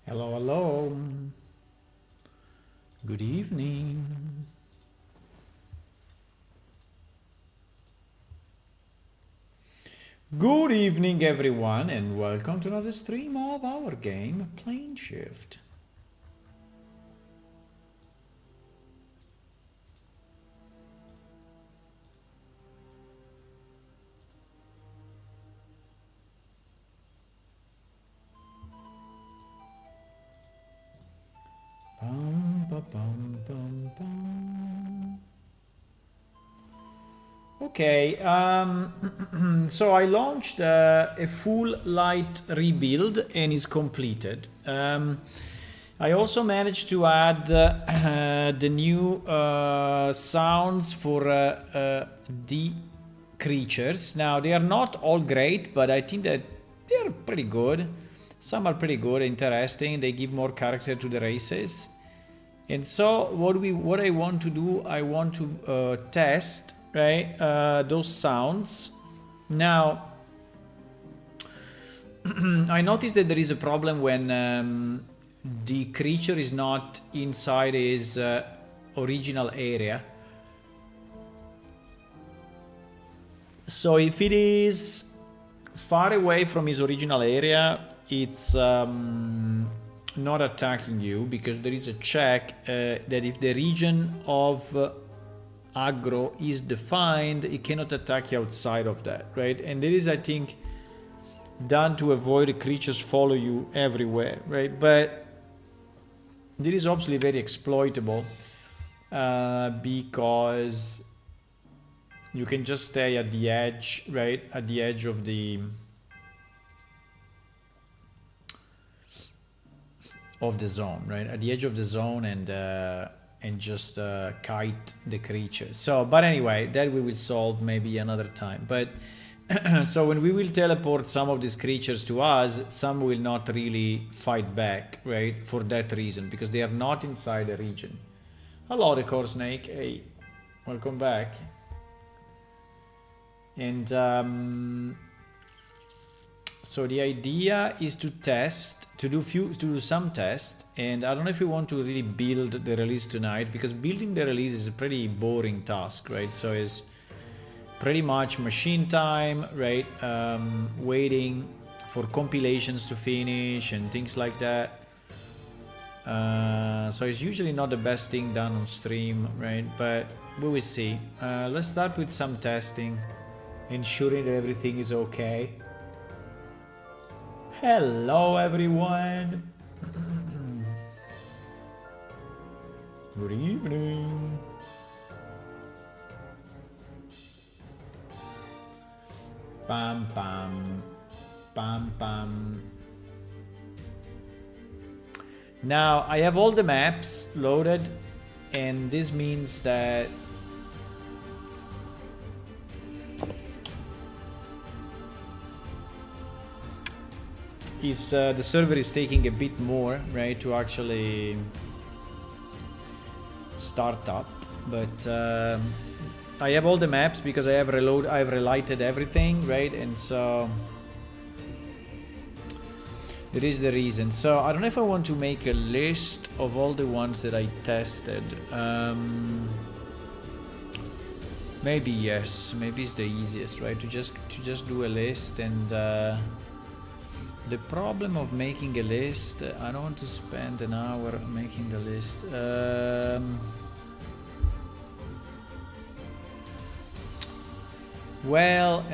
Hello, hello. Good evening. Good evening, everyone, and welcome to another stream of our game, Plane Shift. Bum, ba, bum, bum, bum. Okay, so I launched a full light rebuild and is completed. I also managed to add the new sounds for the creatures. Now, they are not all great, but I think that they are pretty good. Some are pretty good, interesting. They give more character to the races. And so what I want to do, I want to test, right, those sounds. Now, I noticed that there is a problem when the creature is not inside his original area. So if it is far away from his original area, it's not attacking you, because there is a check that if the region of aggro is defined, it cannot attack you outside of that, right? And it is, I think, done to avoid the creatures follow you everywhere, right? But this is obviously very exploitable because you can just stay at the edge, right? At the edge of the zone, right? At the edge of the zone, and just kite the creature. So, but anyway, that we will solve maybe another time. But so when we will teleport some of these creatures to us, some will not really fight back, right? For that reason, because they are not inside the region. Hello, the core snake. Hey, welcome back. And so the idea is to test, to do some tests, and I don't know if we want to really build the release tonight, because building the release is a pretty boring task, right? So it's pretty much machine time, right? Waiting for compilations to finish and things like that. So it's usually not the best thing done on stream, right? But we will see. Let's start with some testing, ensuring that everything is okay. Hello, everyone. Good evening. Pam pam, pam pam. Now I have all the maps loaded, and this means that the server is taking a bit more, right, to actually start up. But I have all the maps because I've relighted everything, right? And so it is the reason. So I don't know if I want to make a list of all the ones that I tested. Maybe yes. Maybe it's the easiest, right? To just do a list. And the problem of making a list, I don't want to spend an hour making the list. Well,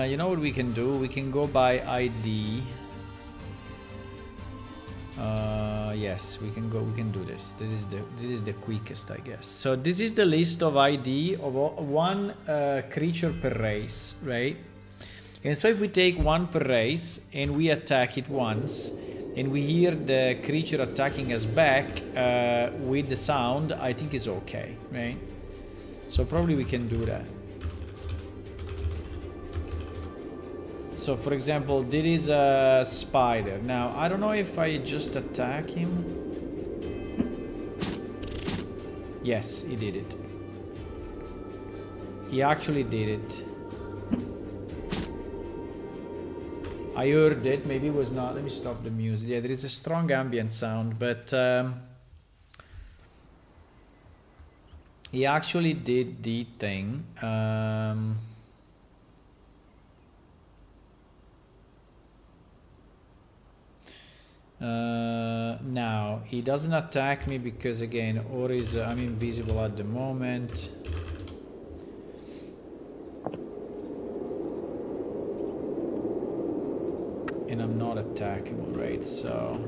you know what we can do? We can go by ID. Yes, we can go. We can do this. This is the quickest, I guess. So this is the list of ID of one creature per race, right? And so if we take one per race and we attack it once, and we hear the creature attacking us back with the sound, I think is okay, right? So probably we can do that. So for example, this is a spider. Now, I don't know if I just attack him. Yes, he did it. He actually did it. I heard it, maybe it was not. Let me stop the music. Yeah, there is a strong ambient sound, but he actually did the thing. Now he doesn't attack me because again, or is I'm invisible at the moment. And I'm not attackable, right? So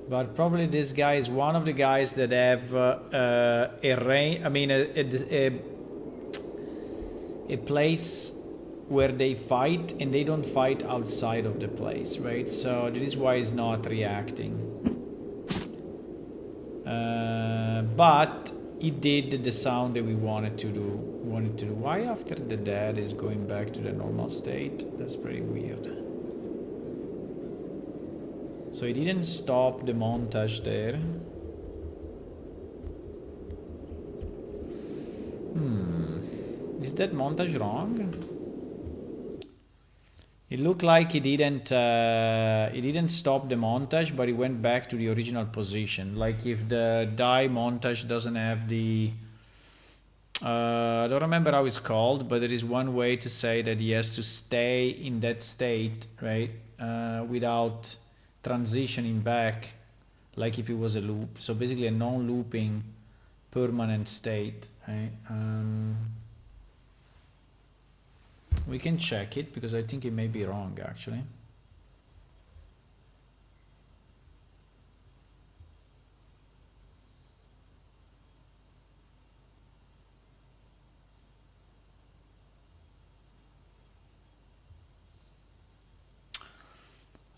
but probably this guy is one of the guys that have a range. I mean, a place where they fight, and they don't fight outside of the place, right? So this is why he's not reacting. But he did the sound that we wanted to do. Why after the dead is going back to the normal state? That's pretty weird. So he didn't stop the montage there. Is that montage wrong? It looked like he didn't stop the montage, but he went back to the original position. Like if the die montage doesn't have the I don't remember how it's called, but there is one way to say that he has to stay in that state, right? Without transitioning back, like if it was a loop. So basically a non-looping permanent state, right? We can check it because I think it may be wrong actually.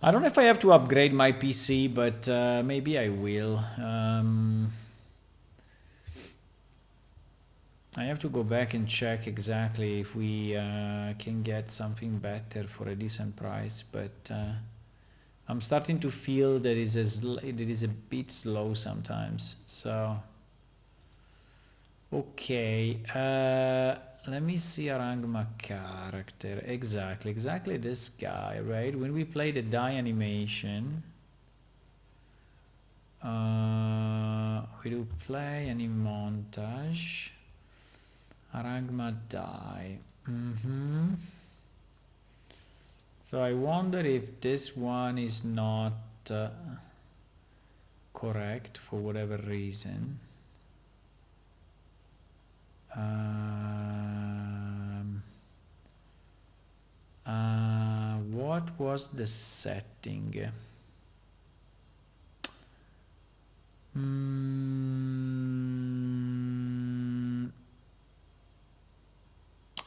I don't know if I have to upgrade my PC, but maybe I will. I have to go back and check exactly if we can get something better for a decent price, but I'm starting to feel that it is a bit slow sometimes. So, okay, let me see Arangma character. Exactly this guy, right? When we play the die animation, we do play any montage. Arangma die. So I wonder if this one is not correct for whatever reason. What was the setting?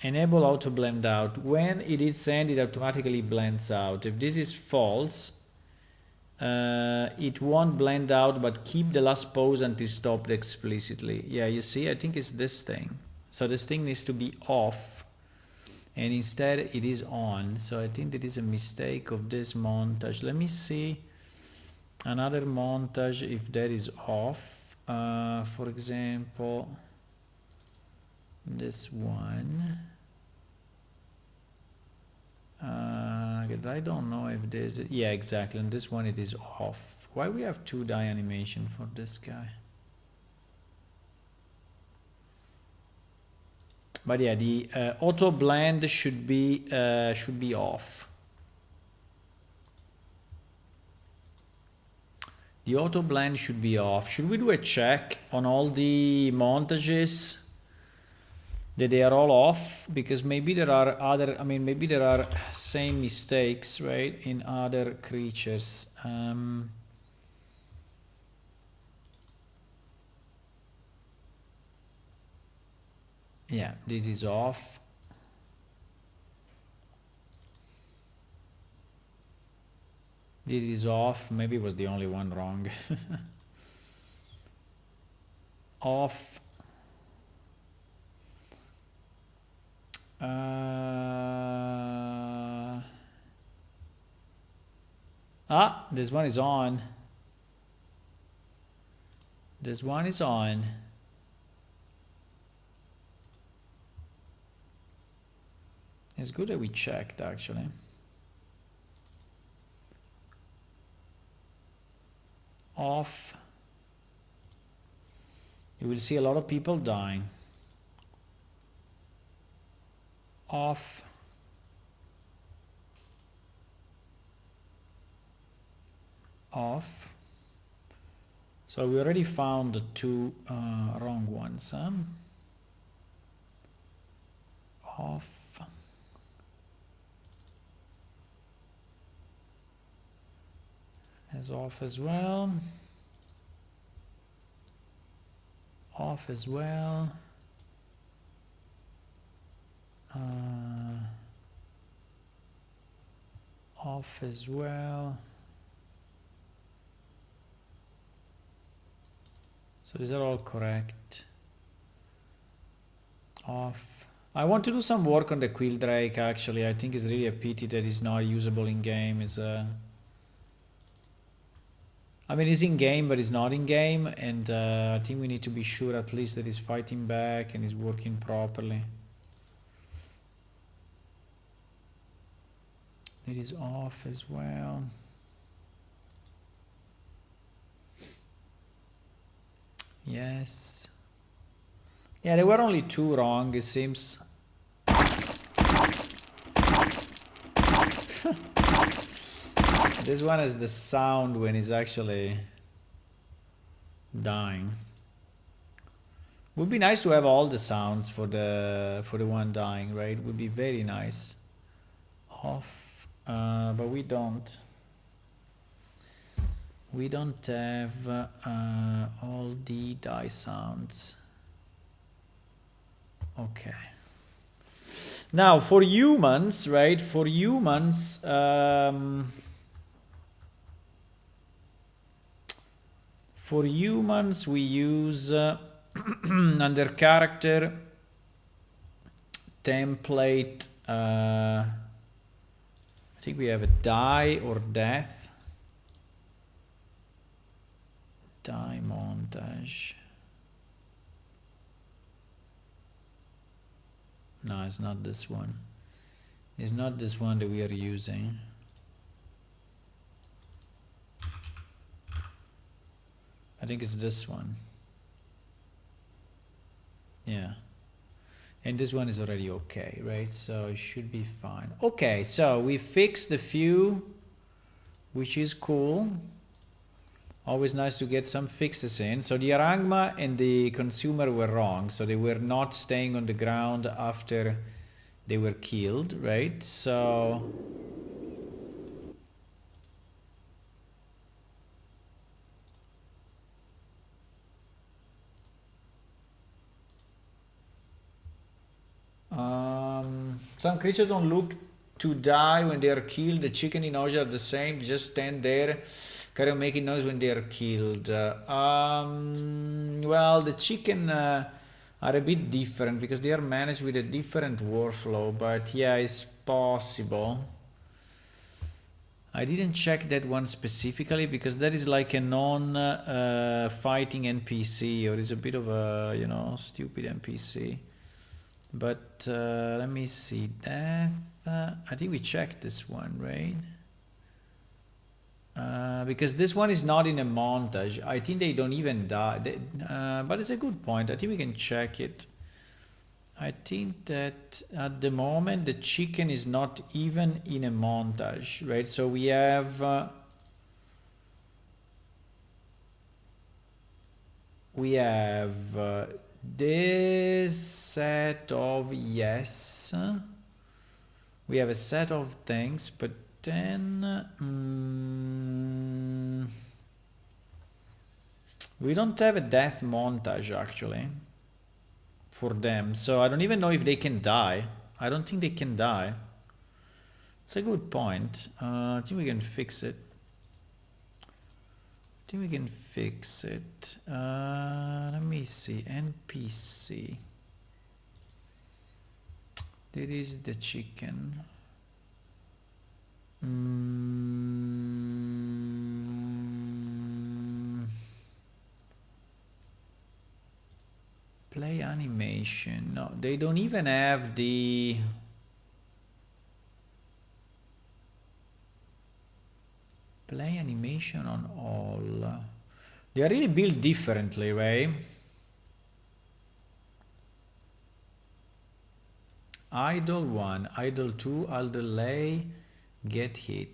Enable auto blend out. When it is sent, it automatically blends out. If this is false, it won't blend out, but keep the last pause until stopped explicitly. Yeah, you see, I think it's this thing. So this thing needs to be off, and instead it is on. So I think that is a mistake of this montage. Let me see another montage if that is off. For example, this one. I don't know if there's yeah, exactly, and this one it is off. Why we have two die animation for this guy? But yeah, the auto blend should be off. The auto blend should be off. Should we do a check on all the montages that they are all off? Because maybe there are other, I mean, maybe there are same mistakes, right, in other creatures. Yeah, this is off. This is off. Maybe it was the only one wrong. Off. This one is on. This one is on. It's good that we checked, actually. Off. You will see a lot of people dying. Off. Off. So we already found the two wrong ones. Off. As off as well. Off as well. Off as well. So these are all correct. Off. I want to do some work on the Quilldrake, actually. I think it's really a pity that it's not usable in game. I mean, it's in game, but it's not in game, and I think we need to be sure at least that it's fighting back and is working properly. It is off as well. Yes. Yeah, there were only two wrong, it seems. This one has the sound when he's actually dying. Would be nice to have all the sounds for the one dying, right? Would be very nice. Off, but we don't. We don't have all the die sounds. Okay. Now for humans, right? For humans, we use under character template. I think we have a die or death. Die montage. No, it's not this one. It's not this one that we are using. I think it's this one. Yeah. And this one is already okay, right? So it should be fine. Okay, so we fixed a few, which is cool. Always nice to get some fixes in. So the Arangma and the consumer were wrong. So they were not staying on the ground after they were killed, right? So some creatures don't look to die when they are killed. The chicken in Oja are the same. They just stand there, kind of making noise when they are killed. Well, the chicken are a bit different because they are managed with a different workflow. But yeah, it's possible. I didn't check that one specifically because that is like a non-fighting NPC, or is a bit of a, you know, stupid NPC. But let me see that. I think we checked this one, right? Because this one is not in a montage. I think they don't even die. But it's a good point. I think we can check it. I think that at the moment the chicken is not even in a montage, right? So we have this set of yes. We have a set of things, but then we don't have a death montage actually for them. So I don't even know if they can die. I don't think they can die. It's a good point. I think we can fix it. Let me see. NPC. There is the chicken. Play animation. No, they don't even have the Play animation on all. They are really built differently, right? Idle 1, idle 2, idle lay, get hit.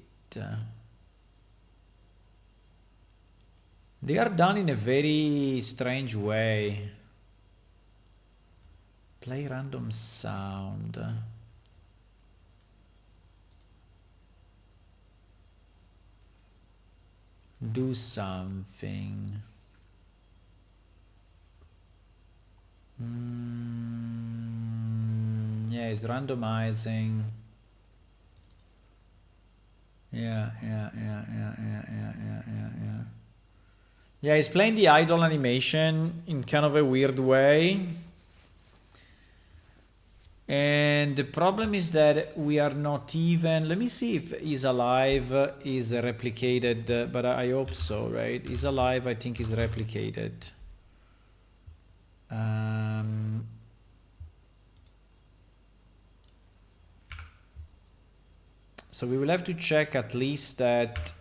They are done in a very strange way. Play random sound. Do something. Yeah, it's randomizing. Yeah. Yeah, he's playing the idle animation in kind of a weird way. And the problem is that we are not even, let me see if Is Alive is replicated, but I hope so, right? Is Alive, I think, is replicated. So we will have to check at least that,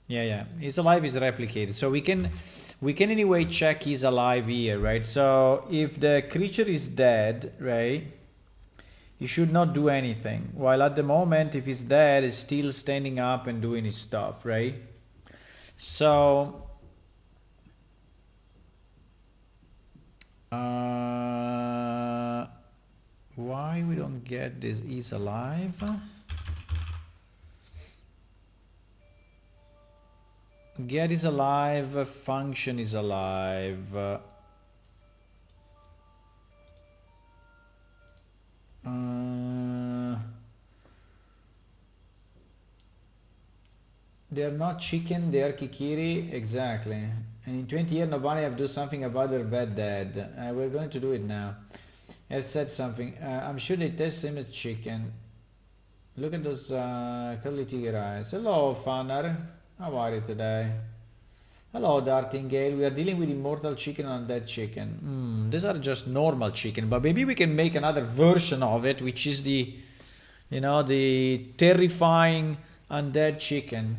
Yeah, Is Alive is replicated. So we can anyway check Is Alive here, right? So if the creature is dead, right, he should not do anything. While at the moment, if he's dead, he's still standing up and doing his stuff, right? So why we don't get this Is Alive? Get is alive, function is alive. They are not chicken, they are kikiri, exactly. And in 20 years, nobody have to do something about their bad dad. We're going to do it now. I've said something. I'm sure they taste same as chicken. Look at those curly tiger eyes. Hello, Fanner. How are you today? Hello, Dartingale. We are dealing with immortal chicken and undead chicken. These are just normal chicken, but maybe we can make another version of it, which is the, the terrifying undead chicken.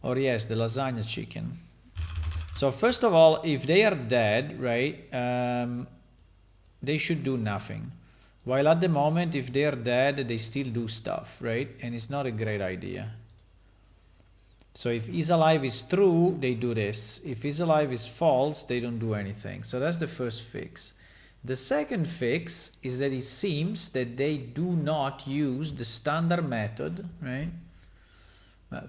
Or yes, the lasagna chicken. So first of all, if they are dead, right, they should do nothing. While at the moment, if they are dead, they still do stuff, right? And it's not a great idea. So if Is Alive is true, they do this. If Is Alive is false, they don't do anything. So that's the first fix. The second fix is that it seems that they do not use the standard method, right?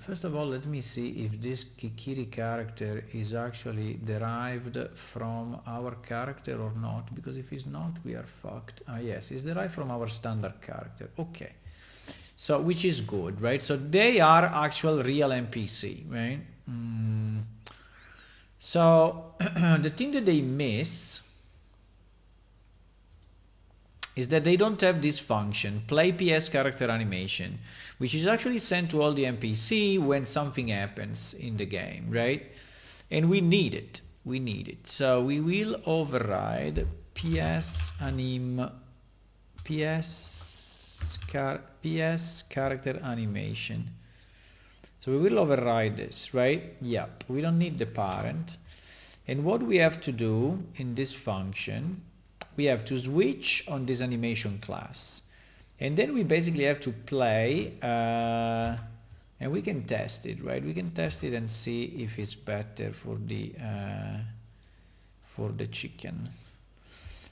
First of all, let me see if this Kikiri character is actually derived from our character or not, because if it's not, we are fucked. Yes, it's derived from our standard character. Okay. So, which is good, right? So they are actual real NPC, right? So the thing that they miss is that they don't have this function, play PS character animation, which is actually sent to all the NPC when something happens in the game, right? And we need it. We need it. So we will override PS character animation. So we will override this, right? Yep, we don't need the parent. And what we have to do in this function, we have to switch on this animation class. And then we basically have to play, and we can test it, right? We can test it and see if it's better for the chicken.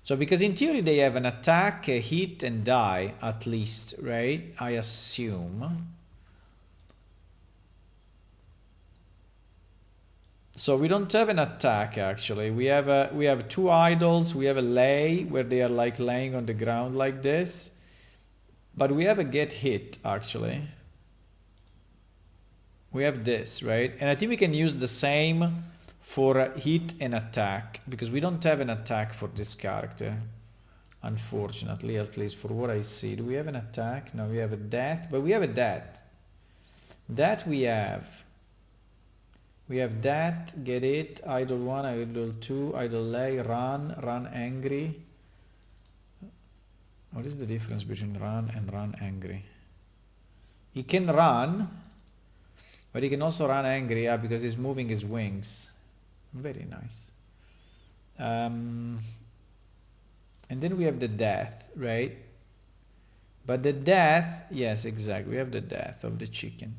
So because in theory they have an attack, a hit, and die at least, right? I assume. So we don't have an attack actually. We have two idols. We have a lay where they are like laying on the ground like this, but we have a get hit actually. We have this, right? And I think we can use the same for hit and attack, because we don't have an attack for this character, unfortunately, at least for what I see. Do we have an attack? No, we have a death, but we have a death. That we have that, get it, idle 1, idle 2, idle lay, run angry, What is the difference between run and run angry? He can run, but he can also run angry, yeah, because he's moving his wings. Very nice. And then we have the death, right? But the death, yes, exactly. We have the death of the chicken.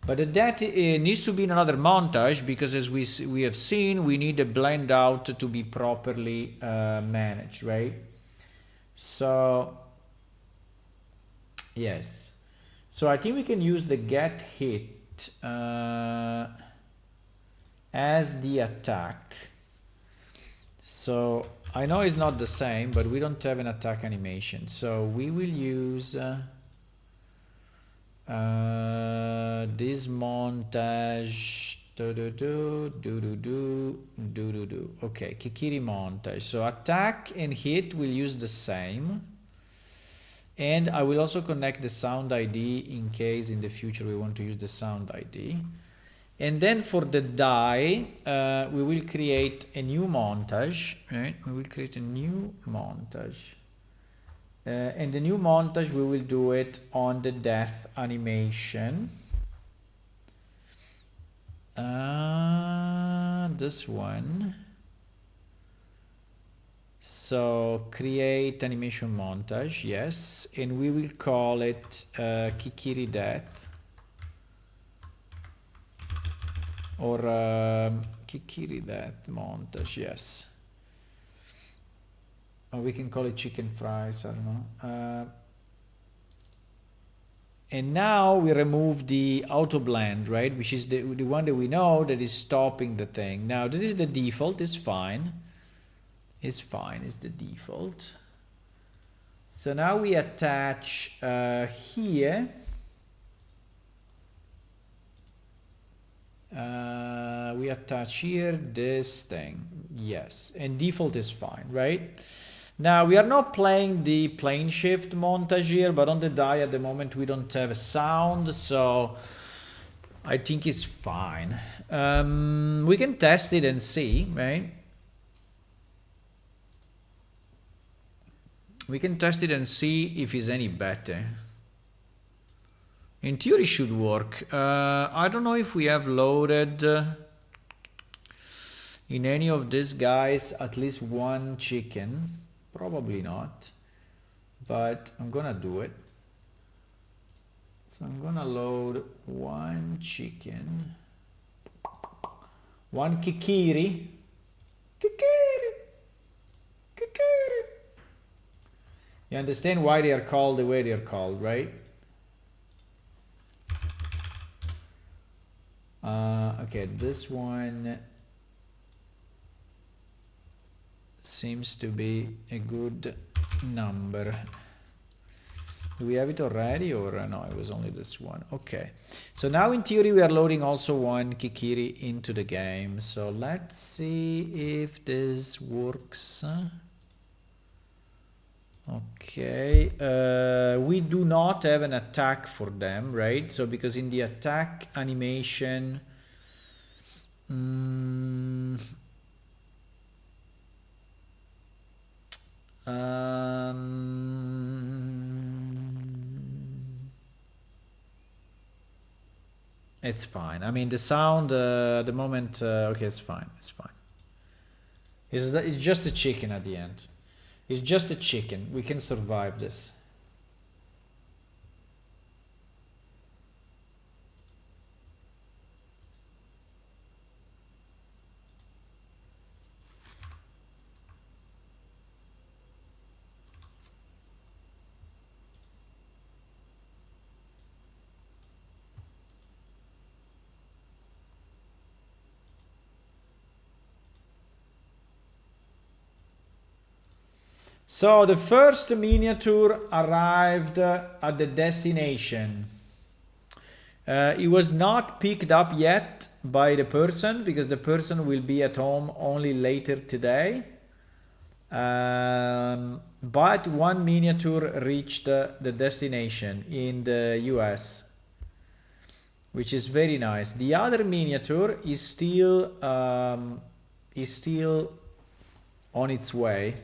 But the death needs to be in another montage because, as we have seen, we need the blend out to be properly managed, right? So, yes. So I think we can use the get hit as the attack. So I know it's not the same, but we don't have an attack animation. So we will use this montage. Okay, Kikiri montage. So attack and hit will use the same. And I will also connect the sound ID in case in the future we want to use the sound ID. And then for the die, we will create a new montage, right? We will create a new montage. And the new montage, we will do it on the death animation. This one. So create animation montage, yes. And we will call it Kikiri Death. Or Kikiri Death montage, yes. Or we can call it chicken fries, I don't know. And now we remove the auto blend, right? Which is the one that we know that is stopping the thing. Now this is the default, it's fine. It's fine, it's the default. So now we attach here. We attach here this thing, yes, and default is fine, right? Now we are not playing the plane shift montage here, but on the die at the moment we don't have a sound, so I think it's fine. We can test it and see, right? We can test it and see if it's any better. In theory, should work. I don't know if we have loaded in any of these guys at least one chicken. Probably not, but I'm gonna do it. So I'm gonna load one chicken, one kikiri, kikiri, kikiri. You understand why they are called the way they are called, right? Okay, this one seems to be a good number. Do we have it already, or no, it was only this one. Okay, so now in theory we are loading also one kikiri into the game. So let's see if this works. Okay, we do not have an attack for them, right? So because in the attack animation, it's fine. I mean, the sound at the moment, okay, it's fine. It's fine. It's just a chicken at the end. It's just a chicken. We can survive this. So the first miniature arrived at the destination. It was not picked up yet by the person because the person will be at home only later today. But one miniature reached the destination in the US, which is very nice. The other miniature is still on its way.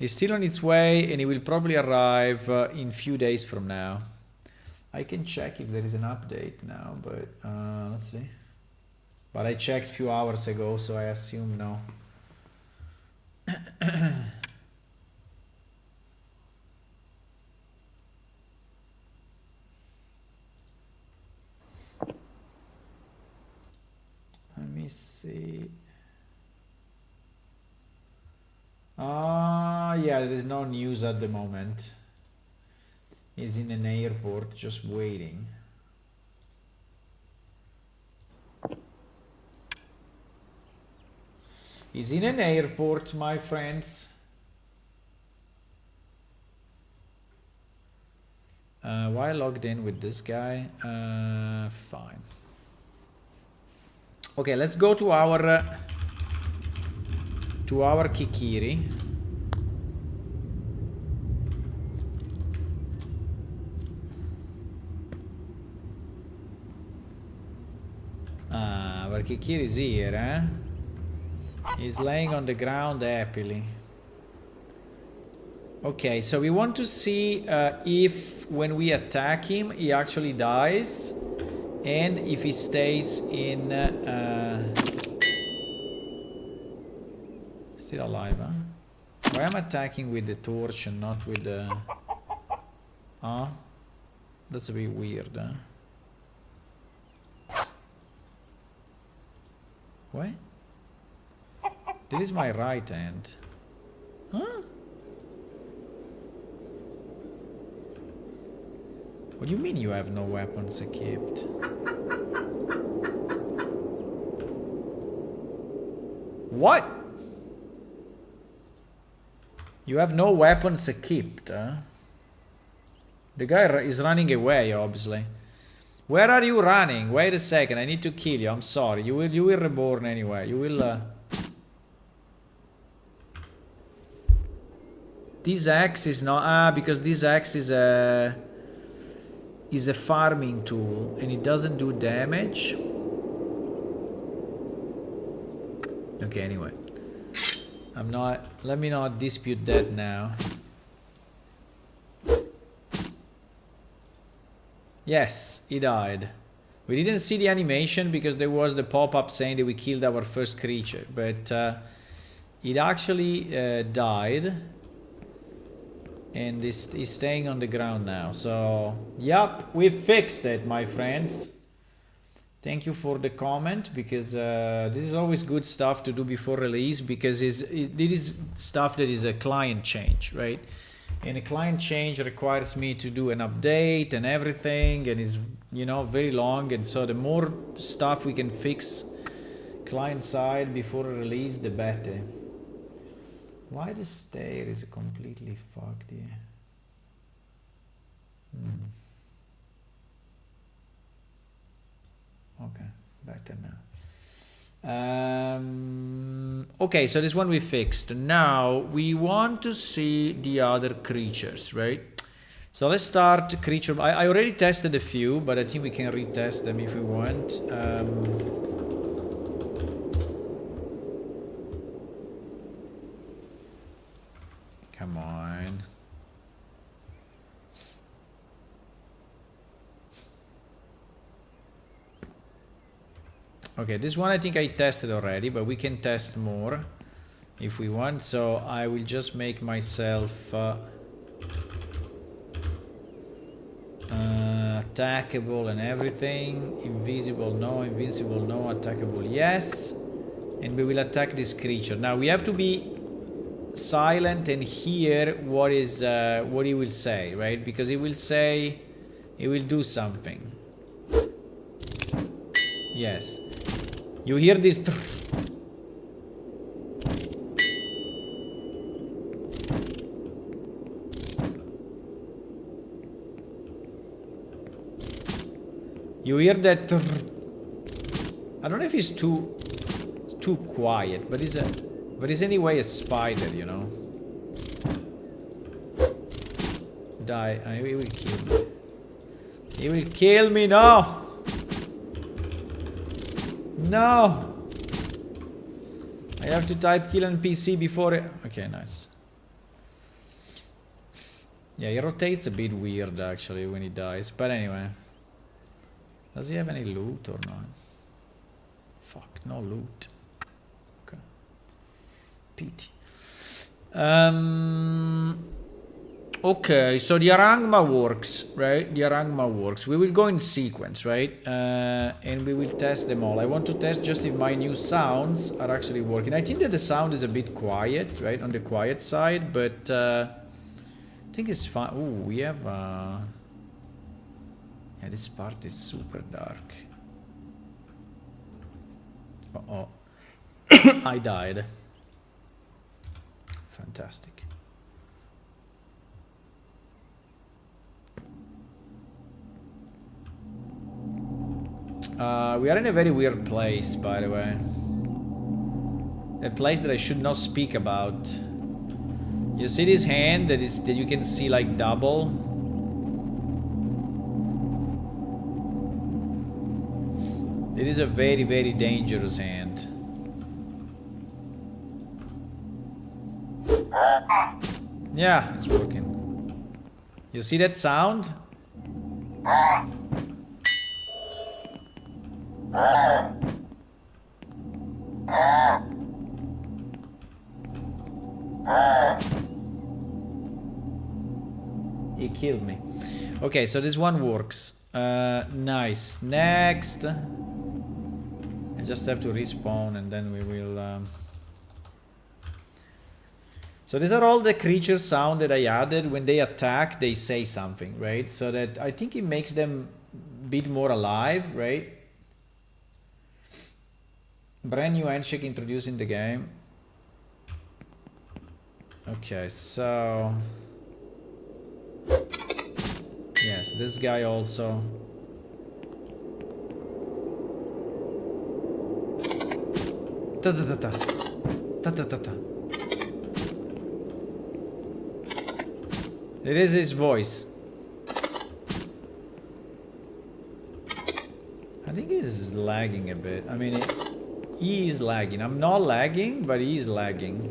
It's still on its way, and it will probably arrive in few days from now. I can check if there is an update now, but let's see. But I checked a few hours ago, so I assume no. Let me see. Yeah, there is no news at the moment. He's in an airport just waiting. He's in an airport, my friends. Why logged in with this guy? Fine. Okay, let's go to our Kikiri. Our Kikiri is here, eh? He's laying on the ground happily. Okay, so we want to see if when we attack him, he actually dies, and if he stays in... still alive, huh? Why am I attacking with the torch and not with the... Huh? That's a bit weird, huh? What? This is my right hand. Huh? What do you mean you have no weapons equipped? What? You have no weapons equipped, huh? The guy is running away, obviously. Where are you running? Wait a second, I need to kill you. I'm sorry. You will reborn anyway. You will... This axe is not... because this axe is a farming tool and it doesn't do damage. Okay, anyway. I'm not... Let me not dispute that now. Yes, he died. We didn't see the animation because there was the pop-up saying that we killed our first creature. But it actually died. And is staying on the ground now. So, yep, we fixed it, my friends. Thank you for the comment, because this is always good stuff to do before release, because this is stuff that is a client change, right? And a client change requires me to do an update and everything, and is, you know, very long. And so the more stuff we can fix client side before release, the better. Why the stair is completely fucked here? Okay, better now. Okay, so this one we fixed. Now we want to see the other creatures, right? So let's start creature. I already tested a few, but I think we can retest them if we want. Come on. Okay, this one I think I tested already, but we can test more if we want. So I will just make myself attackable and everything. Invisible, no. Invincible, no. Attackable, yes. And we will attack this creature. Now we have to be silent and hear what he will say, right? Because he will say, he will do something. Yes. You hear this? You hear that? I don't know if it's too quiet, but it's anyway a spider, you know. Die. He will kill me. He will kill me, no! No! I have to type kill NPC before it. Okay, nice. Yeah, he rotates a bit weird actually when he dies. But anyway. Does he have any loot or not? Fuck, no loot. Okay. Pity. Okay, so the Arangma works, right? The Arangma works. We will go in sequence, right? And we will test them all. I want to test just if my new sounds are actually working. I think that the sound is a bit quiet, right? On the quiet side, but I think it's fine. Oh, we have... yeah, this part is super dark. Uh-oh. I died. Fantastic. We are in a very weird place, by the way. A place that I should not speak about. You see this hand that you can see like double? It is a very, very dangerous hand. Yeah, it's working. You see that sound? He killed me. Okay, so this one works. Nice. Next. I just have to respawn and then we will... So these are all the creature sound that I added. When they attack, they say something, right? So that I think it makes them a bit more alive, right? Brand new handshake introduced in the game. Okay, so... Yes, this guy also. Ta-ta-ta-ta. Ta-ta-ta-ta. It is his voice. I think he's lagging a bit. I mean, he is lagging. I'm not lagging, but he's lagging.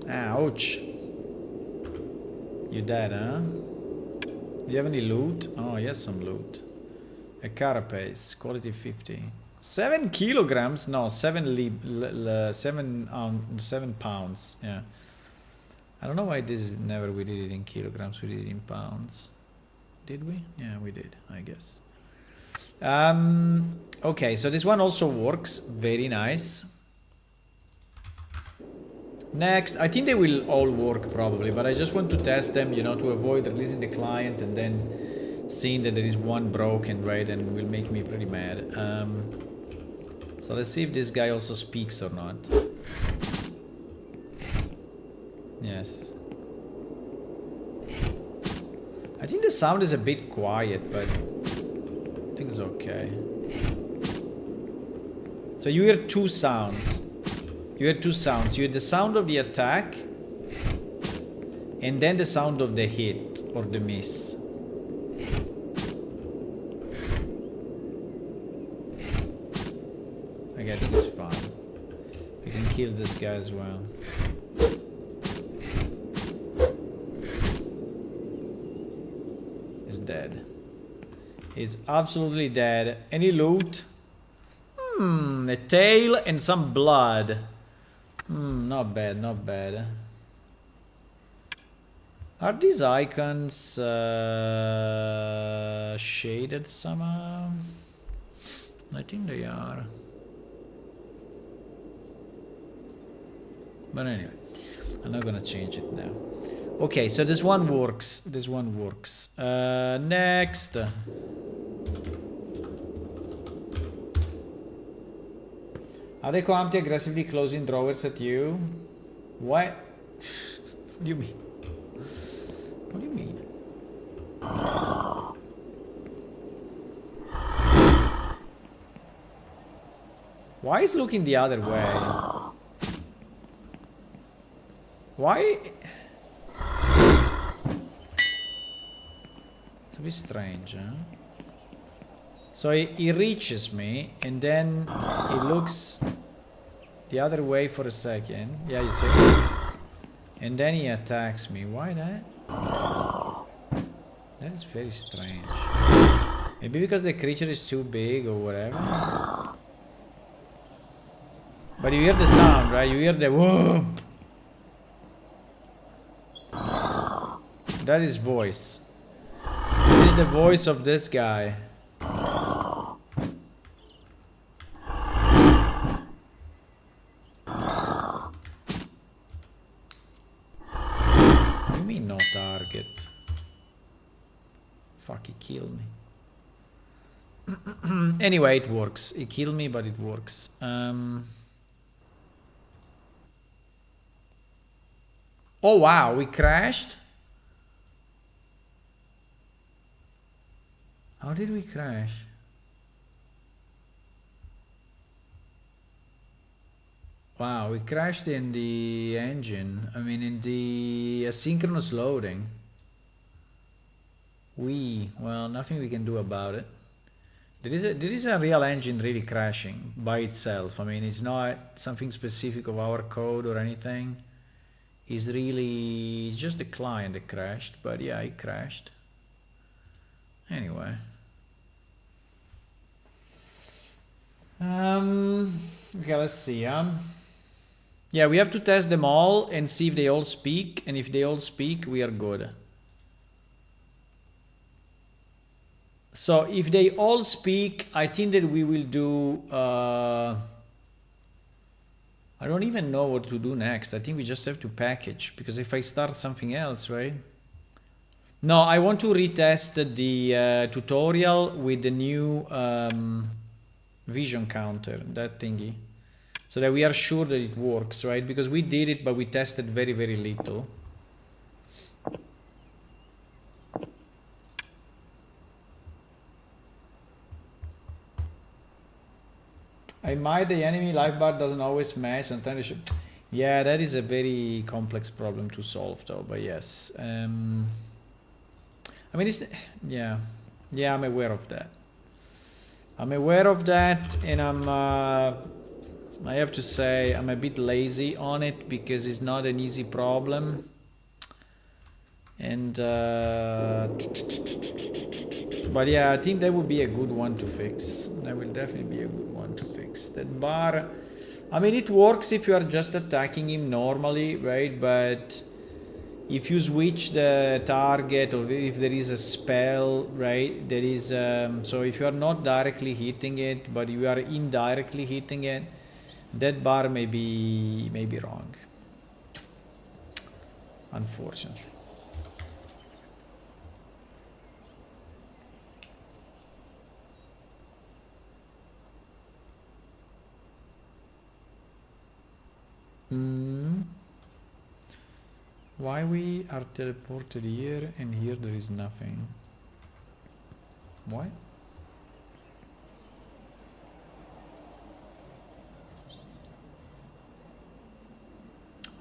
Ouch. You dead, huh? Do you have any loot? Oh, yes, some loot. A carapace, quality 50. 7 kilograms? No, 7 pounds. Yeah. I don't know why this is never we did it in kilograms, we did it in pounds. Did we? Yeah, we did, I guess. Okay, so this one also works. Very nice. Next, I think they will all work probably, but I just want to test them, you know, to avoid releasing the client and then seeing that there is one broken, right, and will make me pretty mad. So let's see if this guy also speaks or not. Yes. I think the sound is a bit quiet, but I think it's okay. So you hear two sounds. You hear two sounds. You hear the sound of the attack and then the sound of the hit or the miss. Okay, I think it's fine. We can kill this guy as well. He's dead. He's absolutely dead. Any loot? A tail and some blood. Not bad, not bad. Are these icons shaded somehow? I think they are. But anyway, I'm not gonna change it now. Okay, so this one works. This one works. Next. Are they Coamti aggressively closing drawers at you? What? What do you mean? What do you mean? Why is looking the other way? Why? It's a bit strange, huh? So he reaches me, and then he looks the other way for a second. Yeah, you see? And then he attacks me. Why that? That is very strange. Maybe because the creature is too big or whatever. But you hear the sound, right? You hear the whoop. That is voice. This is the voice of this guy. What do you mean no target? Fuck, he killed me. Anyway, it works. He killed me, but it works. Oh wow, we crashed? How did we crash? Wow, we crashed in the engine. I mean, in the asynchronous loading. Well, nothing we can do about it. There is a real engine really crashing by itself. I mean, it's not something specific of our code or anything. It's just the client that crashed, but yeah, it crashed. Anyway. Okay, let's see. Yeah, we have to test them all and see if they all speak, and if they all speak, we are good. So if they all speak, I think that we will do... I don't even know what to do next. I think we just have to package, because if I start something else, right? No, I want to retest the tutorial with the new vision counter, that thingy. So that we are sure that it works, right? Because we did it, but we tested very, very little. I might the enemy life bar doesn't always match. Sometimes they should. Yeah, that is a very complex problem to solve, though. But yes, I mean, it's yeah, I'm aware of that. I'm aware of that, and I have to say I'm a bit lazy on it because it's not an easy problem. And but yeah, I think that would be a good one to fix. That will definitely be a good one to fix. That bar, I mean, it works if you are just attacking him normally, right? But if you switch the target, or if there is a spell, right? There is so if you are not directly hitting it, but you are indirectly hitting it, that bar may be wrong. Unfortunately. Why we are teleported here and here there is nothing? Why?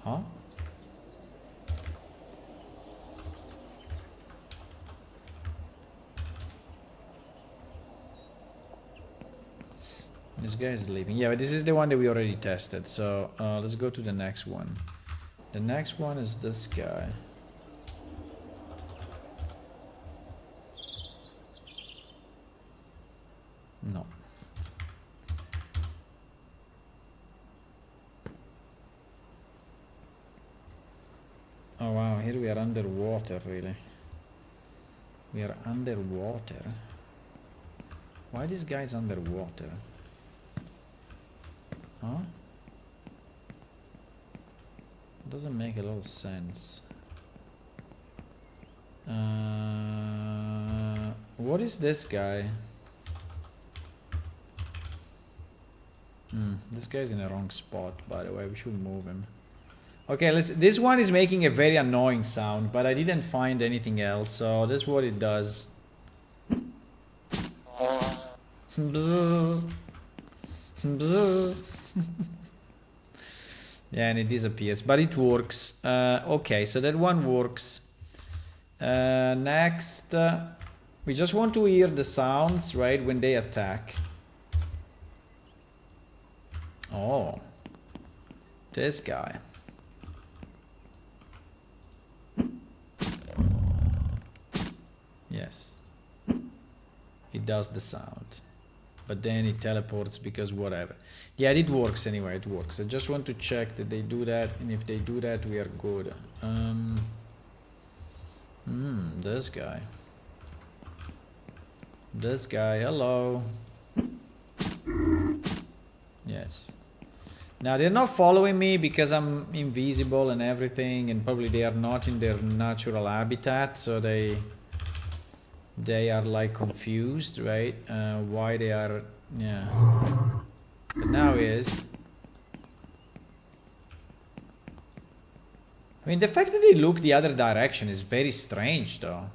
Huh? This guy is leaving. Yeah, but this is the one that we already tested. So let's go to the next one. The next one is this guy. No. Oh wow, here we are underwater, really. We are underwater. Why this guy's underwater? Huh? Doesn't make a lot of sense. What is this guy? This guy's in the wrong spot, by the way. We should move him. Okay, this one is making a very annoying sound, but I didn't find anything else, so that's what it does. Bzzz. Bzzz. Yeah, and it disappears, but it works. Okay, so that one works. Next, We just want to hear the sounds, right, when they attack. Oh, this guy. Yes, it does the sound, but then it teleports because whatever. Yeah, it works anyway, it works. I just want to check that they do that, and if they do that, we are good. This guy. This guy, hello. Yes. Now they're not following me because I'm invisible and everything, and probably they are not in their natural habitat, so they are like confused, right? Why they are, yeah. But now is. I mean, the fact that they look the other direction is very strange, though.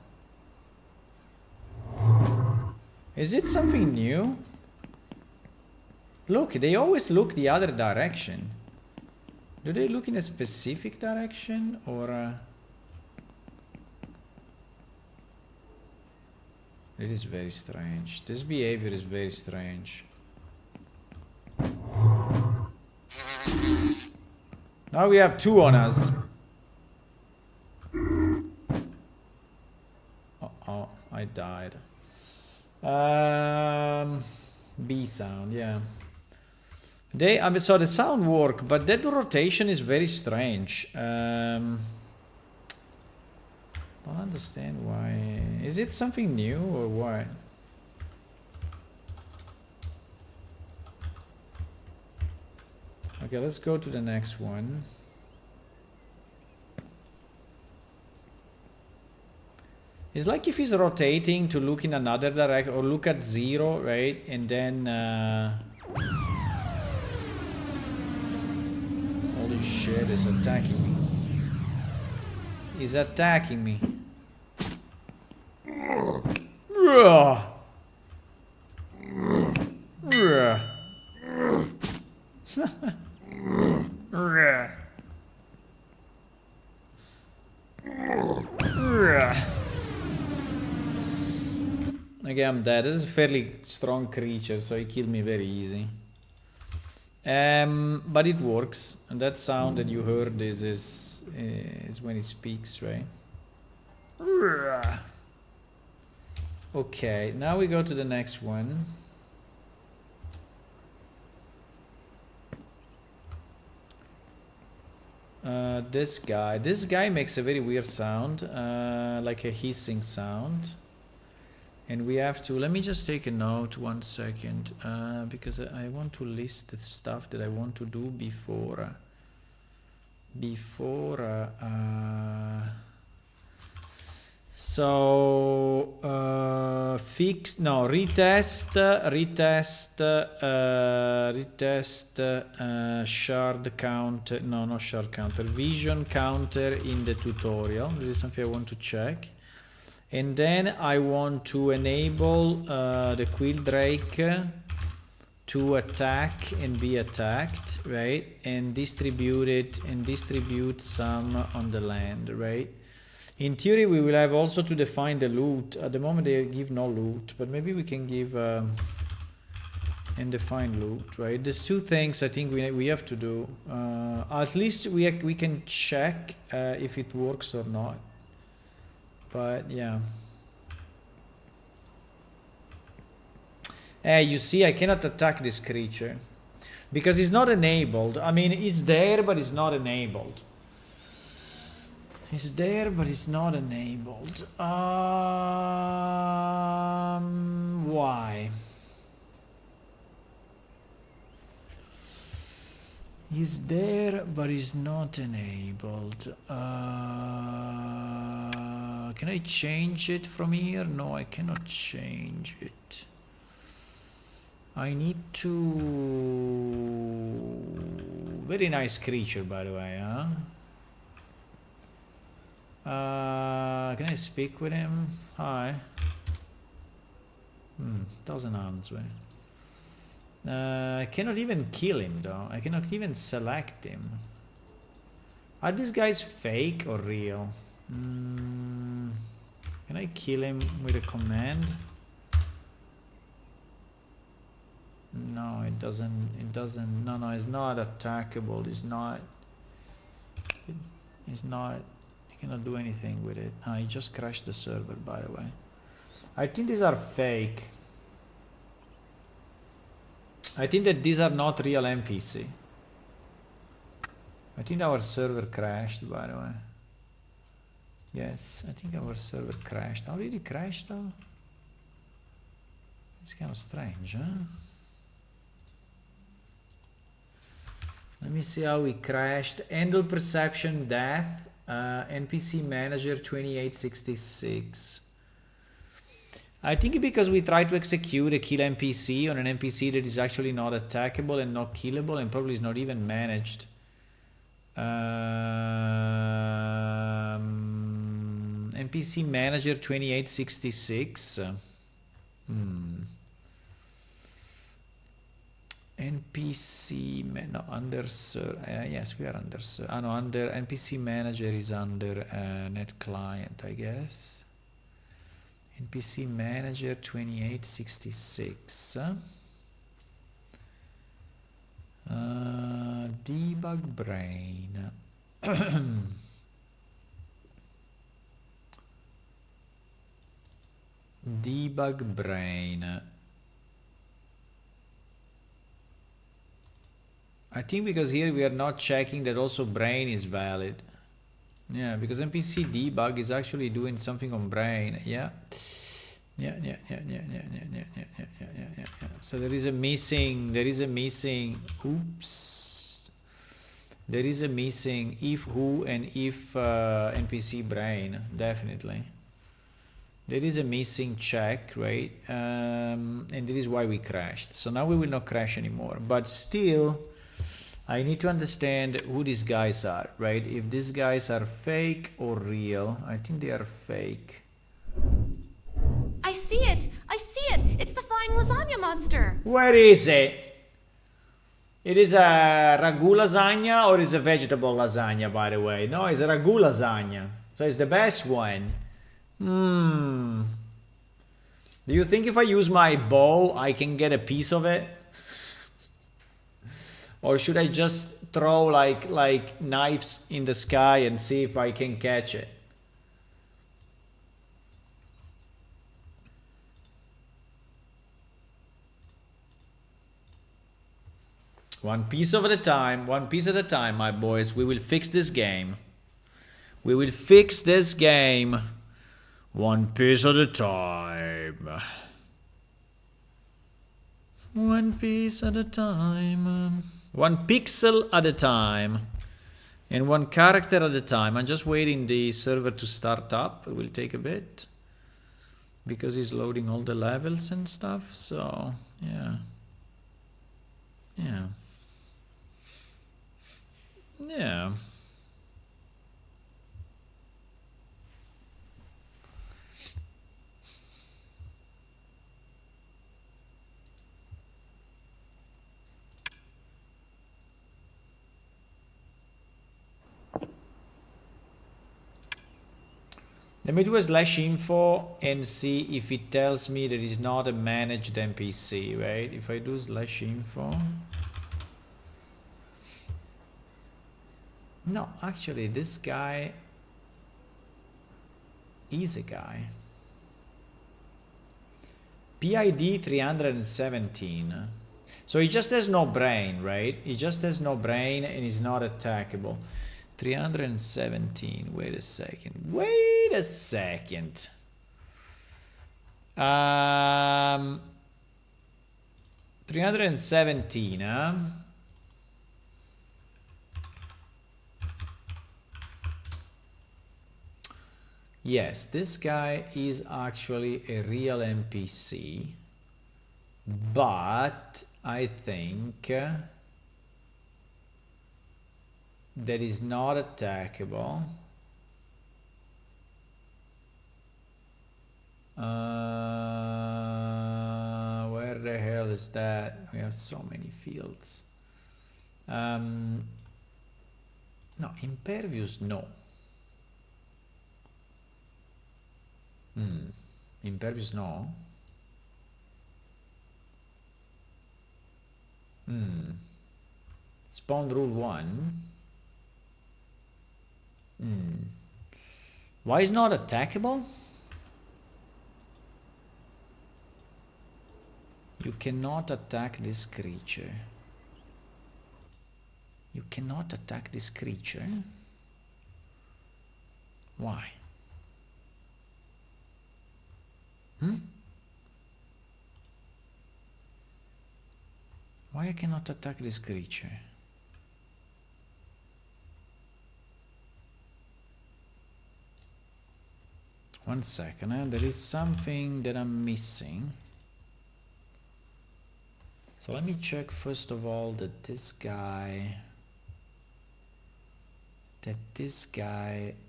Is it something new? Look, they always look the other direction. Do they look in a specific direction, or... It is very strange. This behavior is very strange. Now we have two on us. Uh-oh, I died. B sound, yeah. I mean, so the sound work, but that rotation is very strange. Don't understand why. Is it something new or what? Okay, let's go to the next one. It's like if he's rotating to look in another direction or look at 0, right? And then holy shit, is attacking me. He's attacking me. Okay, I'm dead. This is a fairly strong creature, so he killed me very easy. But it works, and that sound that you heard is when he speaks, right? Okay, now we go to the next one. This guy makes a very weird sound, like a hissing sound. And we have to, let me just take a note 1 second, because I want to list the stuff that I want to do before retest shard counter, no, not shard counter, vision counter in the tutorial. This is something I want to check. And then I want to enable the Quilldrake to attack and be attacked, right? And distribute it and distribute some on the land, right? In theory, we will have also to define the loot. At the moment, they give no loot, but maybe we can give and define loot, right? There's two things I think we have to do. At least we can check if it works or not. But yeah. You see, I cannot attack this creature because it's not enabled. I mean, it's there, but it's not enabled. It's there, but it's not enabled. Why? Is there, but is not enabled. Can I change it from here? No, I cannot change it. I need to... Very nice creature, by the way, huh? Can I speak with him? Hi. Doesn't answer. I cannot even kill him though. I cannot even select him. Are these guys fake or real? Can Can I kill him with a command? No, it doesn't. It doesn't. No, it's not attackable. It's not. It's not. You cannot do anything with it. Ah, he just crashed the server, by the way. I think these are fake. I think that these are not real NPC. I think our server crashed, by the way. Yes, I think our server crashed. How did it crash though? It's kind of strange, huh? Let me see how we crashed. Handle perception death. NPC manager 2866. I think because we tried to execute a kill NPC on an NPC that is actually not attackable and not killable and probably is not even managed. NPC manager 2866. NPC no under yes, we are under no, under NPC manager is under net client, I guess. NPC manager 2866. Debug brain. Debug brain. I think because here we are not checking that also brain is valid. Yeah, because NPC debug is actually doing something on brain. Yeah. So there is a missing, oops. There is a missing if who and if NPC brain, definitely. There is a missing check, right? And this is why we crashed. So now we will not crash anymore, but still, I need to understand who these guys are, right? If these guys are fake or real. I think they are fake. I see it! I see it! It's the flying lasagna monster! Where is it? It is a ragu lasagna or is a vegetable lasagna, by the way? No, it's a ragu lasagna. So it's the best one. Do you think if I use my bow, I can get a piece of it? Or should I just throw like knives in the sky and see if I can catch it? One piece at a time, my boys. We will fix this game. We will fix this game. One piece at a time. One piece at a time. One pixel at a time. And one character at a time. I'm just waiting the server to start up. It will take a bit. Because it's loading all the levels and stuff. So, yeah. Yeah. Yeah. Let me do a /info and see if it tells me that it's not a managed NPC, right? If I do /info. No, actually this guy is a guy. PID 317. So he just has no brain, right? He just has no brain and is not attackable. 317. Wait a second. 317, huh? Yes, this guy is actually a real NPC, but I think that is not attackable. Where the hell is that? We have so many fields. No, impervious, no. Impervious, no. Spawn rule 1. Why is not attackable? You cannot attack this creature. You cannot attack this creature. Why? Why I cannot attack this creature? One second, there is something that I'm missing. So let me check first of all that this guy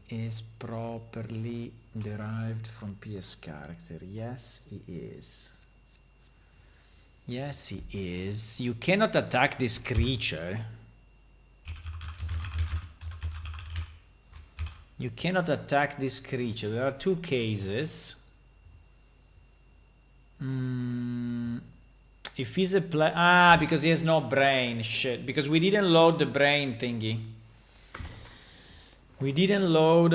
is properly derived from PS character. Yes, he is. Yes, he is. You cannot attack this creature. You cannot attack this creature. There are two cases. If he's a because he has no brain. Shit. Because we didn't load the brain thingy. We didn't load...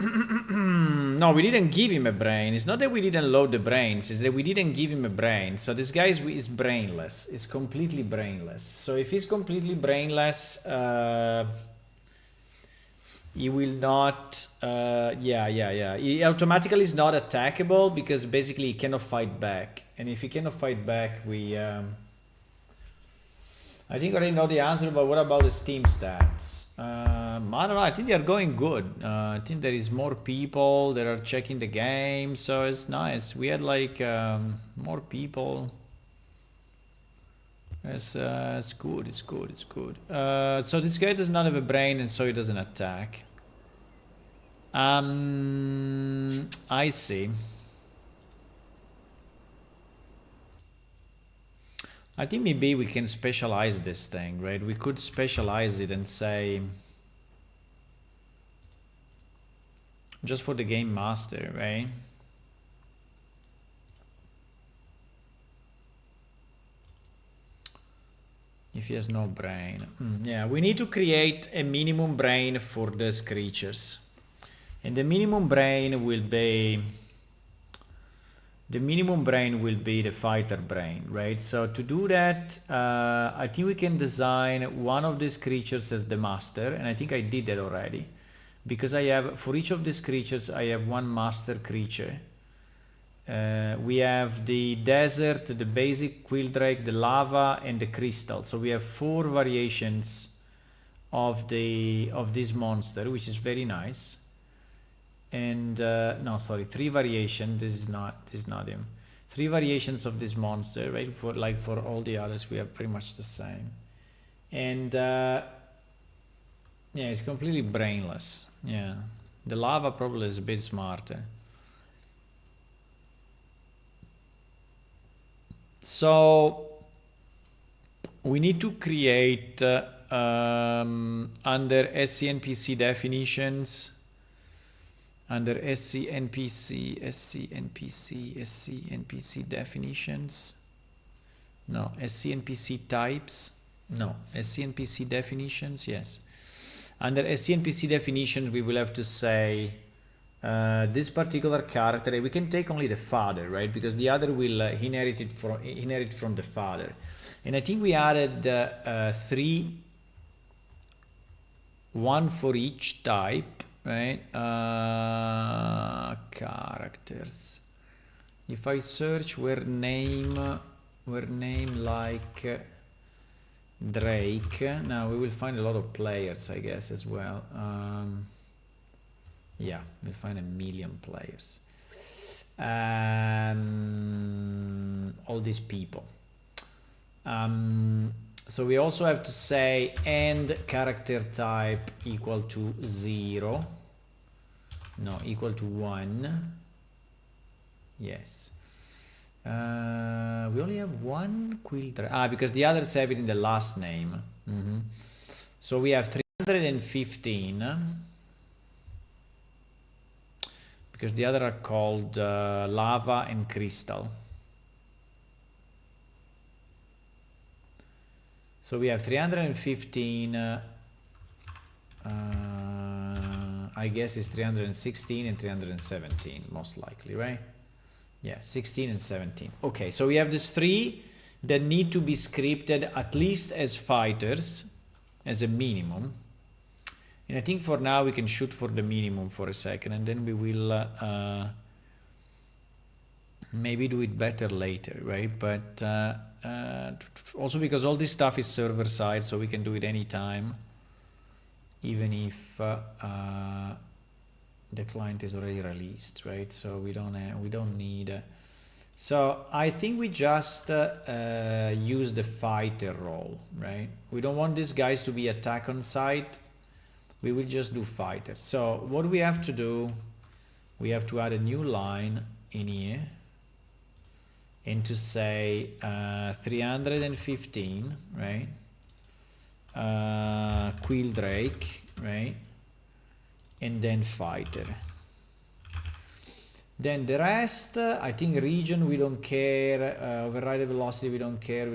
no, we didn't give him a brain. It's not that we didn't load the brains. It's that we didn't give him a brain. So this guy is brainless. It's completely brainless. So if he's completely brainless... he will not... He automatically is not attackable because basically he cannot fight back. And if he cannot fight back, we... I think I already know the answer, but what about the Steam stats? I don't know, I think they are going good. I think there is more people that are checking the game, so it's nice. We had like more people. It's good, it's good, it's good. So this guy does not have a brain and so he doesn't attack. I see. I think maybe we can specialize this thing, right? We could specialize it and say... just for the game master, right? If he has no brain. Yeah, we need to create a minimum brain for these creatures. And the minimum brain will be... the minimum brain will be the fighter brain, right? So to do that, I think we can design one of these creatures as the master, and I think I did that already. Because I have, for each of these creatures, I have one master creature. We have the desert, the basic Quildrake, the lava, and the crystal. So we have 4 variations of this monster, which is very nice. And no, sorry, 3 variations. This is not him. 3 variations of this monster, right? For all the others, we have pretty much the same. And yeah, it's completely brainless. Yeah, the lava probably is a bit smarter. So we need to create under SCNPC definitions. Under SCNPC definitions. No, SCNPC types. No, SCNPC definitions, yes. Under SCNPC definitions, we will have to say this particular character. We can take only the father, right? Because the other will inherit from the father. And I think we added 3, 1 for each type. Right, characters. If I search where name like Drake, now we will find a lot of players, I guess, as well. Yeah, we'll find 1 million players. All these people. So we also have to say and character type equal to 0. No, equal to 1. Yes. We only have 1 Quildrake. Because the others have it in the last name. So we have 315. because the other are called lava and crystal. So we have 315, I guess it's 316 and 317, most likely, right? Yeah, 16 and 17. Okay, so we have these three that need to be scripted at least as fighters, as a minimum. And I think for now we can shoot for the minimum for a second, and then we will maybe do it better later, right? But also because all this stuff is server side, so we can do it anytime, even if the client is already released, right? So we don't need. So I think we just use the fighter role, right? We don't want these guys to be attack on site. We will just do fighters. So what we have to do, we have to add a new line in here and to say 315, right? Quildrake, right? And then fighter. Then the rest, I think region, we don't care. Override velocity, we don't care.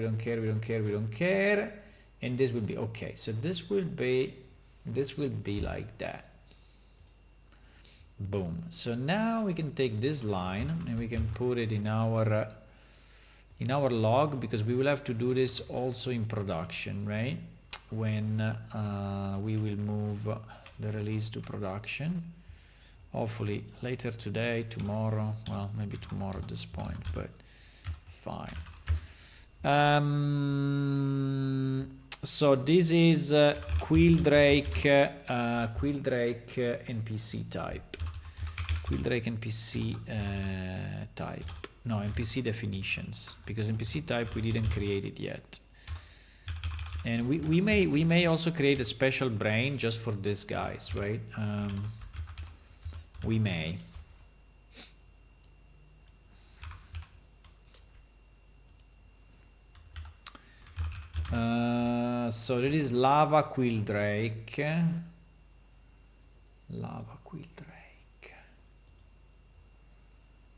And this will be okay. So this will be like that. Boom. So now we can take this line and we can put it in our log, because we will have to do this also in production, right? When we will move the release to production. Hopefully later today, tomorrow, well, maybe tomorrow at this point, but fine. So this is Quildrake NPC type. Quildrake NPC type. No, NPC definitions, because NPC type we didn't create it yet. And we may also create a special brain just for these guys, right? We may. So that is Lava Quildrake. Lava Quildrake.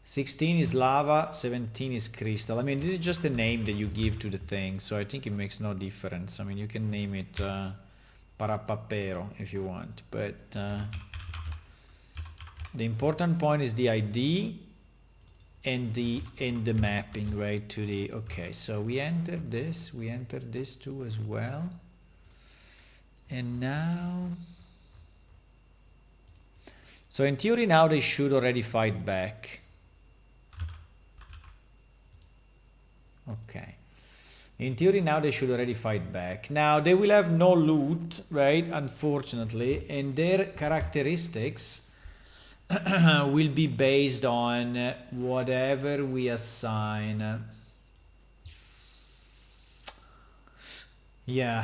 16 is lava, 17 is crystal. I mean, this is just a name that you give to the thing, so I think it makes no difference. I mean, you can name it Parapapero if you want, but the important point is the ID and the mapping, right, to the, okay, so we entered this too as well. And now, so in theory now they should already fight back. Okay. In theory now they should already fight back. Now they will have no loot, right, unfortunately, and their characteristics will be based on whatever we assign. Yeah,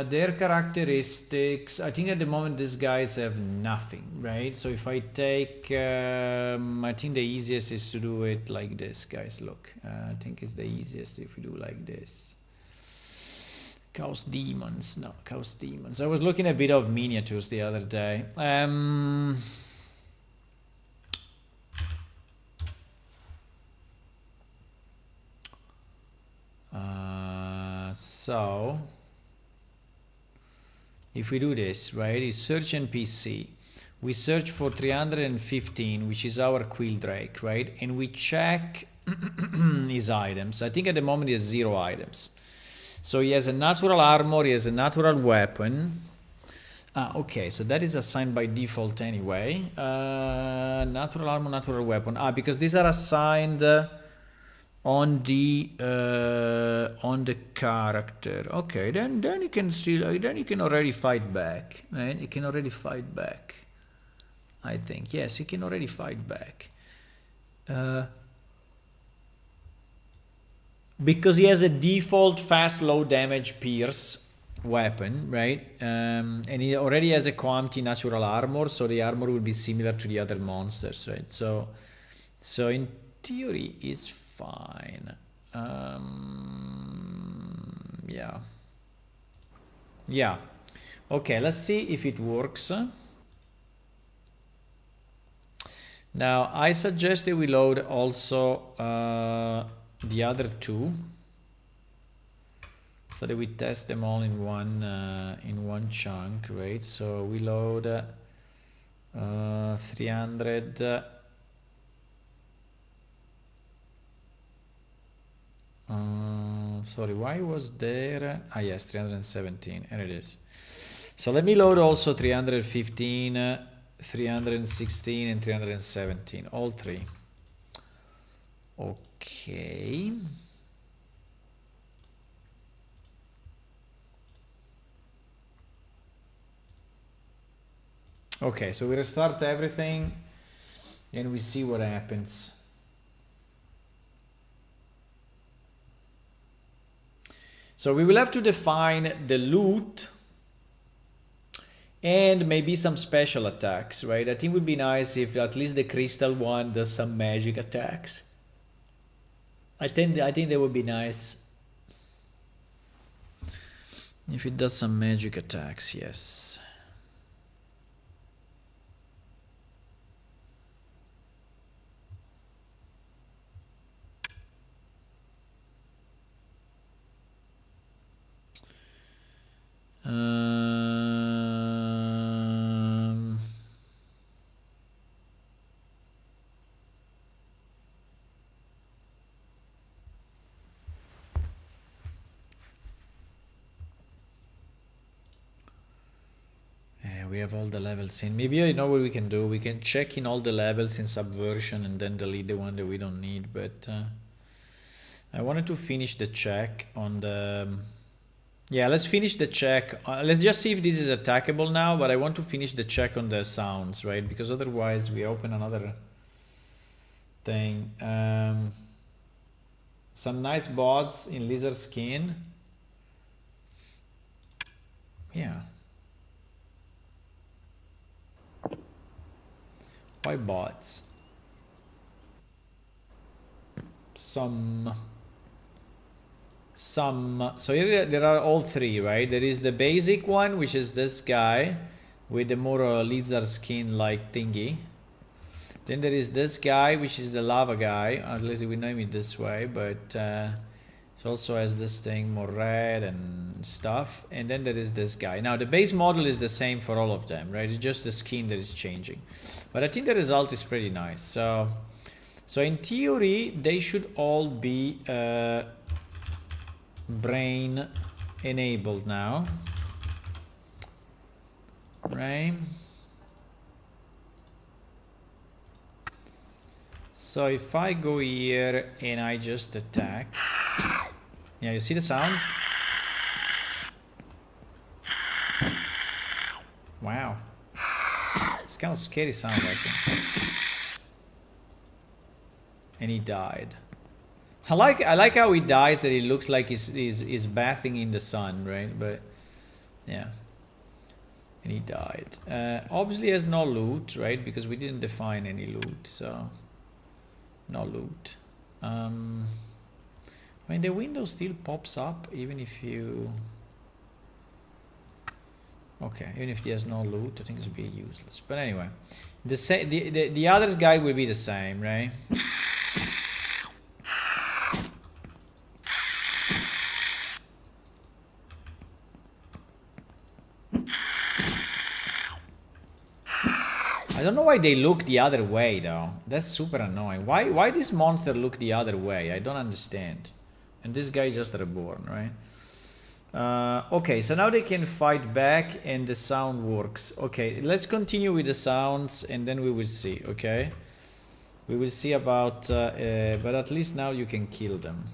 their characteristics, I think at the moment these guys have nothing, right? So if I take, I think the easiest is to do it like this, guys. Look, I think it's the easiest if we do like this. Chaos Demons, no, Chaos Demons. I was looking at a bit of miniatures the other day. So if we do this, right, is search NPC, we search for 315, which is our Quildrake, right, and we check his items. I think at the moment he has 0 items. So he has a natural armor, he has a natural weapon. Okay, so that is assigned by default anyway. Natural armor, natural weapon. Because these are assigned on the character. Okay, then he can still, then he can already fight back, right? He can already fight back, I think. Yes, he can already fight back. Because he has a default fast low damage pierce weapon, right? And he already has a quantity natural armor, so the armor will be similar to the other monsters, right? So in theory it's fine. Yeah. Okay, let's see if it works. Now, I suggested we load also the other two, so that we test them all in one chunk, right? So we load 300. Sorry, why was there? Ah, yes, 317, and it is. So let me load also 315, 316, and 317, all three. Okay. Okay, so we restart everything and we see what happens. So we will have to define the loot and maybe some special attacks, right? I think it would be nice if at least the crystal one does some magic attacks. I think that would be nice if it does some magic attacks, yes. We have all the levels in. Maybe I know what we can do. We can check in all the levels in Subversion and then delete the one that we don't need. But I wanted to finish the check on the... Yeah, let's finish the check. Let's just see if this is attackable now. But I want to finish the check on the sounds, right? Because otherwise we open another thing. Some nice bots in lizard skin. Yeah. Why bots? Some. So here there are all three, right? There is the basic one, which is this guy with the more lizard skin like thingy. Then there is this guy, which is the lava guy. At least we name it this way, but it also has this thing more red and stuff. And then there is this guy. Now the base model is the same for all of them, right? It's just the skin that is changing. But I think the result is pretty nice. So in theory, they should all be brain enabled now, right? So if I go here and I just attack, yeah, you see the sound? Wow. It's kind of scary sound, I think. And he died. I like how he dies, that it looks like he's bathing in the sun, right? But yeah. And he died. Obviously has no loot, right? Because we didn't define any loot, so no loot. I mean, the window still pops up even if you... Okay, even if he has no loot, I think it's a bit useless. But anyway, the other guy will be the same, right? I don't know why they look the other way though. That's super annoying. Why this monster look the other way? I don't understand. And this guy just reborn, right? Okay, so now they can fight back and the sound works. Okay, let's continue with the sounds and then we will see, okay? We will see about... but at least now you can kill them.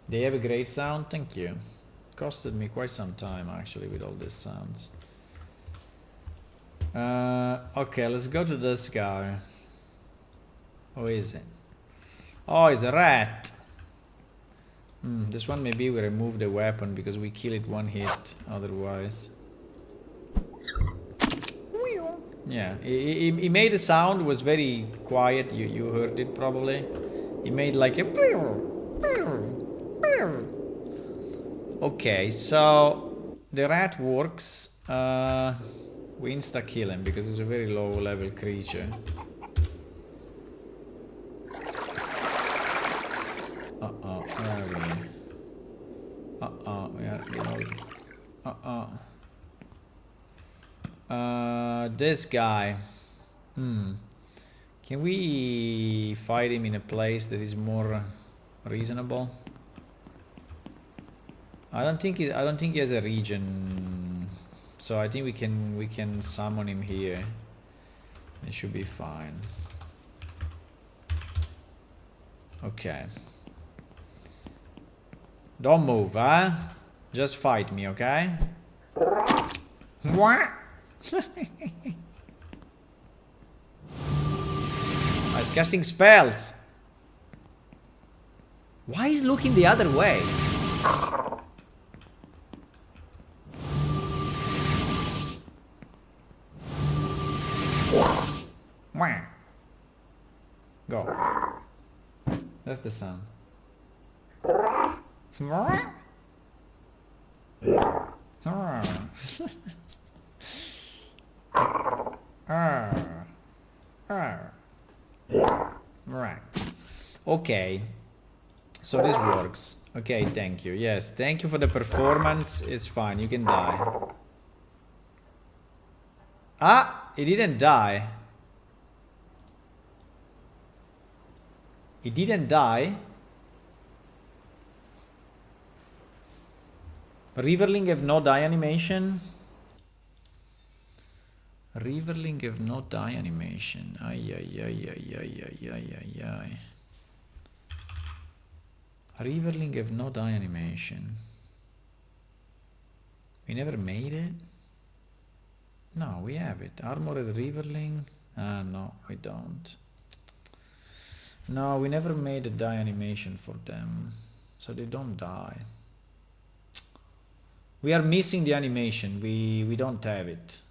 They have a great sound, thank you. Costed me quite some time actually with all these sounds. Okay, let's go to this guy. Who is it? Oh, it's a rat. This one maybe we remove the weapon because we kill it one hit otherwise. Yeah, he made a sound, it was very quiet, you heard it probably. He made like a... Okay, so the rat works. We insta-kill him because he's a very low-level creature. Uh-oh, where are we? Uh-oh, we are, this guy. Can we fight him in a place that is more reasonable? I don't think he has a region, so I think we can summon him here. It should be fine. Okay. Don't move, huh? Just fight me, okay? What? I was casting spells. Why is looking the other way? Go. That's the sound. Right. Okay. So this works. Okay, thank you. Yes, thank you for the performance. It's fine. You can die. Ah, he didn't die. He didn't die. Riverling have no die animation. Riverling have no die animation. Ay, ay, ay, ay, ay, ay, ay, ay, ay. Riverling have no die animation. We never made it? No, we have it. Armored Riverling? Ah, no, we don't. No, we never made a die animation for them. So they don't die. We are missing the animation. We don't have it.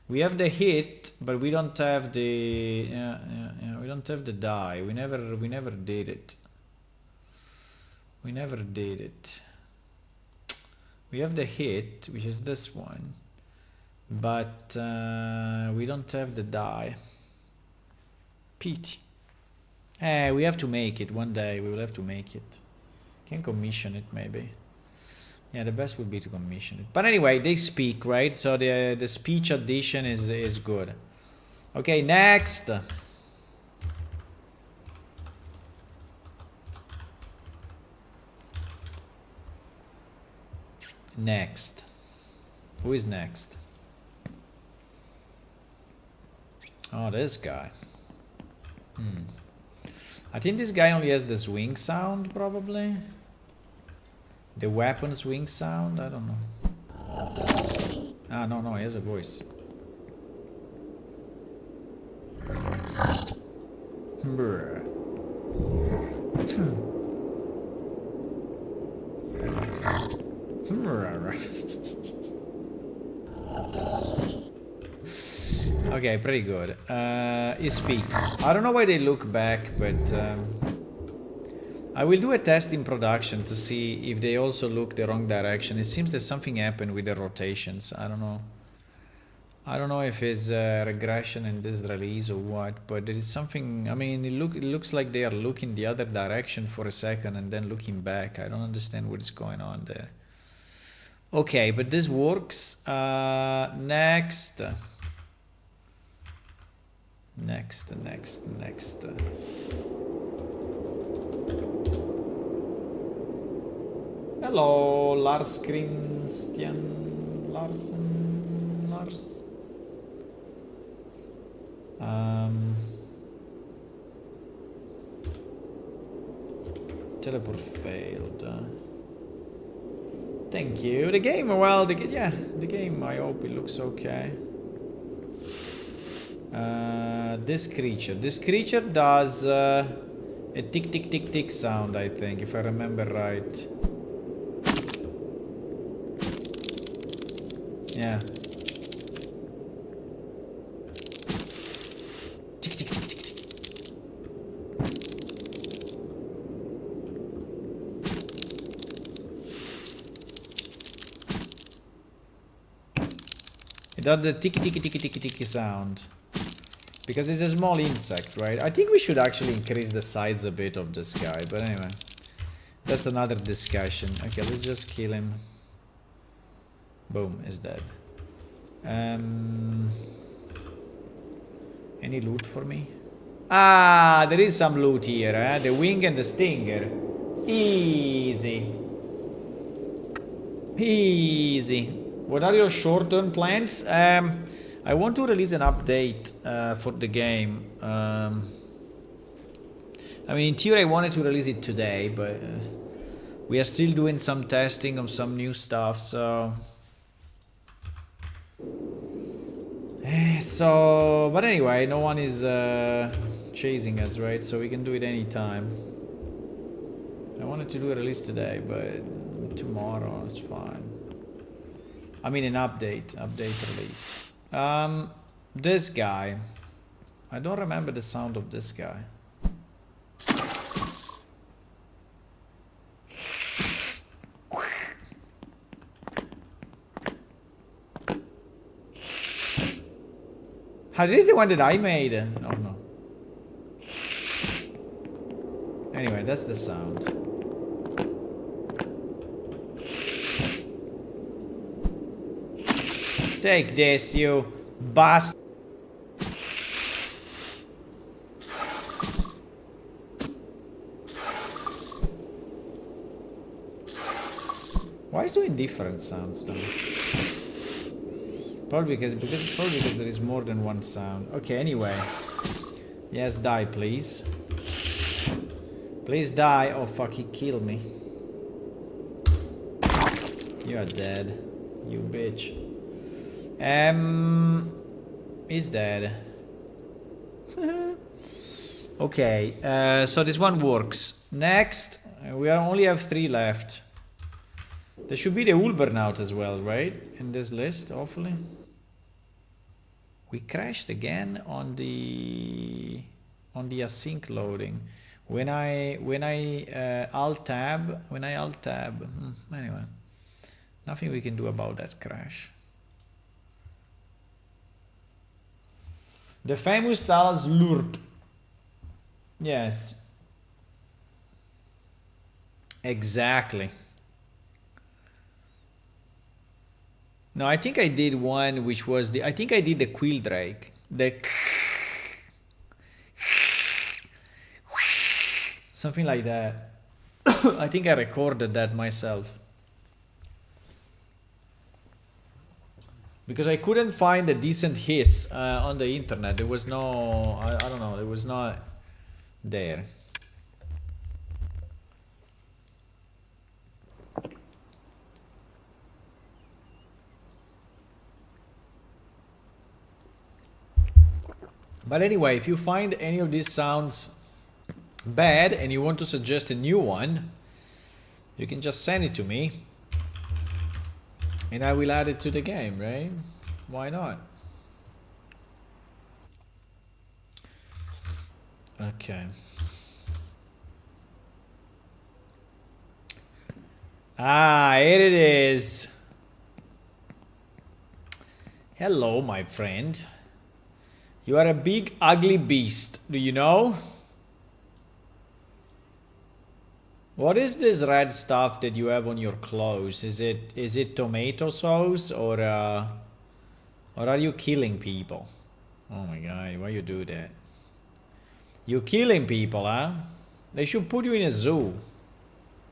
We have the hit, but we don't have the we don't have the die. We never did it. We never did it. We have the hit, which is this one, but we don't have the die. Pity. We have to make it one day. We will have to make it. Can commission it maybe. Yeah, the best would be to commission it. But anyway, they speak, right? So the speech addition is good. Okay, next. Next. Who is next? Oh, this guy. I think this guy only has the swing sound, probably. The weapon swing sound? I don't know. Ah, no, he has a voice. Brr. Okay, pretty good. He speaks. I don't know why they look back, but I will do a test in production to see if they also look the wrong direction. It seems that something happened with the rotations. I don't know. I don't know if it's regression in this release or what, but there is something. I mean, it looks like they are looking the other direction for a second and then looking back. I don't understand what is going on there. Okay, but this works. Next. Hello, Lars Christian Larsen. Lars. Teleport failed. Thank you. The game, well, the game, I hope it looks okay. This creature does a tick tick tick tick sound, I think, if I remember right. Yeah. Tick tick tick tick tick. Does the ticky ticky ticky ticky ticky sound. Because it's a small insect, right? I think we should actually increase the size a bit of this guy, but anyway. That's another discussion. Okay, let's just kill him. Boom, he's dead. Any loot for me? Ah, there is some loot here, eh? The wing and the stinger. Easy. Easy. What are your short-term plans? I want to release an update for the game. I mean, in theory, I wanted to release it today, but we are still doing some testing of some new stuff, so... but anyway, no one is chasing us, right? So we can do it anytime. I wanted to do a release today, but tomorrow is fine. I mean, an update release. This guy. I don't remember the sound of this guy. This is the one that I made. Oh no. Anyway, that's the sound. Take this, you bastard. Why is doing different sounds though? Probably because there is more than one sound. Okay, anyway. Yes, die, please. Please die. Oh fuck, he killed me. You are dead. You bitch. He's dead. Okay, so this one works. Next, we only have 3 left. There should be the Ulbernaut as well, right? In this list, hopefully. We crashed again on the async loading. When I alt tab. Anyway, nothing we can do about that crash. The famous Talas Lurp. Yes. Exactly. No, I think I did one which was I think I did the Quildrake. Something like that. I think I recorded that myself. Because I couldn't find a decent hiss on the internet. There was no, I don't know, it was not there. But anyway, if you find any of these sounds bad and you want to suggest a new one, you can just send it to me. And I will add it to the game, right? Why not? Okay. Ah, here it is. Hello, my friend. You are a big, ugly beast. Do you know? What is this red stuff that you have on your clothes? Is it tomato sauce or are you killing people? Oh my god, why you do that? You killing people, huh? They should put you in a zoo.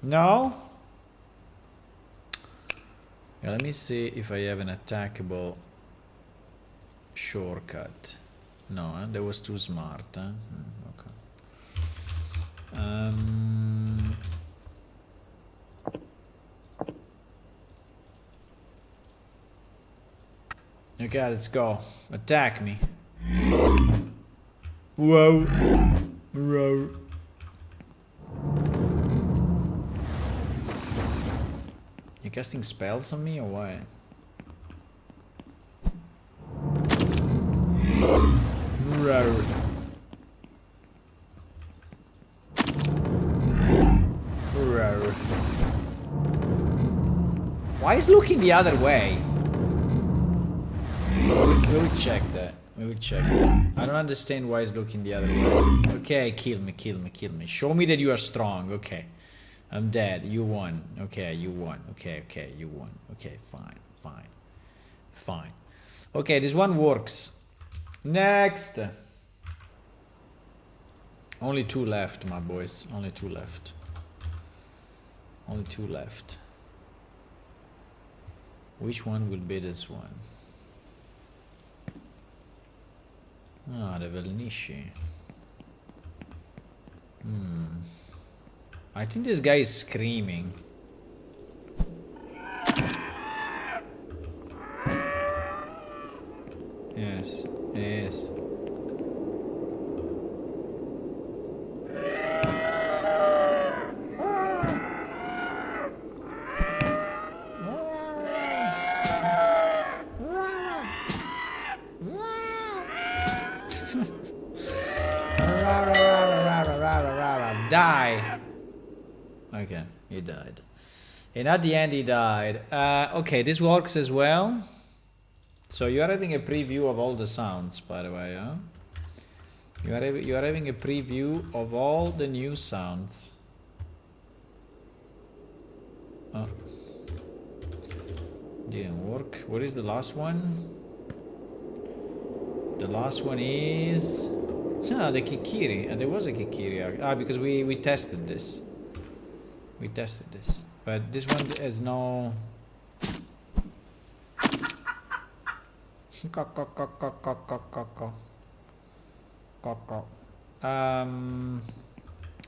No? Yeah, let me see if I have an attackable shortcut. No, that was too smart, huh? Okay. Okay, let's go. Attack me. Whoa. Whoa. You casting spells on me or what? Whoa. Whoa. Why is looking the other way? We will check that. We will check that. I don't understand why it's looking the other way. Okay, kill me, kill me, kill me. Show me that you are strong. Okay. I'm dead. You won. Okay, you won. Okay, okay, you won. Okay, fine, fine, fine. Okay, this one works. Next. Only 2 left, my boys. Only 2 left. Only 2 left. Which one will be this one? Ah, the Velnici. I think this guy is screaming. Yes, yes. Die. Okay, he died. And at the end he died. Okay, this works as well. So you are having a preview of all the sounds, by the way, huh? You are having a preview of all the new sounds. Oh. Didn't work. What is the last one? The last one is... Ah, the Kikiri. There was a Kikiri. Ah, because we tested this. We tested this. But this one has no...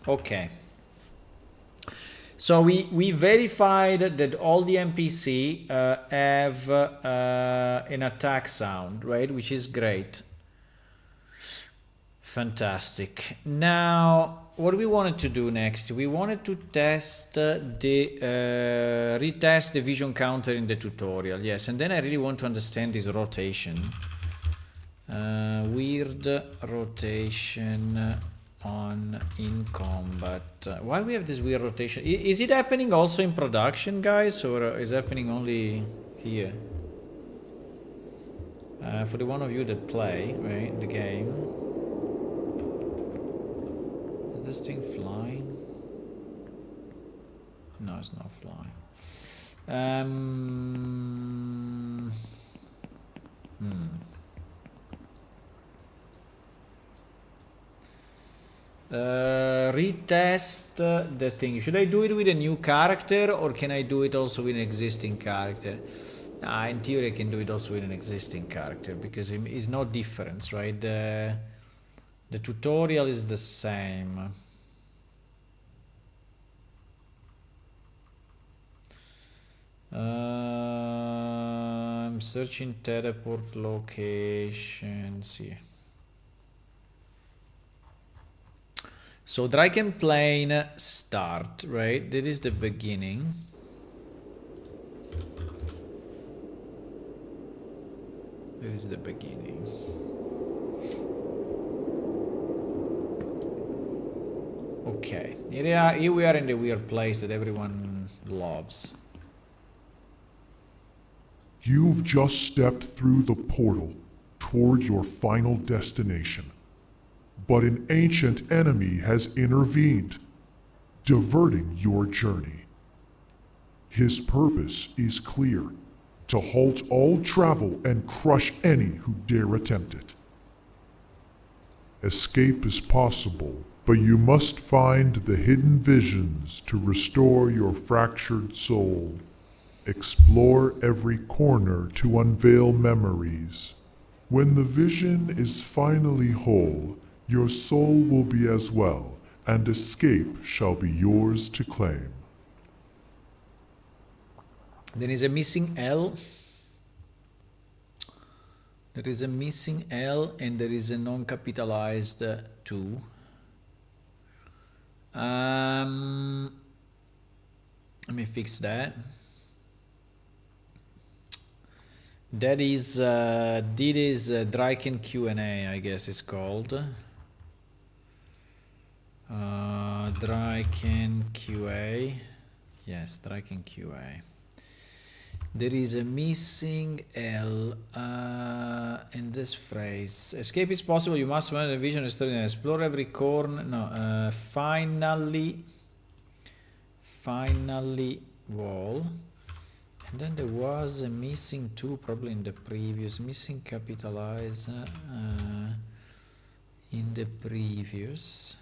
Okay. So we verified that all the NPC have an attack sound, right? Which is great. Fantastic. Now, what we wanted to do next, we wanted to test retest the vision counter in the tutorial. Yes, and then I really want to understand this rotation. Weird rotation on in combat. Why we have this weird rotation? Is it happening also in production, guys, or is it happening only here? For the one of you that play, right, the game. Is this thing flying? No, it's not flying. Retest the thing. Should I do it with a new character, or can I do it also with an existing character? In theory I can do it also with an existing character, because it's no difference, right? The tutorial is the same. I'm searching teleport locations here. So Drakenplane start, right? That is the beginning. That is the beginning. Okay, here we are in the weird place that everyone loves. You've just stepped through the portal toward your final destination. But an ancient enemy has intervened, diverting your journey. His purpose is clear: to halt all travel and crush any who dare attempt it. Escape is possible, but you must find the hidden visions to restore your fractured soul. Explore every corner to unveil memories. When the vision is finally whole, your soul will be as well, and escape shall be yours to claim. There is a missing L. There is a missing L, and there is a non-capitalized 2. Let me fix that. That is Draken Q&A, I guess it's called. Draken QA. Yes, Draken QA. There is a missing L in this phrase. Escape is possible. You must find a vision and explore every corner. No, finally wall. And then there was a missing 2 probably in the previous. Missing capitalize in the previous.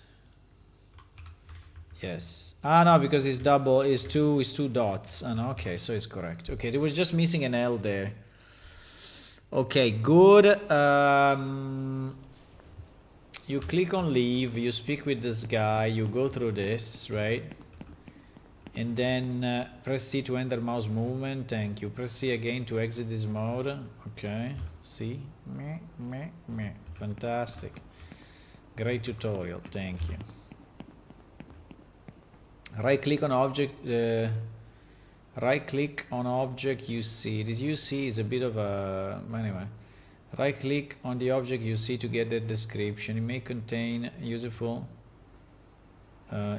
Yes. No, because it's double, is two dots. No, okay, so it's correct. Okay, there was just missing an L there. Okay, good. You click on leave, you speak with this guy, you go through this, right? And then press C to enter mouse movement. Thank you. Press C again to exit this mode. Okay, C. Fantastic. Great tutorial. Thank you. Right click on object. Right click on object you see. This you see is a bit of a. Anyway. Right click on the object you see to get the description. It may contain useful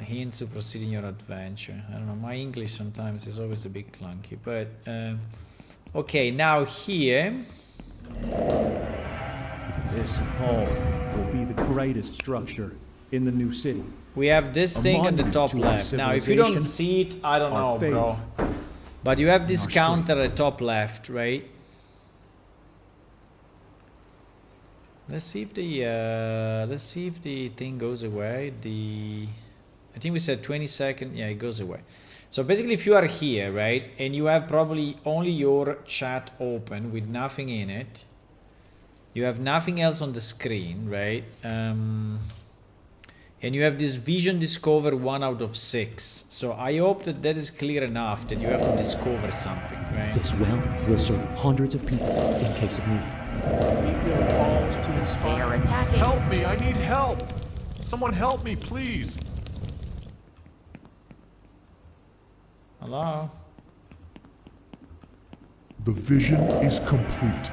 hints to proceed in your adventure. I don't know. My English sometimes is always a bit clunky, but okay. Now here. This hall will be the greatest structure in the new city. We have this thing at the top left. Now, if you don't see it, I don't know, bro. But you have this counter at the top left, right? Let's see if the thing goes away. I think we said 20 seconds. Yeah, it goes away. So basically, if you are here, right, and you have probably only your chat open with nothing in it, you have nothing else on the screen, right? And you have this vision discover 1 out of 6. So I hope that that is clear enough that you have to discover something, right? This well will serve hundreds of people in case of need. They are attacking. Help me! I need help! Someone help me, please! Hello? The vision is complete.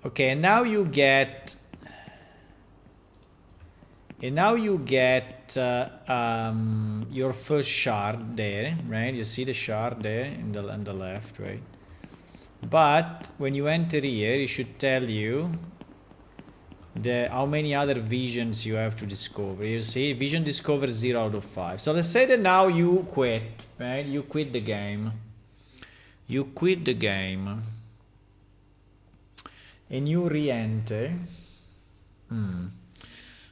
Okay, and now you get your first shard there, right? You see the shard there on the left, right? But when you enter here, it should tell you how many other visions you have to discover. You see, vision discover 0 out of 5. So let's say that now you quit, right? You quit the game. You quit the game. And you re-enter.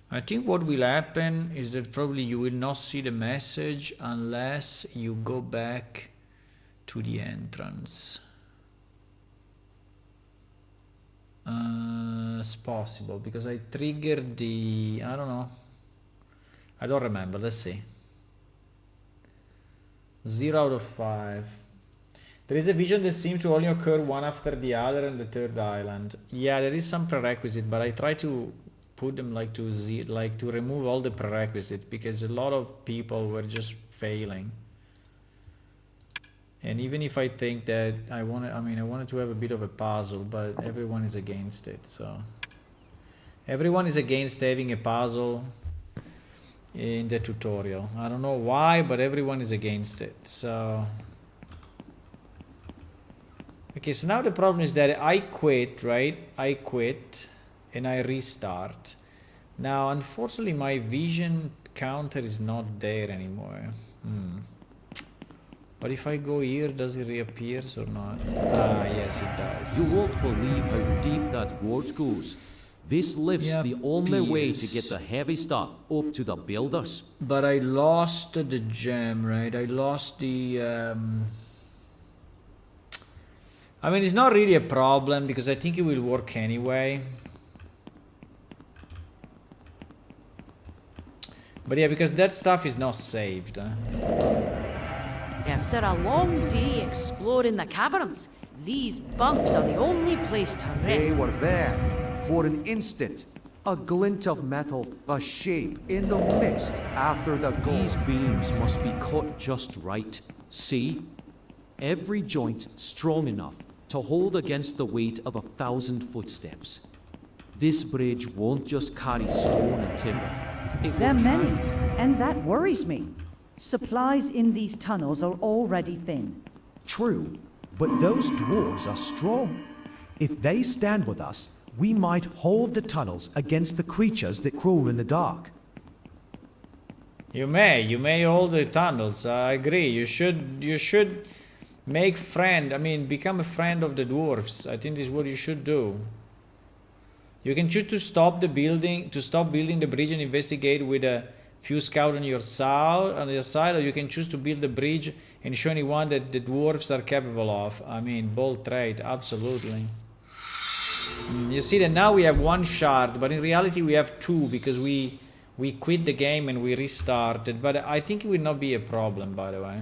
I think what will happen is that probably you will not see the message unless you go back to the entrance. It's possible because I triggered the, I don't know. I don't remember. Let's see. 0 out of 5. There is a vision that seems to only occur one after the other on the third island. Yeah, there is some prerequisite, but I try to put them like to remove all the prerequisite because a lot of people were just failing. And even if I think that I wanted to have a bit of a puzzle, but everyone is against it. So everyone is against having a puzzle in the tutorial. I don't know why, but everyone is against it. So okay, so now the problem is that I quit, right? I quit and I restart. Now, unfortunately, my vision counter is not there anymore. But if I go here, does it reappear or not? Ah, yes, it does. You won't believe how deep that gorge goes. This lifts the only way to get the heavy stuff up to the builders. But I lost the gem, right? I lost the... I mean, it's not really a problem because I think it will work anyway. But yeah, because that stuff is not saved. After a long day exploring the caverns, these bunks are the only place to rest. They were there for an instant. A glint of metal, a shape in the mist after the gold. These beams must be cut just right. See? Every joint strong enough to hold against the weight of 1,000 footsteps. This bridge won't just carry stone and timber. It There are will many, carry... and that worries me. Supplies in these tunnels are already thin. True, but those dwarves are strong. If they stand with us, we might hold the tunnels against the creatures that crawl in the dark. You may hold the tunnels. I agree. You should make become a friend of the dwarves. I think this is what you should do. You can choose to stop building the bridge and investigate with a few scouts on your side, or you can choose to build the bridge and show anyone that the dwarves are capable of. I mean, bold trade, absolutely. You see that now we have one shard, but in reality we have two because we quit the game and we restarted. But I think it will not be a problem, by the way.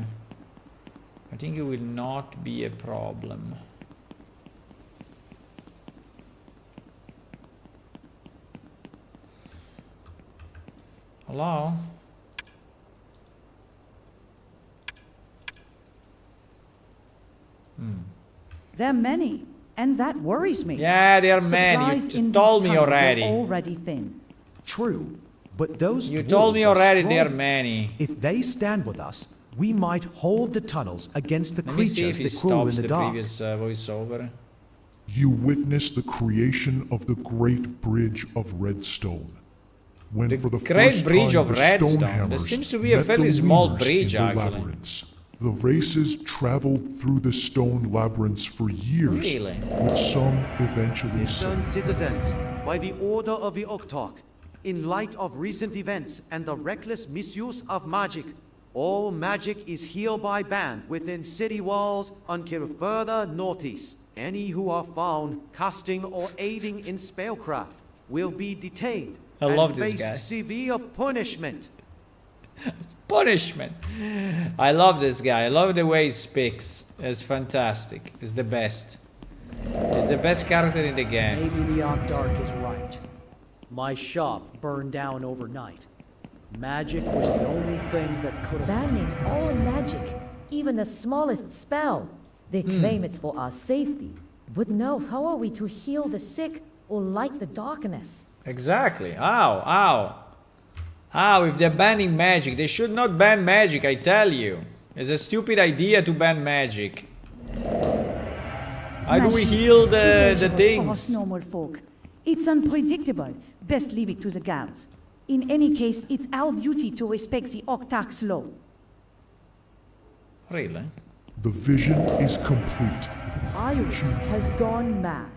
I think it will not be a problem. Hello? There are many, and that worries me. Yeah, there are many. Supplies You in told these me tunnels already. Are already thin. True, but those You dwarves told me are already strong. there are many. If they stand with us, we might hold the tunnels against the Let me see if creatures he that crawl in stops the the dark. previous voiceover. You witness the creation of the Great Bridge of Redstone. When The for the Great first Bridge time of the Redstone. Stonehammers There seems to be a met fairly the small lemurs bridge, in the actually. labyrinths. The races traveled through the stone labyrinths for years, Really? with some eventually Listen, citizens, by the order of the Oktok, in light of recent events and the reckless misuse of magic, all magic is hereby banned within city walls until further notice. Any who are found casting or aiding in spellcraft will be detained I and love this face guy. severe punishment. Punishment. I love this guy. I love the way he speaks. It's fantastic. It's the best. He's the best character in the game. Maybe the Octarch is right. My shop burned down overnight. Magic was the only thing that could have... Banning all magic, even the smallest spell. They claim it's for our safety. But no, how are we to heal the sick or light the darkness? Exactly. How? If they're banning magic, they should not ban magic, I tell you. It's a stupid idea to ban magic. How do we Magic heal is too the dangerous for us things? normal folk. It's unpredictable. Best leave it to the guards. In any case, it's our duty to respect the Oktak's law. Really? The vision is complete. Iris has gone mad.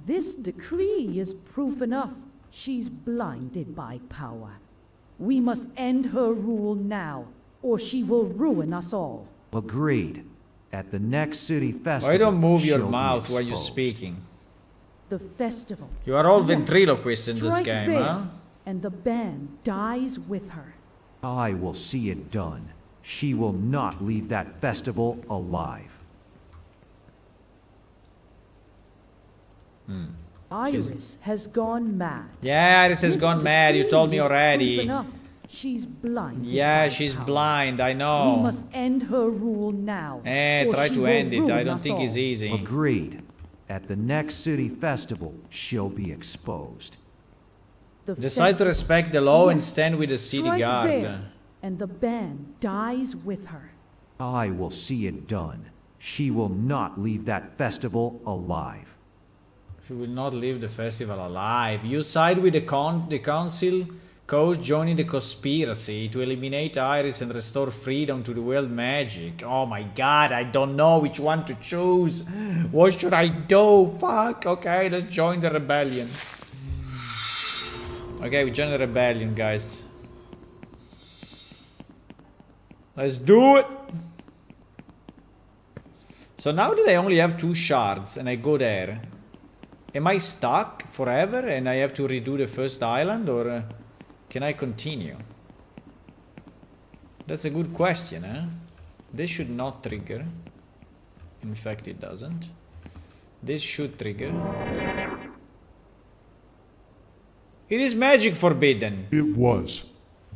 This decree is proof enough. She's blinded by power. We must end her rule now, or she will ruin us all. Agreed. At the next city festival, Why don't move your she'll be mouth while you're exposed. speaking? The festival. You are all Yes, ventriloquists in this strike game, there, huh? and the band dies with her. I will see it done. She will not leave that festival alive. Iris has gone mad. Yeah, Iris has This gone mad. You decree told me is proof already. enough. She's blinded Yeah, by she's power. blind. I We know. must end her rule now. or Try she to will end it. I ruin don't us think it's all. easy. Agreed. At the next city festival, she'll be exposed. The Decide to festival. respect the law and Yes, stand with the city strike guard. there, and the band dies with her. I will see it done. She will not leave that festival alive. She will not leave the festival alive. You side with the council, coach joining the conspiracy to eliminate Iris and restore freedom to the world magic. Oh my god, I don't know which one to choose. What should I do? Fuck. Okay, let's join the rebellion. Okay, we join the rebellion, guys. Let's do it. So now that I only have 2 shards and I go there, am I stuck forever and I have to redo the first island, or can I continue? That's a good question, eh? This should not trigger. In fact, it doesn't. This should trigger. It is magic forbidden. It was.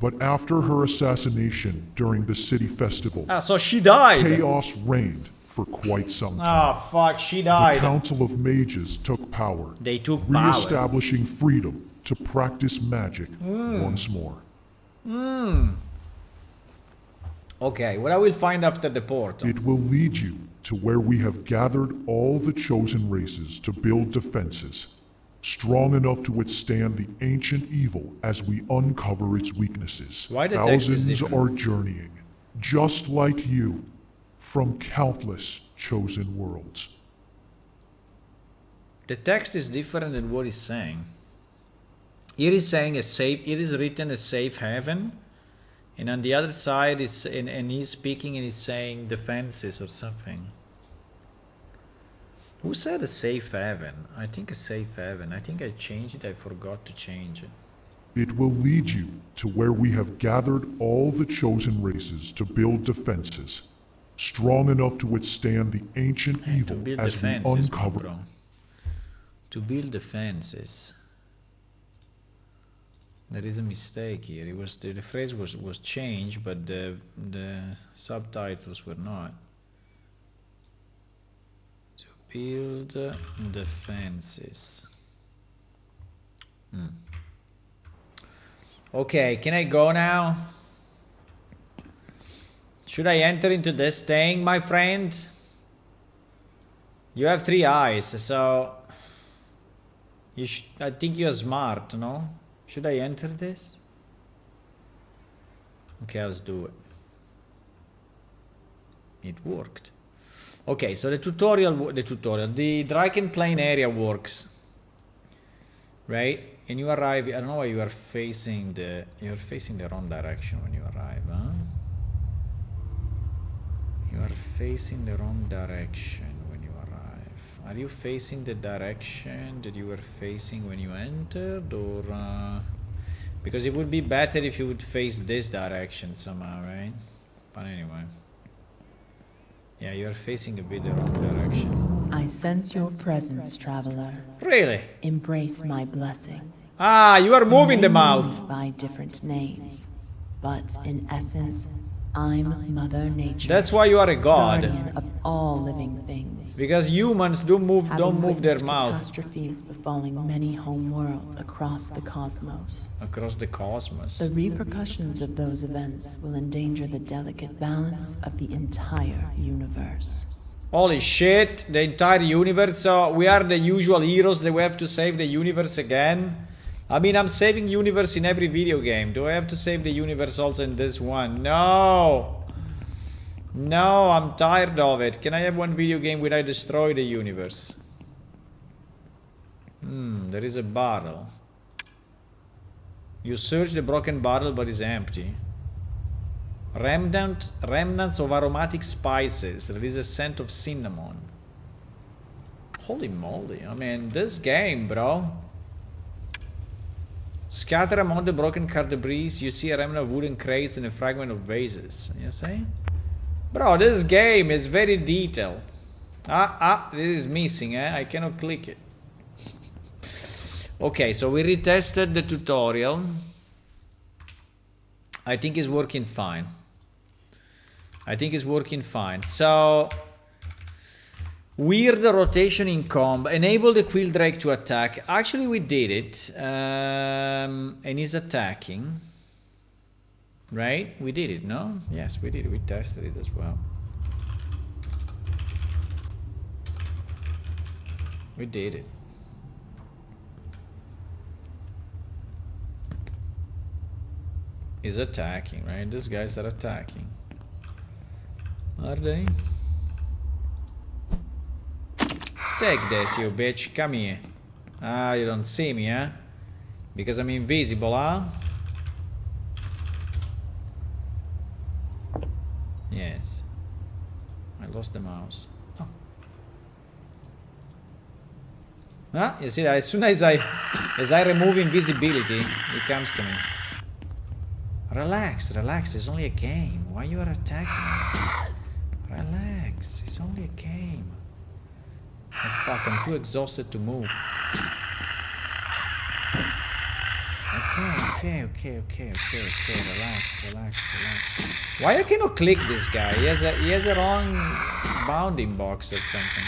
But after her assassination during the city festival, Ah, so she died. chaos reigned for quite some time. Ah, fuck, she The died. Council of Mages took power, They took power. re-establishing freedom to practice magic once more. Okay, what I will find after the portal? It will lead you to where we have gathered all the chosen races to build defenses, strong enough to withstand the ancient evil as we uncover its weaknesses. Why the text is Thousands different? are journeying, just like you, from countless chosen worlds. The text is different than what he's saying. Here is saying a safe. It is written a safe haven, and on the other side is and he's speaking and he's saying defenses or something. Who said a safe haven? I think a safe haven. I think I changed it. I forgot to change it. It will lead you to where we have gathered all the chosen races to build defenses, strong enough to withstand the ancient To evil build as we defenses, my uncover. bro. To build defenses. There is a mistake here. It was the phrase was changed, but the subtitles were not. To build defenses. Okay, can I go now? Should I enter into this thing, my friend? You have 3 eyes, so I think you're smart, no? Should I enter this? Okay, let's do it. It worked. Okay, so the Draken Plain area works, right? And you arrive. I don't know why you're facing the wrong direction when you arrive, huh? You are facing the wrong direction when you arrive. Are you facing the direction that you were facing when you entered, or because it would be better if you would face this direction somehow, right? But anyway, yeah, you are facing a bit the wrong direction. I sense your presence, traveler. Really? Embrace my blessing. Ah, you are moving the May mouth. move by different names, but in essence, I'm Mother Nature. That's why you are a god. Guardian of all living things. Because humans don't move their witnessed mouth catastrophes befalling many home worlds across the cosmos. across the cosmos. The repercussions of those events will endanger the delicate balance of the entire universe. Holy shit, the entire universe. So we are the usual heroes that we have to save the universe again. I mean, I'm saving universe in every video game. Do I have to save the universe also in this one? No. No, I'm tired of it. Can I have one video game where I destroy the universe? There is a bottle. You search the broken bottle, but it's empty. Remnants of aromatic spices. There is a scent of cinnamon. Holy moly. I mean, this game, bro. Scatter among the broken car debris, you see a remnant of wooden crates and a fragment of vases. You see? Bro, this game is very detailed. This is missing, eh? I cannot click it. Okay, so we retested the tutorial. I think it's working fine. So, weird rotation in comb. Enable the Quill Drake to attack. Actually, we did it. And he's attacking. Right? We did it, no? Yes, we did it. We tested it as well. We did it. He's attacking, right? These guys are attacking. Are they? Take this, you bitch. Come here. Ah, you don't see me, huh? Because I'm invisible, huh? Yes. I lost the mouse. Oh. Ah, you see, as soon as I remove invisibility, it comes to me. Relax, relax, it's only a game. Why you are attacking me? Relax, it's only a game. Oh fuck, I'm too exhausted to move. Okay, relax. Why I cannot click this guy? He has a wrong bounding box or something.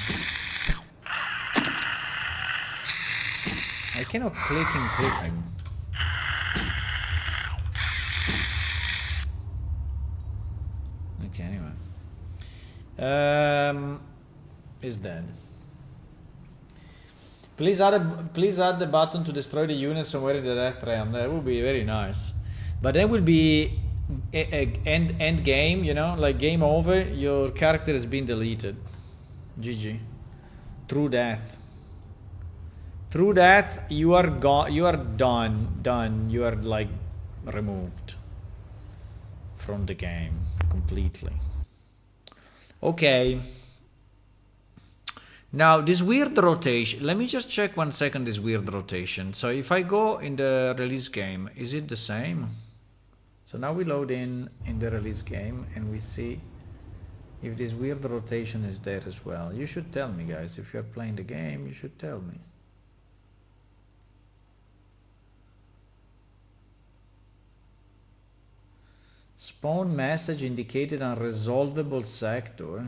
I cannot click him. Okay, anyway. He's dead. Please add the button to destroy the unit somewhere in the death realm. That would be very nice. But that will be end game, you know, like game over. Your character has been deleted. GG. Through death. Through death, you are gone. You are done. You are like removed from the game completely. Okay. Now this weird rotation, let me just check 1 second this weird rotation. So if I go in the release game, is it the same? So now we load in the release game and we see if this weird rotation is there as well. You should tell me, guys. If you're playing the game, you should tell me. Spawn message indicated unresolvable sector.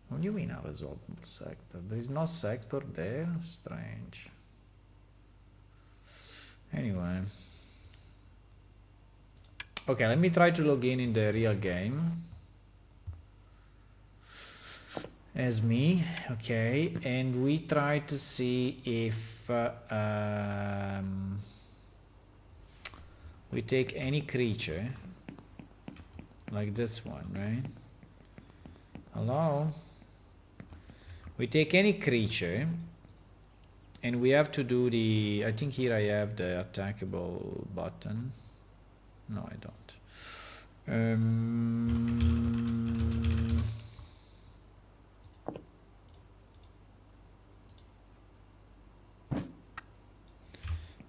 What do you mean unresolvable sector? There is no sector there? Strange. Anyway. Okay, let me try to log in the real game. As me, okay, and we try to see if we take any creature like this one, right? Hello? We take any creature and we have to do the, I think here I have the attackable button. No, I don't.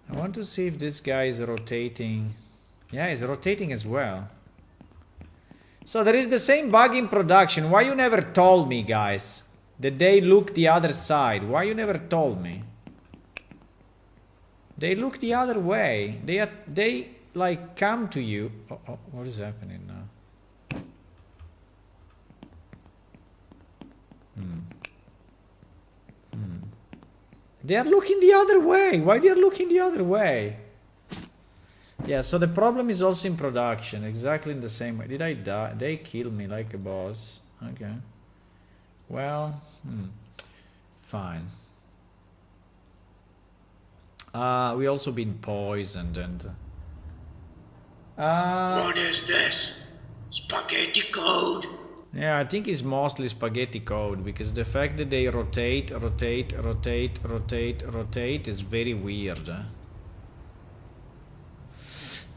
I want to see if this guy is rotating. Yeah, he's rotating as well. So there is the same bug in production. Why you never told me, guys? That they look the other side. Why you never told me? They look the other way. They like come to you. Oh, what is happening now? They are looking the other way. Why they are looking the other way? Yeah, so the problem is also in production. Exactly in the same way. Did I die? They killed me like a boss. Okay. Well, fine. We also been poisoned and... what is this? Spaghetti code? Yeah, I think it's mostly spaghetti code, because the fact that they rotate is very weird.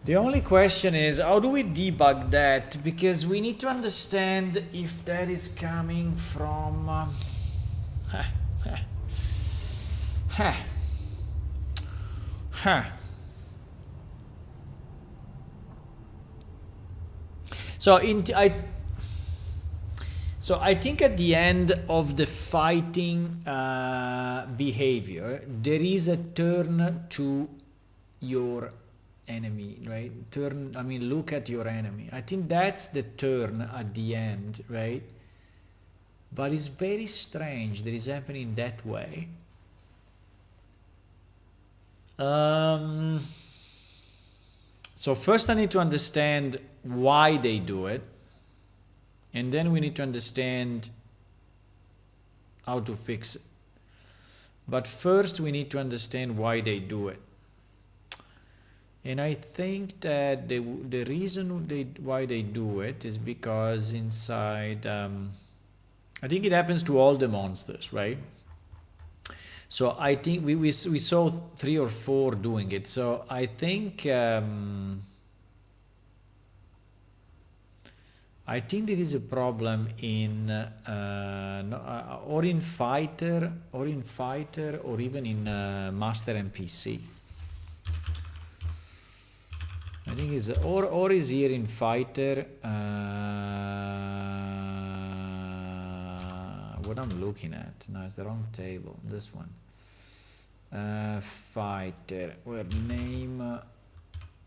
The only question is, how do we debug that? Because we need to understand if that is coming from... So I think at the end of the fighting behavior, there is a turn to your enemy, right? Turn, I mean, look at your enemy. I think that's the turn at the end, right? But it's very strange that it's happening that way. So first I need to understand why they do it. And then we need to understand how to fix it. But first we need to understand why they do it. And I think that the reason why they do it is because inside, I think it happens to all the monsters, right? So I think we saw 3 or 4 doing it. So I think there is a problem in or in fighter or even in master NPC. I think it's or is here in fighter. What I'm looking at? No, it's the wrong table. This one. Fighter. Where name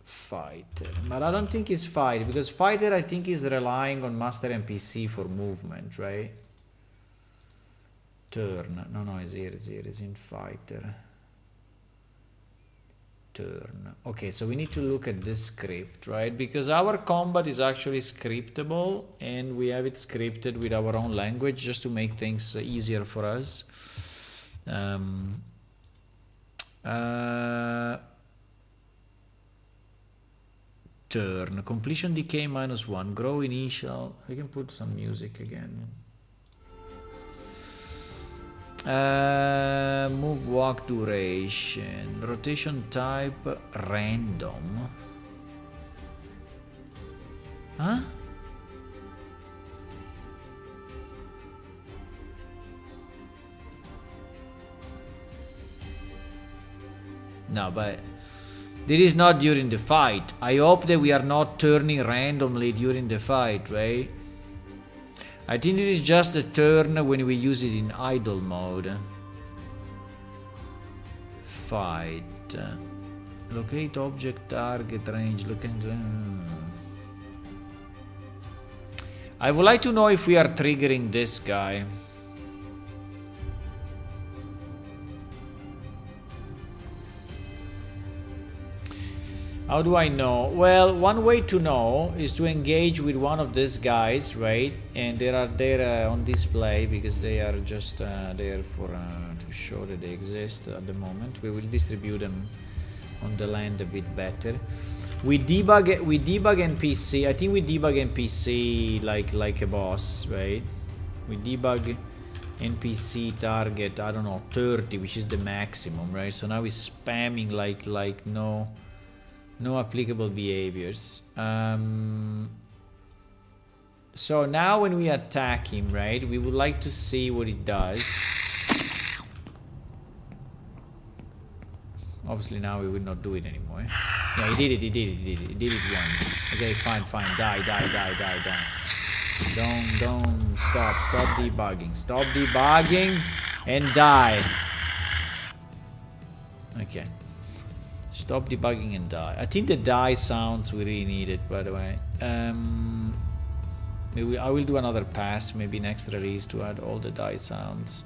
Fighter. But I don't think it's fighter, because fighter I think is relying on master NPC for movement, right? Turn. No, it's here, it's in fighter. Turn. Okay, so we need to look at this script, right? Because our combat is actually scriptable, and we have it scripted with our own language just to make things easier for us. Turn. Completion decay -1. Grow initial. We can put some music again. Move walk duration. Rotation type random. Huh? No, but this is not during the fight. I hope that we are not turning randomly during the fight, right? I think it is just a turn when we use it in idle mode. Fight. Locate object, target, range, look and... I would like to know if we are triggering this guy. How do I know? Well, one way to know is to engage with one of these guys, right? And they are there on display because they are just there for to show that they exist at the moment. We will distribute them on the land a bit better. We debug NPC. I think we debug NPC like a boss, right? We debug NPC target, I don't know, 30, which is the maximum, right? So now we're spamming like no applicable behaviors. So now when we attack him, right, we would like to see what it does. Obviously now we will not do it anymore. Yeah, he did it once. Okay, fine, die. Don't stop debugging and die. Okay. Stop debugging and die. I think the die sounds we really need it, by the way. Maybe I will do another pass, maybe next release, to add all the die sounds.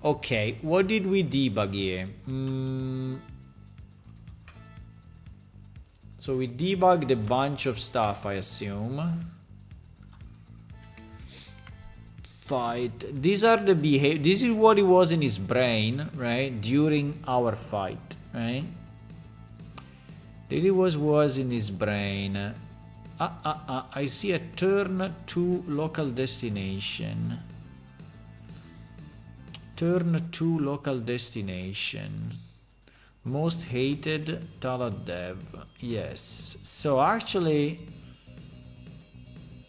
Okay, what did we debug here? So we debugged a bunch of stuff, I assume. Fight. These are the behavior. This is what it was in his brain, right? During our fight, right? This was in his brain. I see a turn to local destination. Turn to local destination. Most hated Taladev. Yes. So actually,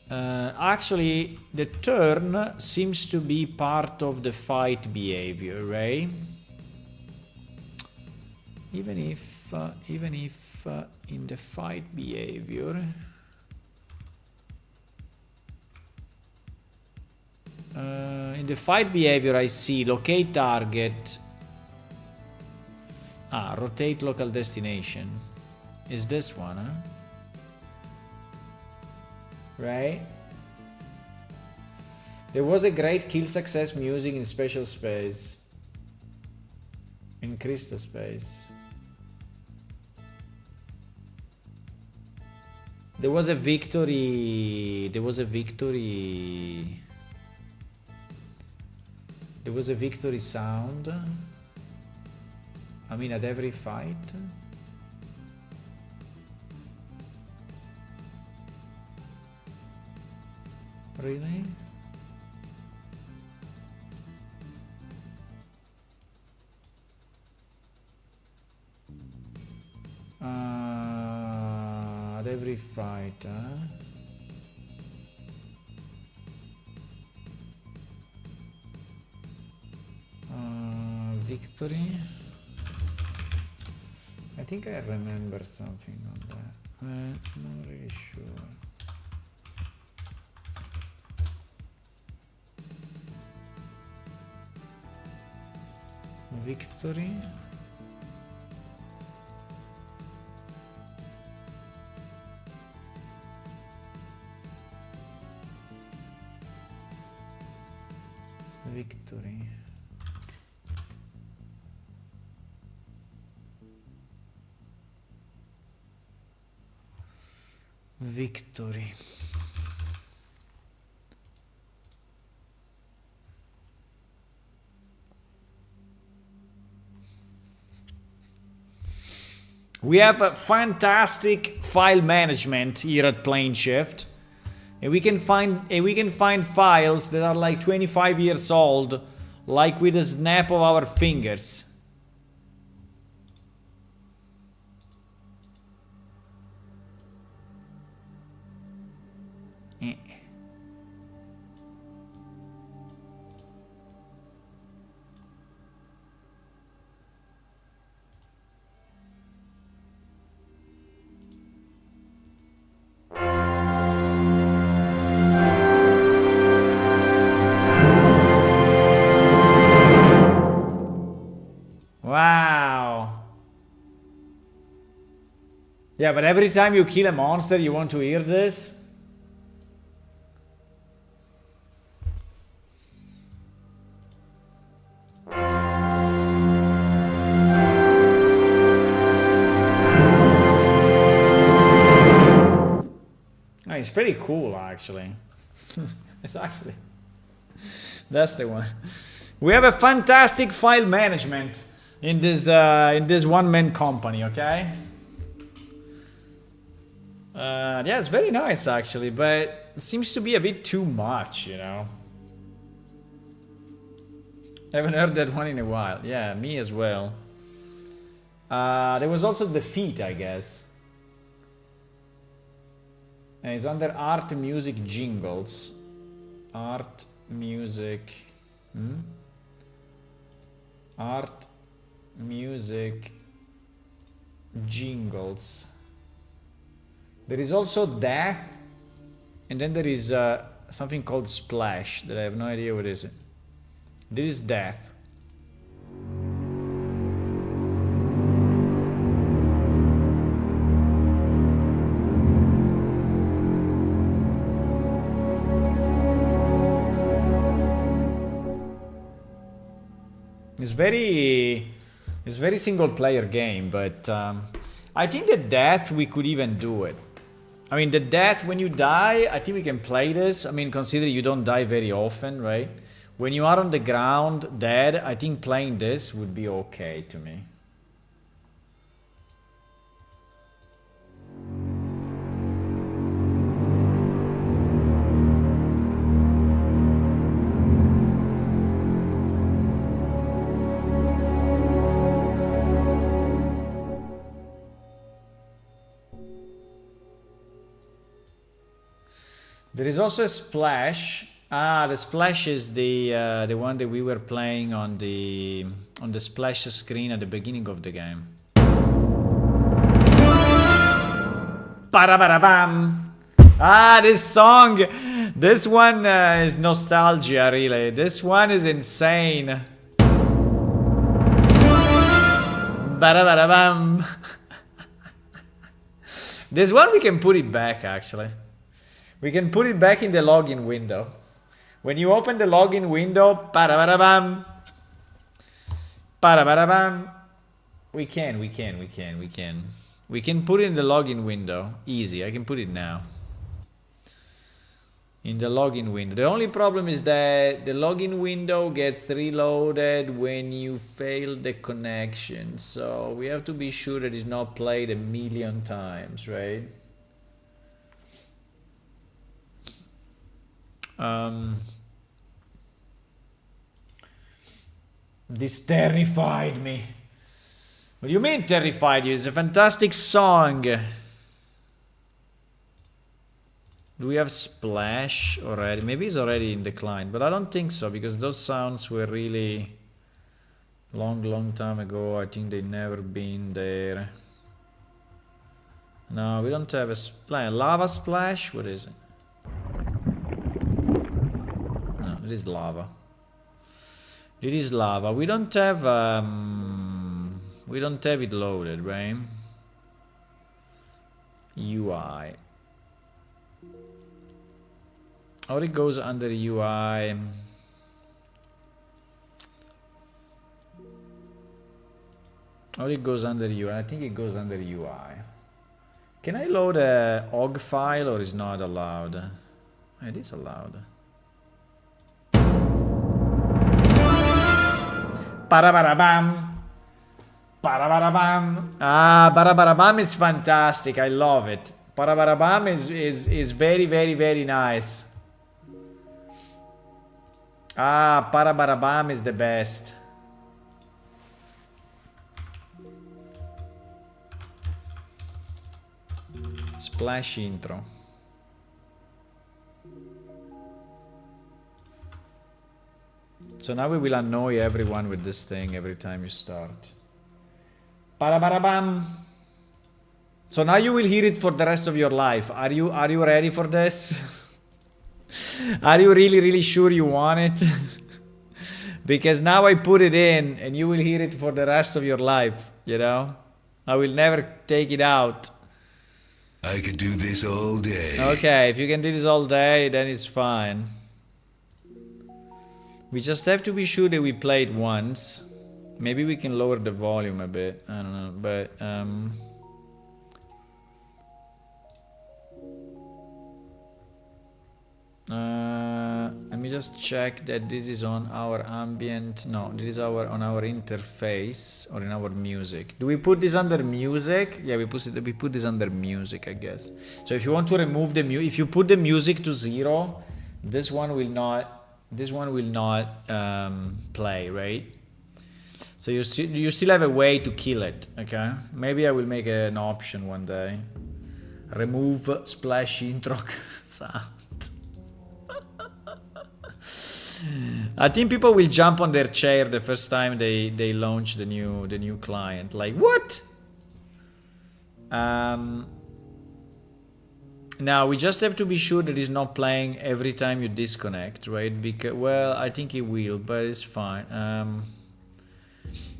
the turn seems to be part of the fight behavior, right? Even if in the fight behavior, I see locate target. Rotate local destination. Is this one, huh? Right? There was a great kill success music in special space. In crystal space. There was a victory. There was a victory sound. I mean, at every fight. Really? At every fight, huh? Victory. I think I remember something on that. Not really sure. Victory. Victory. Victory. We have a fantastic file management here at PlaneShift, and we can find files that are like 25 years old, like with a snap of our fingers. Wow. Yeah, but every time you kill a monster, you want to hear this? Oh, it's pretty cool, actually. It's actually... That's the one. We have a fantastic file management in this one-man company, okay? Yeah, it's very nice actually, but it seems to be a bit too much, you know. Haven't heard that one in a while. Yeah, me as well. There was also Defeat, I guess. And it's under Art Music Jingles. Art Music. Art Music Jingles. There is also Death, and then there is something called Splash that I have no idea what is it. This is Death. It's very single player game, but I think the Death we could even do it. I mean, the Death, when you die, I think we can play this. I mean, consider you don't die very often, right? When you are on the ground dead, I think playing this would be okay to me. There is also a Splash. Ah, the Splash is the one that we were playing on the splash screen at the beginning of the game. Ba-da-ba-da-bam! Ah, this song! This one is nostalgia, really. This one is insane. Ba-da-ba-da-bam! This one we can put it back, actually. We can put it back in the login window. When you open the login window, pa-da-ba-da-bam, pa-da-ba-da-bam, we can put it in the login window. Easy, I can put it now. In the login window. The only problem is that the login window gets reloaded when you fail the connection. So we have to be sure that it's not played a million times, right? This terrified me. What do you mean terrified you? It's a fantastic song. Do we have Splash already? Maybe it's already in the client, but I don't think so, because those sounds were really long time ago. I think they never been there. No, we don't have a Splash. Lava Splash? What is it? No, it is lava. It is lava. We don't have it loaded, right? UI. Or it goes under UI. Or it goes under UI. I think it goes under UI. Can I load a OGG file or is not allowed? It is allowed. Parabarabam. Parabarabam. Ah, Parabarabam is fantastic. I love it. Parabarabam is very, very, very nice. Ah, Parabarabam is the best. Splash intro. So now we will annoy everyone with this thing every time you start. Parabarabam. So now you will hear it for the rest of your life. Are you ready for this? Are you really sure you want it? Because now I put it in and you will hear it for the rest of your life, you know? I will never take it out. I could do this all day. Okay, if you can do this all day, then it's fine. We just have to be sure that we play it once. Maybe we can lower the volume a bit. I don't know, but let me just check that this is on our ambient. No, this is on our interface or in our music. Do we put this under music? Yeah, we put this under music, I guess. So if you want to remove the if you put the music to 0, this one will not play, right? So you still have a way to kill it, okay? Maybe I will make an option one day. Remove splash intro sound. I think people will jump on their chair the first time they launch the new client. Like, what? Now we just have to be sure that it's not playing every time you disconnect, right? Because, well, I think it will, but it's fine.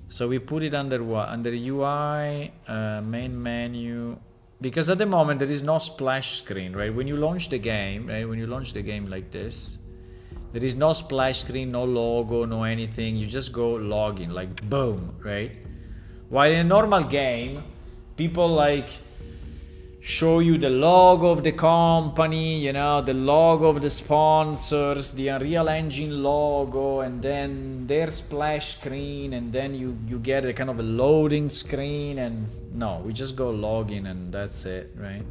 So we put it under what? Under UI, main menu. Because at the moment there is no splash screen, right? When you launch the game, right? When you launch the game like this, there is no splash screen, no logo, no anything. You just go login, like boom, right? While in a normal game, people like show you the logo of the company, you know, the logo of the sponsors, the Unreal Engine logo, and then their splash screen, and then you get a kind of a loading screen, and no, we just go login and that's it, right?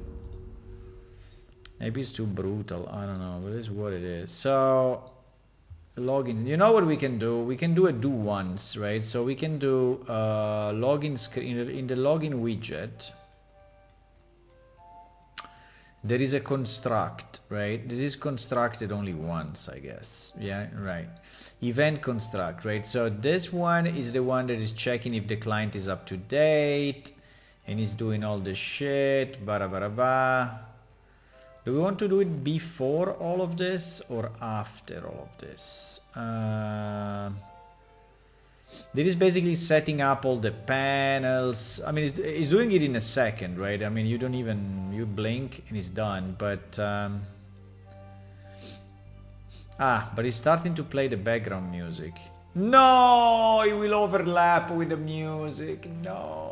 Maybe it's too brutal, I don't know, but it's what it is. So login, you know what we can do? We can do a do once, right? So we can do login screen in the login widget. There is a construct, right? This is constructed only once, I guess. Yeah, right. Event construct, right? So this one is the one that is checking if the client is up to date and is doing all the shit. Ba. Do we want to do it before all of this or after all of this? This is basically setting up all the panels. I mean, it's doing it in a second, right? I mean, you don't even, you blink and it's done, but but it's starting to play the background music. No, it will overlap with the music. No.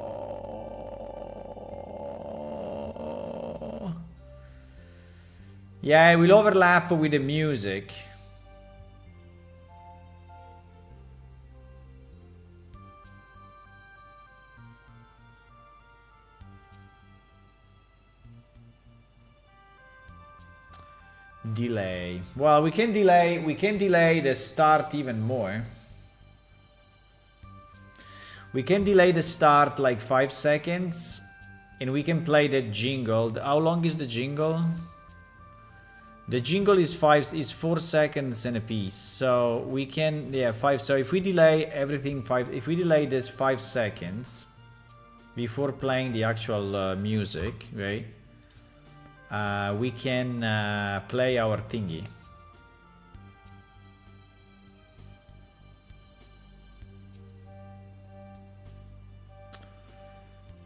Yeah, it will overlap with the music. Delay. Well, we can delay the start even more. We can delay the start like 5 seconds and we can play the jingle. How long is the jingle? The jingle is 4 seconds and a piece. So we can, yeah, 5. So if we delay everything if we delay this 5 seconds before playing the actual music, right? We can play our thingy.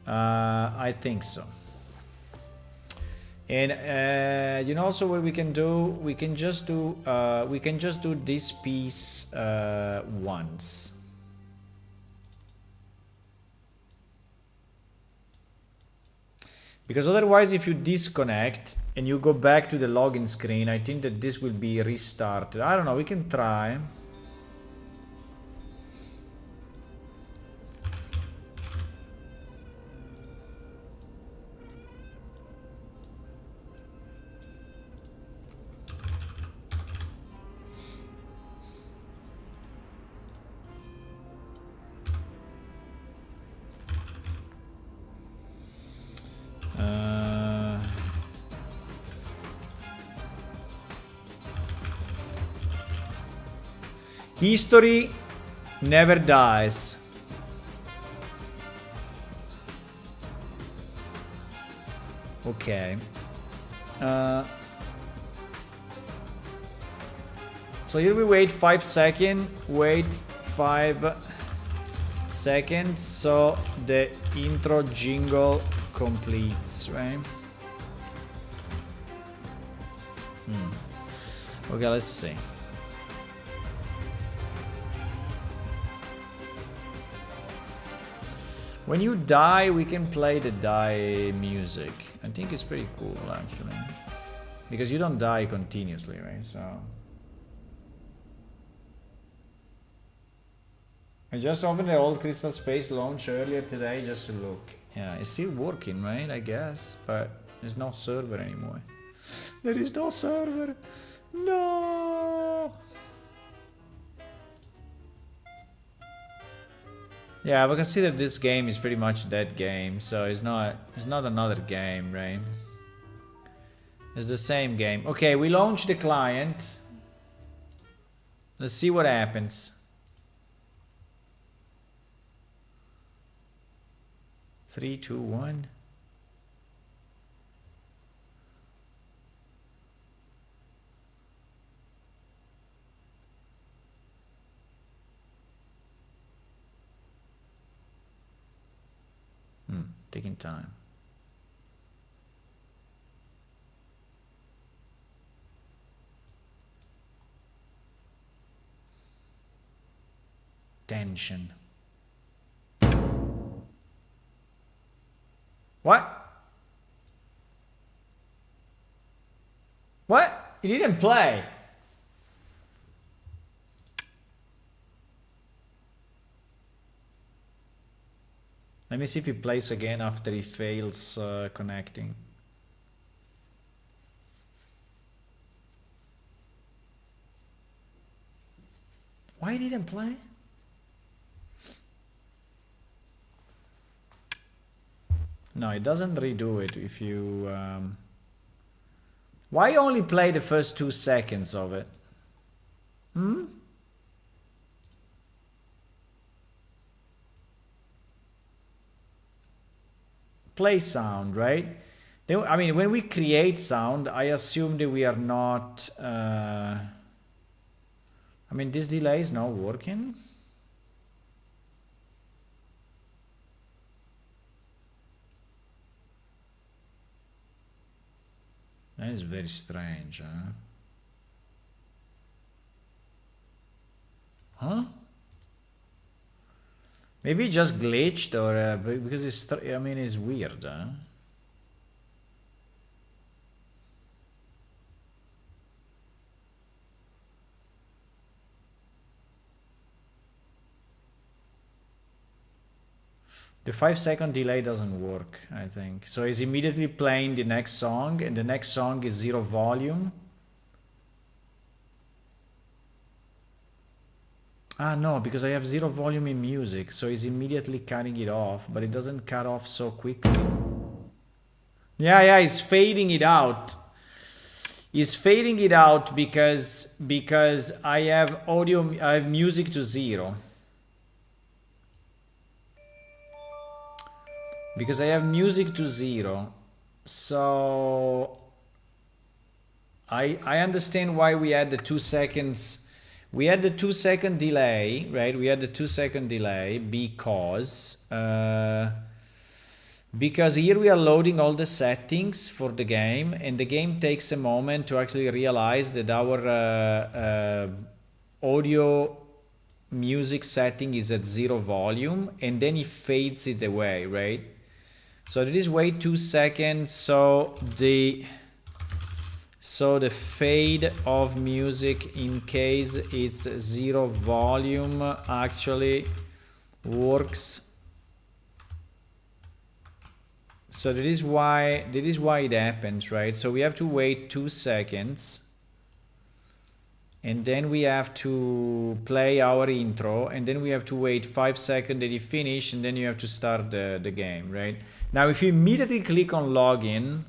I think so. And you know also what we can do? We can just do this piece once. Because otherwise, if you disconnect and you go back to the login screen, I think that this will be restarted. I don't know, we can try. History never dies. Okay. So here we wait 5 seconds. Wait 5 seconds. So the intro jingle completes, right? Okay, let's see. When you die, we can play the die music. I think it's pretty cool, actually. Because you don't die continuously, right? So... I just opened the old Crystal Space launch earlier today just to look. Yeah, it's still working, right? I guess. But there's no server anymore. There is no server! No! Yeah, but consider this game is pretty much that game, so it's not another game, right? It's the same game. Okay, we launch the client. Let's see what happens. 3, 2, 1. Taking time. Tension. What? What? He didn't play. Let me see if he plays again after he fails connecting. Why he didn't play? No, it doesn't redo it if you... Why only play the first 2 seconds of it? Play sound, right? I mean, when we create sound, I assume that we are not... I mean, this delay is not working. That is very strange, huh? Huh? Maybe it just glitched, or because it's, I mean, it's weird, huh? The 5-second delay doesn't work, I think. So it's immediately playing the next song, and the next song is 0 volume. Ah, no, because I have 0 volume in music, so it's immediately cutting it off, but it doesn't cut off so quickly. Yeah, it's fading it out. It's fading it out because I have I have music to 0. Because I have music to 0. So I understand why we had the 2 seconds. We had the 2-second delay, right? We had the 2-second delay because here we are loading all the settings for the game, and the game takes a moment to actually realize that our audio music setting is at 0 volume, and then it fades it away, right? So it is wait 2 seconds. So the fade of music, in case it's 0 volume, actually works. So that is why it happens, right? So we have to wait 2 seconds, and then we have to play our intro, and then we have to wait 5 seconds that it finish, and then you have to start the game, right? Now if you immediately click on login,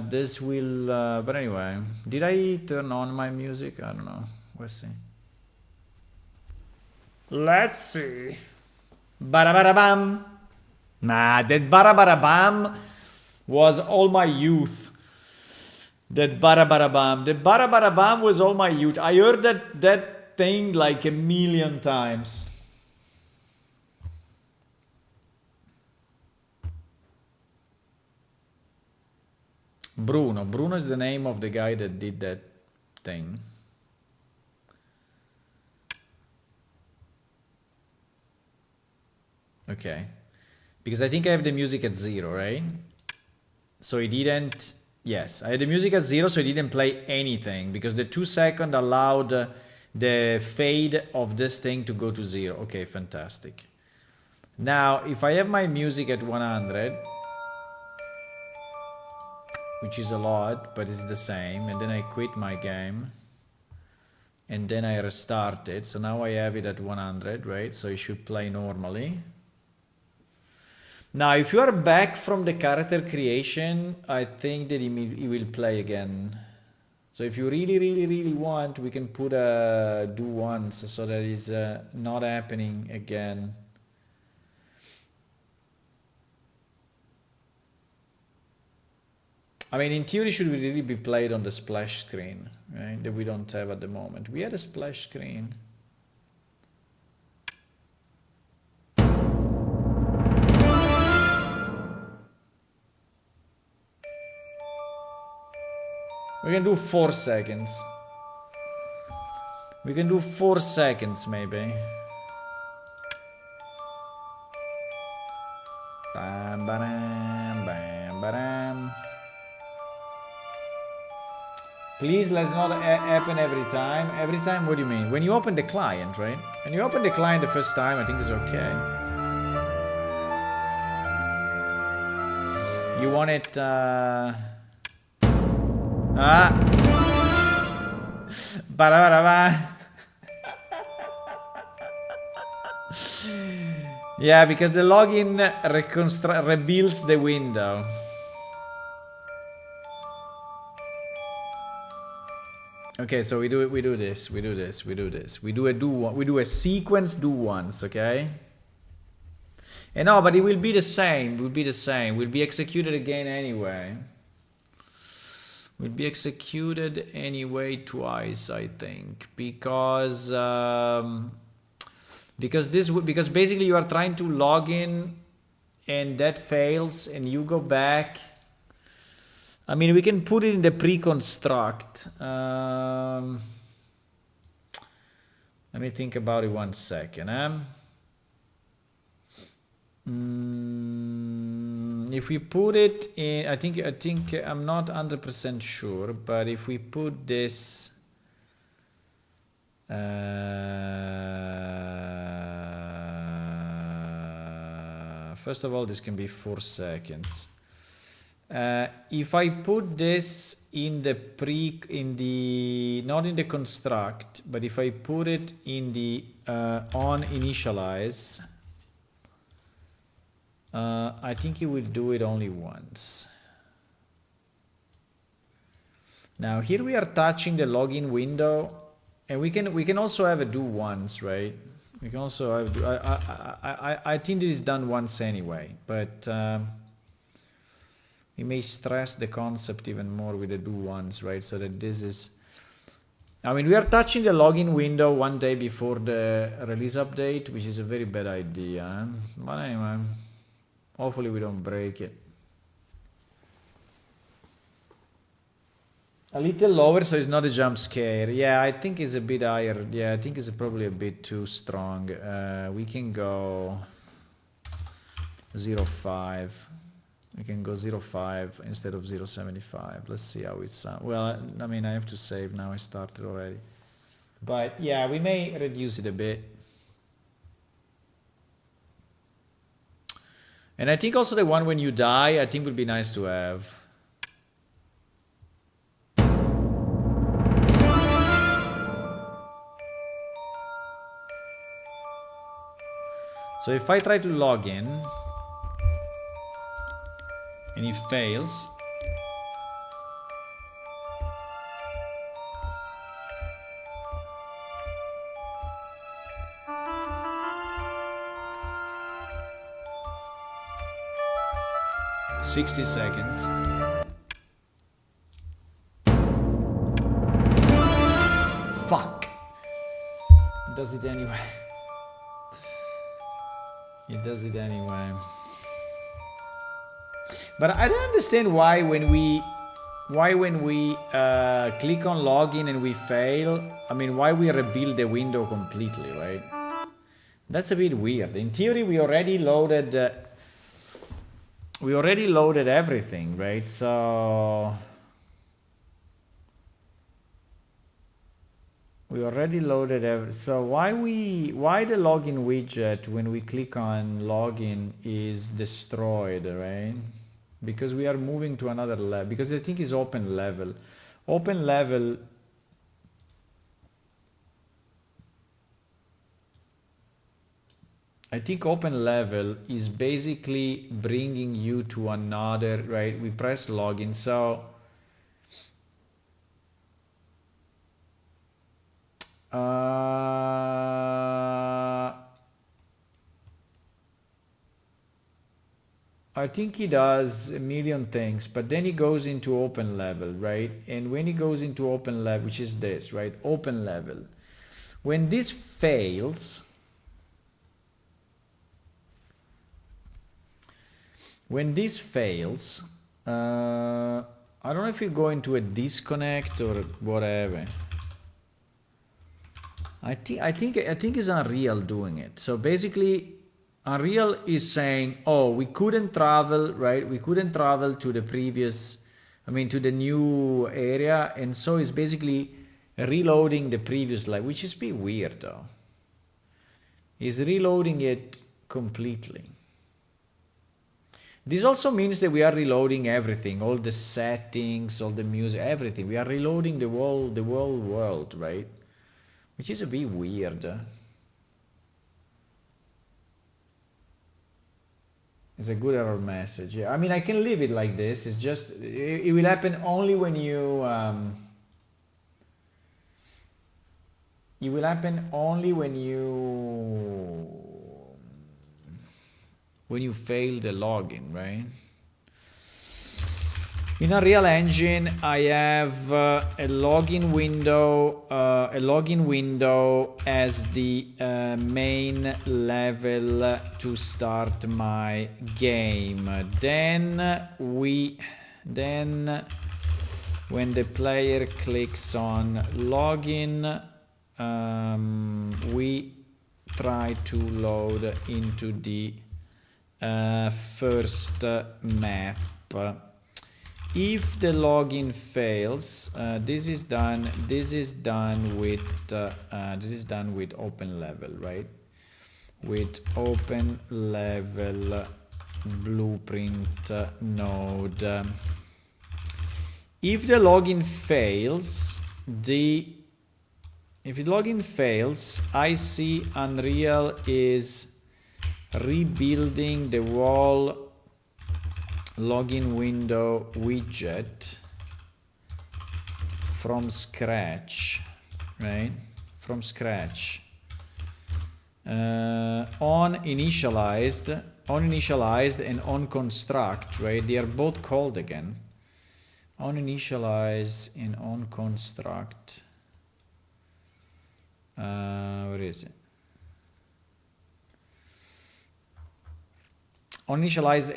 this will but anyway, did I turn on my music? I don't know. Let's see. Barabarabam. Nah, that barabarabam was all my youth. That barabarabam was all my youth. I heard that thing like 1,000,000 times. Bruno is the name of the guy that did that thing. Okay. Because I think I have the music at 0, right? So it didn't... Yes, I had the music at 0, so it didn't play anything. Because the 2 seconds allowed the fade of this thing to go to 0. Okay, fantastic. Now, if I have my music at 100... which is a lot, but it's the same, and then I quit my game, and then I restart it, so now I have it at 100, right? So it should play normally. Now if you are back from the character creation, I think that it will play again. So if you really want, we can put a do once, so that is not happening again. I mean, in theory, should really be played on the splash screen, right? That we don't have at the moment. We had a splash screen. We can do 4 seconds. We can do 4 seconds, maybe. Bam, bam, bam, bam. Please, let's not happen every time. Every time, what do you mean? When you open the client, right? When you open the client the first time, I think it's okay. You want it... Yeah, because the login rebuilds the window. Okay, so we do this. We do a sequence do once, okay? And no, but it will be the same. Will be executed again anyway. Will be executed anyway twice, I think, because basically you are trying to log in and that fails and you go back. I mean, we can put it in the pre-construct. Let me think about it 1 second. If we put it in, I think I'm not 100% sure, but if we put this, first of all, this can be 4 seconds. If I put this in the not in the construct, but if I put it in the on initialize, I think it will do it only once. Now here we are touching the login window, and we can also have a do once, right? We can also have I think it is done once anyway, but we may stress the concept even more with the do once, right? So that this is, I mean, we are touching the login window 1 day before the release update, which is a very bad idea. But anyway, hopefully we don't break it. A little lower, so it's not a jump scare. Yeah, I think it's a bit higher. Yeah, I think it's probably a bit too strong. We can go 0.5. We can go 0.5 instead of 0.75. Let's see how it sounds. Well, I mean, I have to save now. I started already. But yeah, we may reduce it a bit. And I think also the one when you die, I think would be nice to have. So if I try to log in and it fails, "60 seconds. Fuck. It does it anyway. It does it anyway. But I don't understand why when we click on login and we fail, I mean, why we rebuild the window completely, right? That's a bit weird. In theory, we already loaded everything, right? So we already loaded so why the login widget when we click on login is destroyed, right? Because we are moving to another level, because I think it's open level. Open level I think open level is basically bringing you to another, right? We press login, so I think he does a million things, but then he goes into open level, right? And when he goes into open level, which is this, right? Open level. When this fails, I don't know if you go into a disconnect or whatever. I think it's Unreal doing it. So basically, Unreal is saying, oh, we couldn't travel, right? We couldn't travel to the previous, to the new area. And so it's basically reloading the previous level, which is a bit weird though. It's reloading it completely. This also means that we are reloading everything, all the settings, all the music, everything. We are reloading the whole world, right? Which is a bit weird. It's a good error message. Yeah, I mean, I can leave it like this. It's just, it will happen only when you, it will happen only when you fail the login, right? In Unreal Engine, I have a login window as the main level to start my game. Then when the player clicks on login, we try to load into the first map. If the login fails, this is done with open level, right? With open level blueprint node. If the login fails, I see Unreal is rebuilding the wall login window widget from scratch, right? From scratch. On initialized and on construct, right? They are both called again. On initialize and on construct. Where is it? On initialize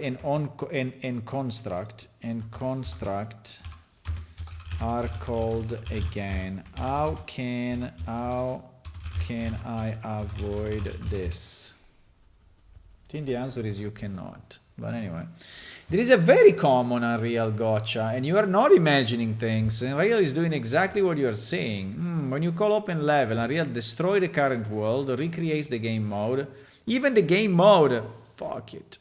and construct are called again. How can I avoid this? I think the answer is you cannot. But anyway, there is a very common Unreal gotcha, and you are not imagining things. Unreal is doing exactly what you are saying. When you call open level, Unreal destroy the current world, recreates the game mode. Even the game mode, fuck it.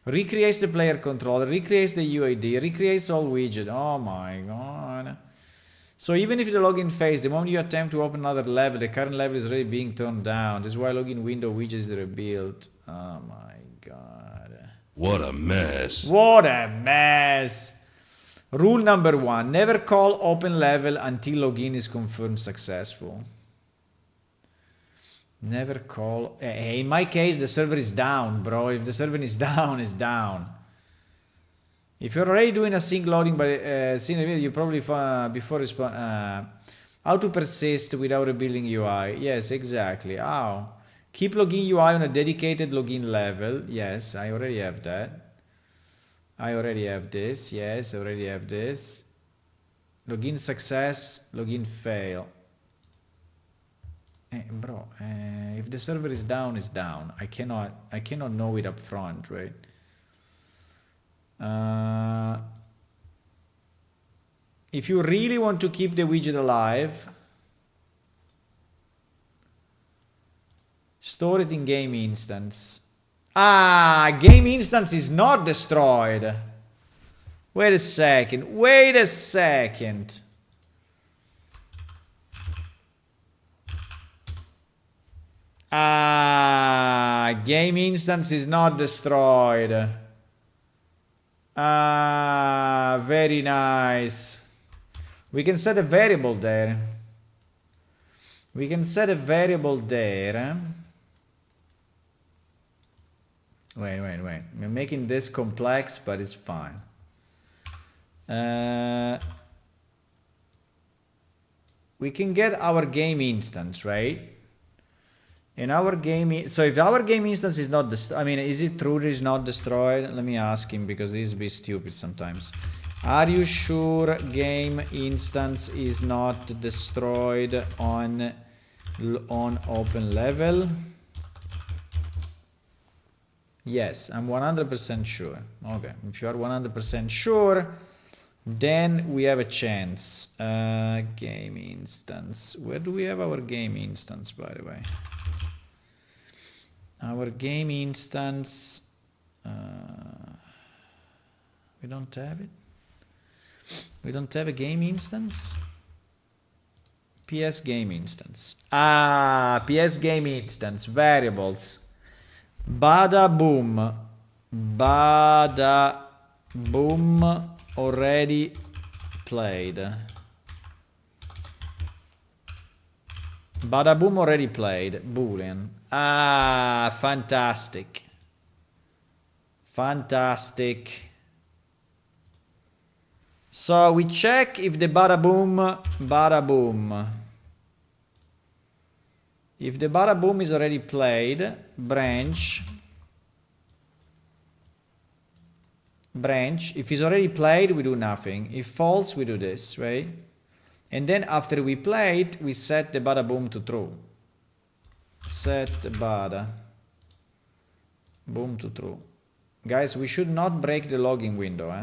Recreates the player controller, recreates the UID, recreates all widget. Oh my god. So even if the login phase, the moment you attempt to open another level, the current level is already being turned down. This is why login window widget is rebuilt. Oh my god. What a mess. What a mess. Rule number 1. Never call open level until login is confirmed successful. Never call... in my case, the server is down, bro. If the server is down, it's down. If you're already doing a sync loading by you probably before respond how to persist without rebuilding UI. Yes, exactly. How? Keep login UI on a dedicated login level. Yes, I already have that. I already have this. Yes, I already have this. Login success, login fail. Bro, if the server is down, it's down. I cannot know it up front, right? If you really want to keep the widget alive, store it in game instance. Game instance is not destroyed. Wait a second. Wait a second. Game instance is not destroyed. Very nice. We can set a variable there. We can set a variable there. Wait. We're making this complex, but it's fine. We can get our game instance, right? In our game, so if our game instance is not destroyed, I mean, is it true that it's not destroyed? Let me ask him, because this is a bit stupid sometimes. Are you sure game instance is not destroyed on open level? Yes, I'm 100% sure. Okay, if you are 100% sure, then we have a chance. Game instance. Where do we have our game instance, by the way? Our game instance, we don't have it. We don't have a game instance. PS game instance. PS game instance, variables. Bada boom. Bada boom already played. Bada boom already played. Boolean. Fantastic. Fantastic. So we check if the bada boom. If the bada boom is already played, branch. If it's already played, we do nothing. If false, we do this, right? And then after we play it, we set the bada boom to true. Set bada boom to true. Guys, we should not break the login window.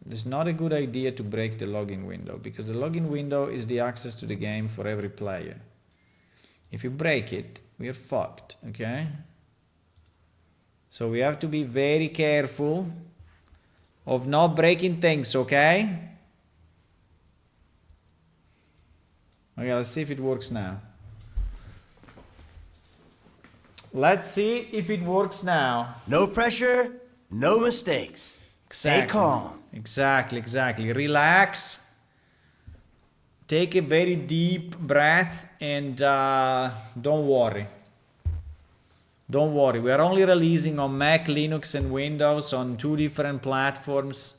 It's not a good idea to break the login window, because the login window is the access to the game for every player. If you break it, we are fucked, okay? So we have to be very careful of not breaking things, okay? Okay, let's see if it works now. Let's see if it works now. No pressure, no mistakes. Exactly. Stay calm. Exactly. Relax. Take a very deep breath and don't worry. Don't worry. We are only releasing on Mac, Linux, and Windows on 2 different platforms.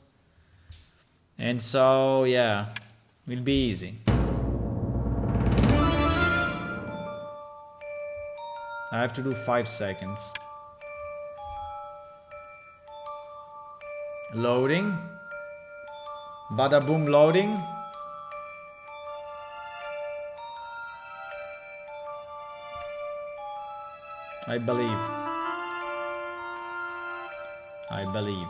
And so, yeah, it will be easy. I have to do 5 seconds. Loading. Bada boom loading. I believe. I believe.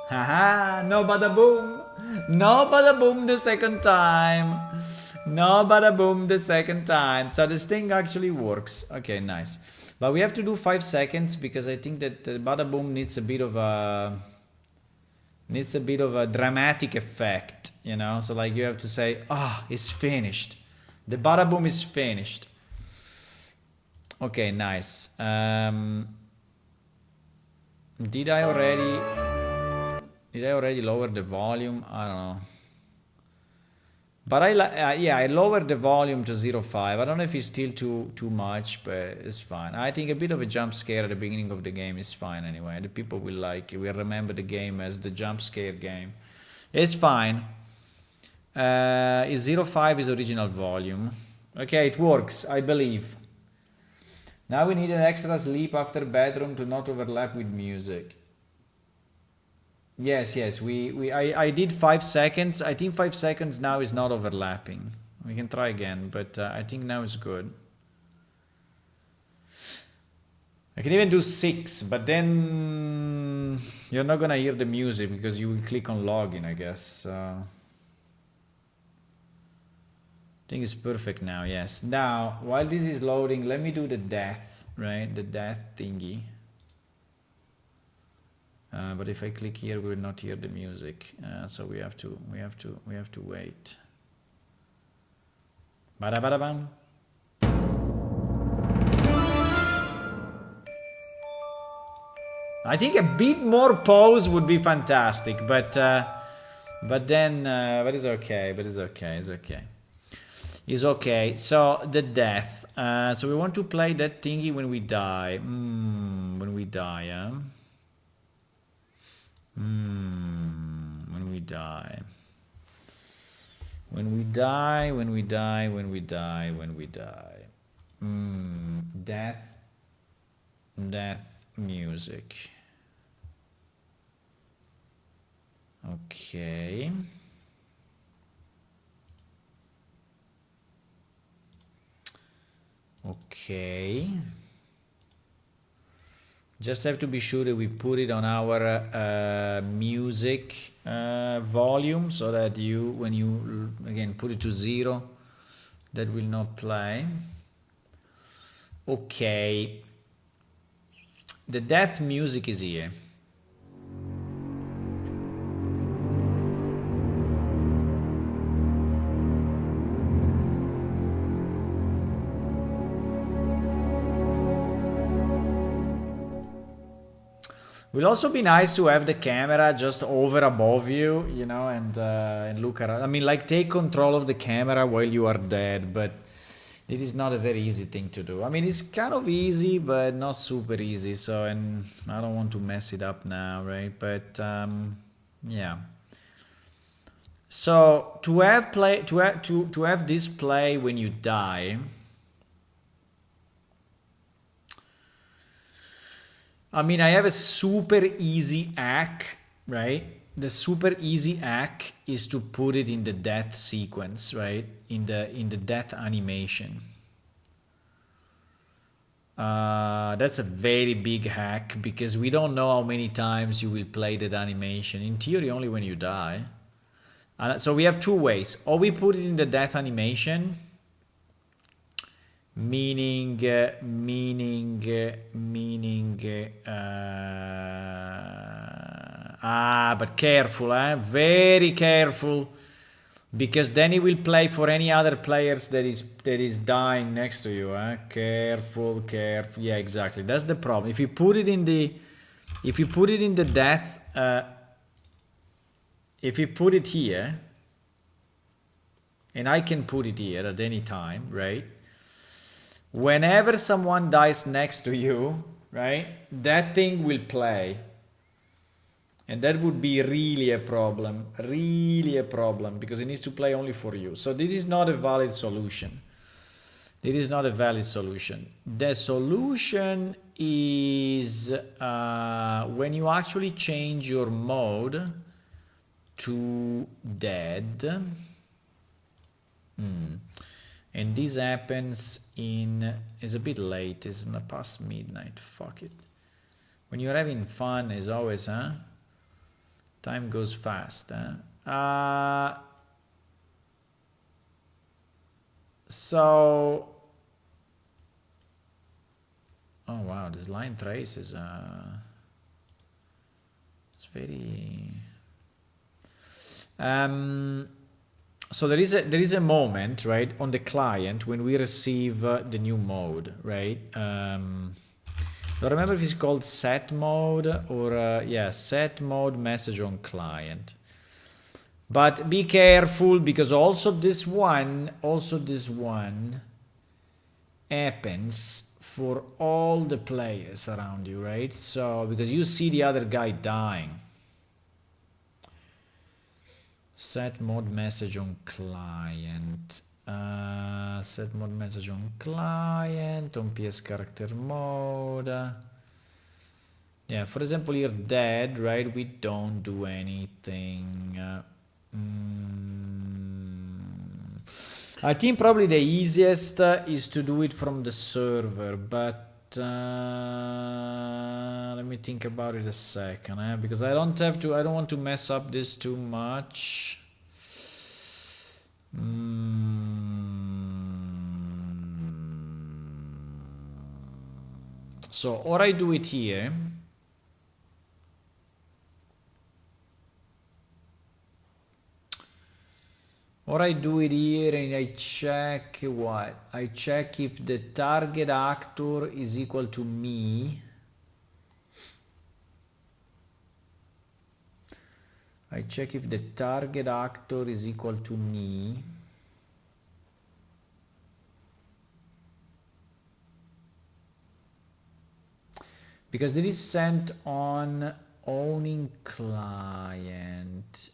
Haha, no bada boom. No bada boom the second time. No bada boom the second time. So this thing actually works. Okay, nice. But we have to do 5 seconds because I think that bada boom needs a bit of a dramatic effect, you know? So like you have to say, ah, it's finished. The bada boom is finished. Okay, nice. Did I already lower the volume? I don't know. But I lowered the volume to 0.5. I don't know if it's still too much, but it's fine. I think a bit of a jump scare at the beginning of the game is fine anyway. The people will like it. Will remember the game as the jump scare game. It's fine. Is 0.5 is original volume. Okay, it works, I believe. Now we need an extra sleep after bedroom to not overlap with music. Yes, I did 5 seconds. I think 5 seconds now is not overlapping. We can try again, but I think now is good. I can even do 6, but then you're not gonna hear the music because you will click on login, I guess. I think it's perfect now, yes. Now, while this is loading, let me do the death, right? The death thingy. But if I click here, we will not hear the music. So we have to wait. Bada bada bam. I think a bit more pause would be fantastic, but it's okay. It's okay. So the death. So we want to play that thingy when we die. When we die, yeah. When we die. Death music. Okay. Just have to be sure that we put it on our music volume so that when you again put it to 0, that will not play. Okay. The death music is here. Will also be nice to have the camera just over above you, you know, and look around. I mean, like take control of the camera while you are dead, but it is not a very easy thing to do. I mean, it's kind of easy, but not super easy. So, and I don't want to mess it up now, right? But yeah. So to have this play when you die. I mean, I have a super easy hack, right? The super easy hack is to put it in the death sequence, right? In the death animation. That's a very big hack because we don't know how many times you will play that animation. In theory, only when you die. So we have two ways. Or we put it in the death animation, meaning but careful, very careful, because then it will play for any other players that is dying next to you. Careful. Yeah, exactly. That's the problem. If you put it in the death, if you put it here, and I can put it here at any time, right? Whenever someone dies next to you, right, that thing will play. And that would be really a problem, because it needs to play only for you. So this is not a valid solution. The solution is when you actually change your mode to dead. And this happens it's a bit late, it's not past midnight, fuck it. When you're having fun, as always, huh? Time goes fast, huh? So, oh wow, this line trace is it's very so there is a moment, right, on the client when we receive the new mode, right? I don't remember if it's called set mode or yeah, set mode message on client. But be careful, because also this one happens for all the players around you, right? So, because you see the other guy dying. Set mode message on client. Set mode message on client, on PS character mode. Yeah, for example, here dead, right? We don't do anything. I think probably the easiest is to do it from the server, but let me think about it a second, because I don't want to mess up this too much. So, or I do it here. Or I do it here and I check what? I check if the target actor is equal to me. I check if the target actor is equal to me. Because this is sent on owning client.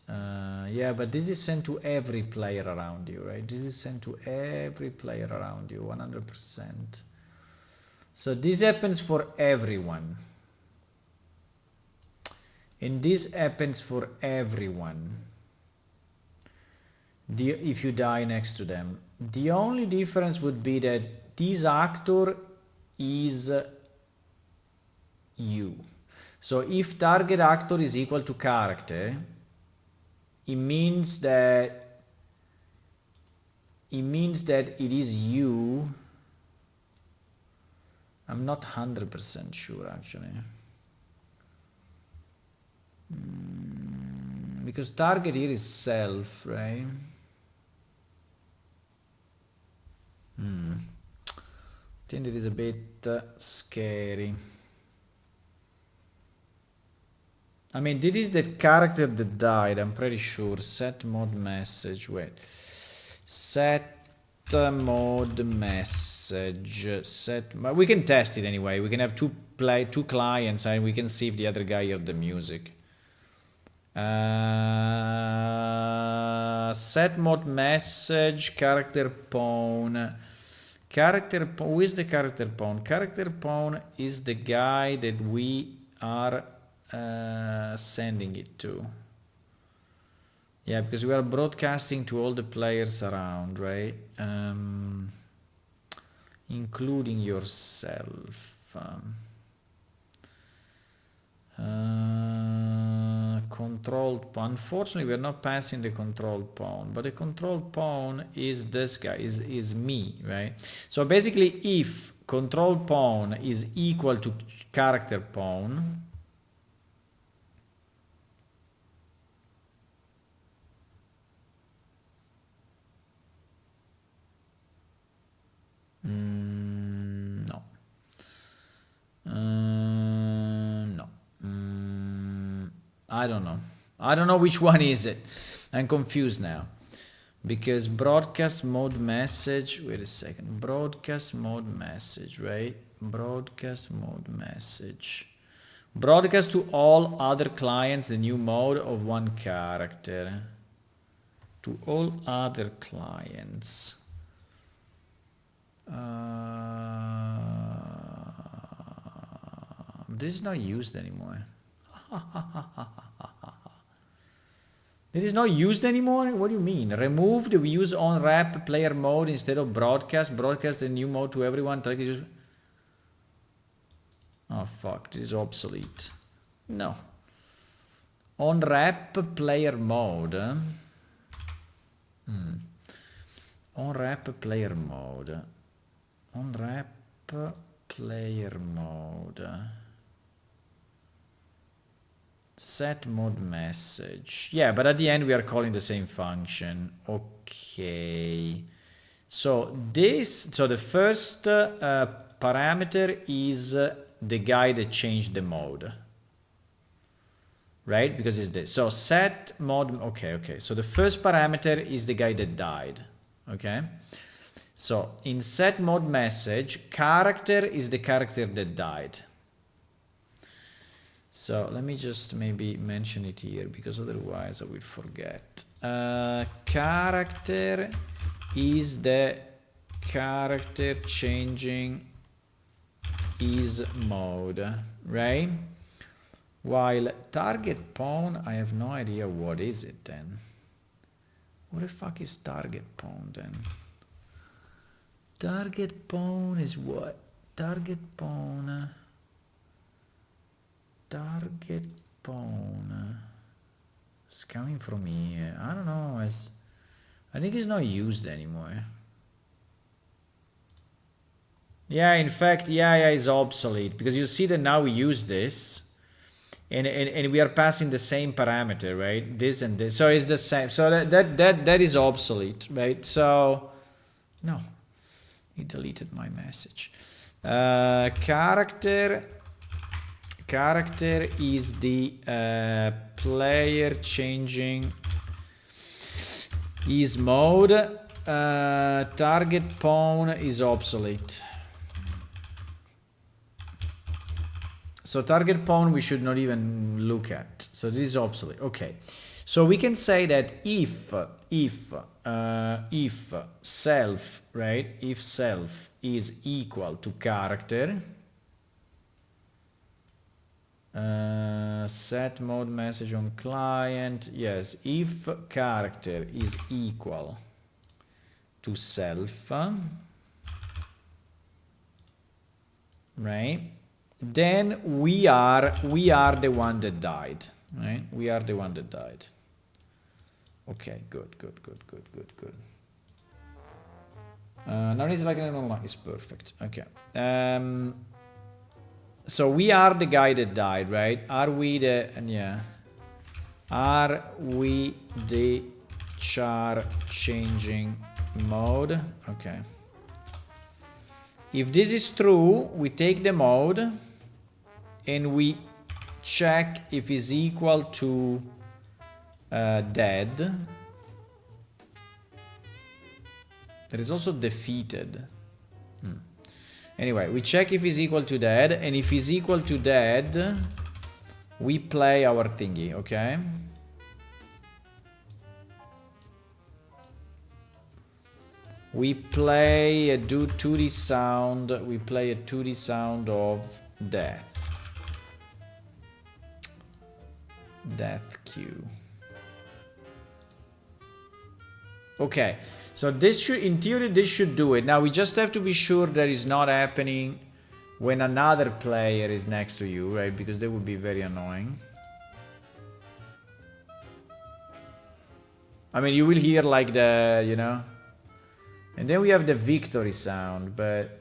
Yeah, but this is sent to every player around you, right? This is sent to every player around you, 100%. So this happens for everyone. And this happens for everyone. If you die next to them. The only difference would be that this actor is you. So if target actor is equal to character, it means that it is you. I'm not 100% sure actually. Because target here is self, right? I think it is a bit scary. I mean, this is the character that died, I'm pretty sure. Set mode message, wait. Set mode message. But we can test it anyway. We can have two clients and we can see if the other guy heard the music. Set mode message, character pawn. Who is the character pawn? Character pawn is the guy that we are sending it to. Yeah, because we are broadcasting to all the players around, right? Including yourself. Controlled pawn. Unfortunately, we are not passing the controlled pawn, but the controlled pawn is this guy, is me, right? So basically, if controlled pawn is equal to character pawn, no. No. I don't know. I don't know which one is it. I'm confused now. Because broadcast mode message, wait a second. Broadcast mode message, right? Broadcast mode message. Broadcast to all other clients the new mode of one character. To all other clients. This is not used anymore. It is not used anymore? What do you mean? Removed, we use on-rap player mode instead of broadcast. Broadcast the new mode to everyone. Oh fuck, this is obsolete. No. On-rap player mode. On-rap player mode. On-rap player mode. Set mode message. Yeah, but at the end we are calling the same function. Okay. So the first parameter is the guy that changed the mode. Right? Because it's this. So set mode. Okay. So the first parameter is the guy that died. Okay. So in set mode message, character is the character that died. So let me just maybe mention it here because otherwise I will forget. Character is the character changing his mode, right? While target pawn, I have no idea what is it then. What the fuck is target pawn then? Target pawn is what? Target pawn. Target pawn. It's coming from here. I don't know. I think it's not used anymore. Yeah, in fact, yeah, it's obsolete because you see that now we use this. And we are passing the same parameter, right? This and this. So it's the same. So that is obsolete, right? So no, he deleted my message. Character is the player changing his mode. Target pawn is obsolete. So target pawn we should not even look at. So this is obsolete. Okay. So we can say that if self, right? If self is equal to character, set mode message on client. Yes, if character is equal to self, right? Then we are the one that died, right? We are the one that died. Okay, good. Now it's like an online. It's perfect. Okay. So we are the guy that died, right? Are we the Are we the char changing mode? Okay. If this is true, we take the mode and we check if it's equal to dead. There is also defeated. Anyway, we check if it's equal to dead, and if it's equal to dead, we play our thingy, okay? We play a 2D sound. We play a 2D sound of death. Death cue. Okay, so this should, in theory, this should do it. Now we just have to be sure that it's not happening when another player is next to you, right? Because that would be very annoying. I mean, you will hear like the, you know. And then we have the victory sound, but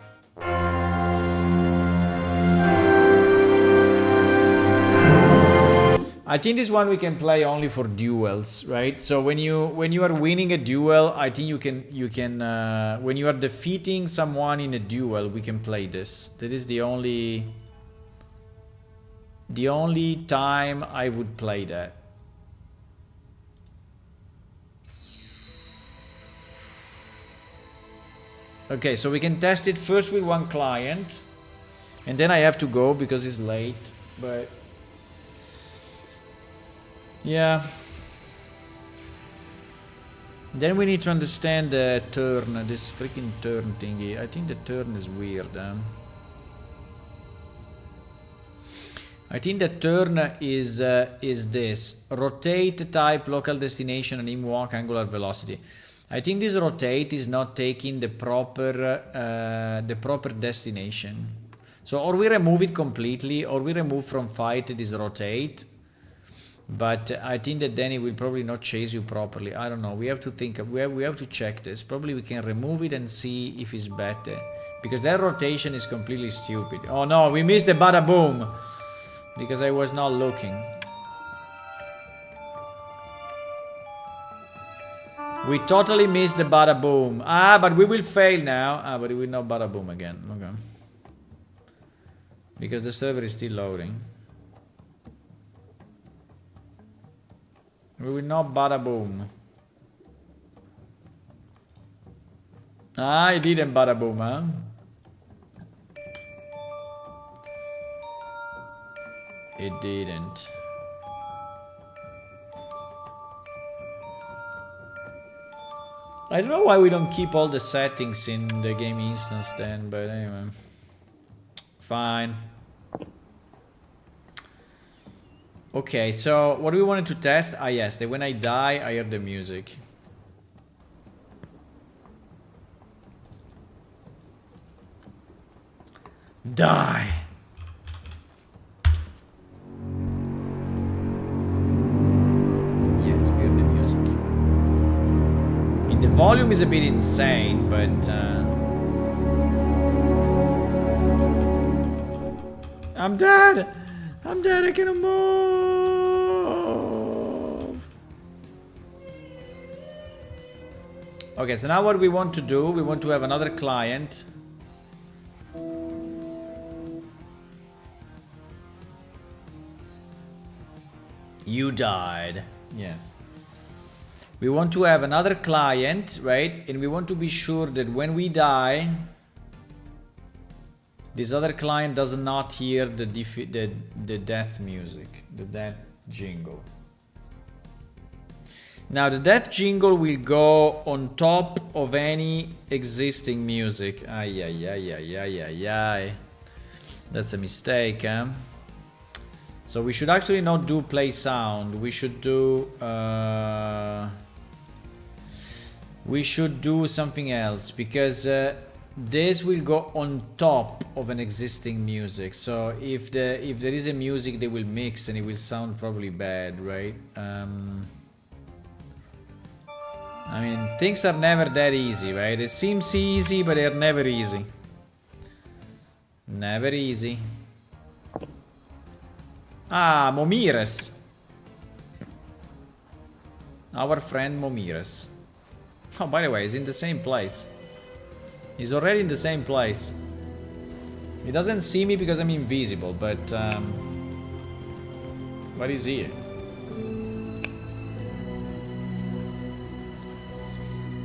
I think this one we can play only for duels, right? So when you are winning a duel, I think you can when you are defeating someone in a duel, we can play this. That is the only time I would play that. Okay, so we can test it first with one client, and then I have to go because it's late, but yeah. Then we need to understand the turn, this freaking turn thingy. I think the turn is weird. I think the turn is this. Rotate, type, local destination, and aim, walk, angular velocity. I think this rotate is not taking the proper destination. So or we remove it completely, or we remove from fight this rotate. But I think that then it will probably not chase you properly. I don't know. We have to think. We have to check this. Probably we can remove it and see if it's better. Because that rotation is completely stupid. Oh no, we missed the bada boom. Because I was not looking. We totally missed the bada boom. Ah, but we will fail now. Ah, but it will not bada boom again. Okay. Because the server is still loading. We will not bada boom. Ah, it didn't bada boom, huh? It didn't. I don't know why we don't keep all the settings in the game instance then, but anyway. Fine. Okay, so what we wanted to test? Ah yes, that when I die, I hear the music. Die! Yes, we hear the music. I mean, the volume is a bit insane, but... I'm dead! I'm dead, I cannot move! Okay, so now what we want to do, we want to have another client. You died. Yes. We want to have another client, right? And we want to be sure that when we die, this other client does not hear the death music, the death jingle. Now the death jingle will go on top of any existing music. Ay, ay, ay, ay, ay, ay, ay. That's a mistake, huh? So we should actually not do play sound. We should do something else, because this will go on top of an existing music. So if there is a music, they will mix and it will sound probably bad, right? I mean, things are never that easy, right? It seems easy, but they're never easy. Never easy. Ah, Momires. Our friend Momires. Oh, by the way, he's in the same place. He's already in the same place. He doesn't see me because I'm invisible, but he's here.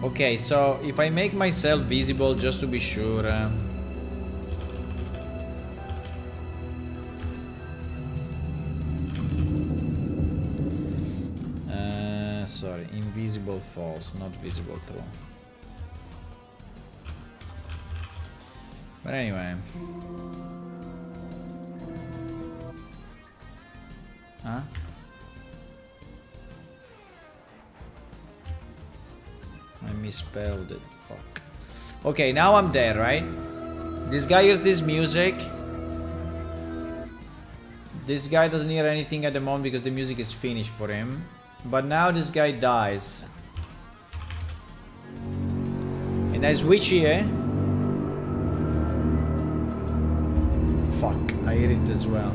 Okay, so if I make myself visible just to be sure. Sorry, invisible false, not visible true. But anyway. Huh? I misspelled it. Fuck. Okay, now I'm there, right? This guy hears this music. This guy doesn't hear anything at the moment because the music is finished for him. But now this guy dies. And I switch here. Fuck, I hear it as well.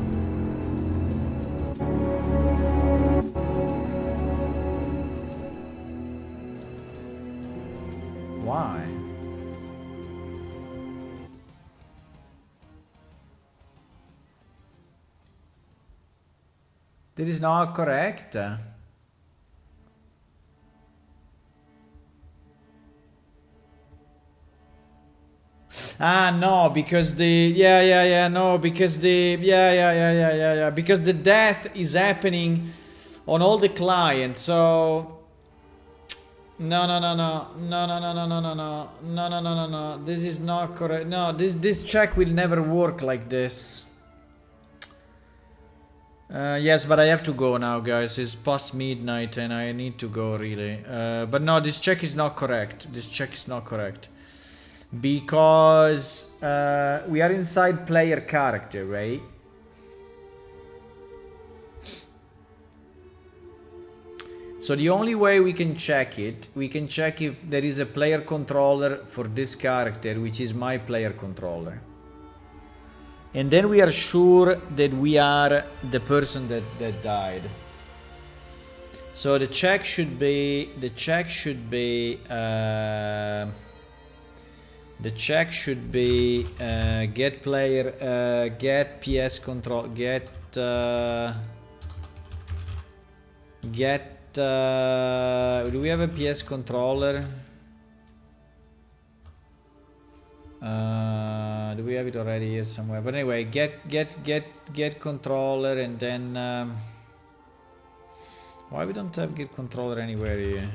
Why? This is not correct. Ah, no, because the because the death is happening on all the clients. So no. This is not correct. No, this check will never work like this. Yes, but I have to go now, guys. It's past midnight and I need to go, really. But no, this check is not correct. This check is not correct. Because we are inside player character, right? So the only way we can check it, we can check if there is a player controller for this character, which is my player controller. And then we are sure that we are the person that died. So the check should be, get player, get PS control, get, do we have a PS controller? Do we have it already here somewhere? But anyway, get controller, and then why we don't have get controller anywhere here?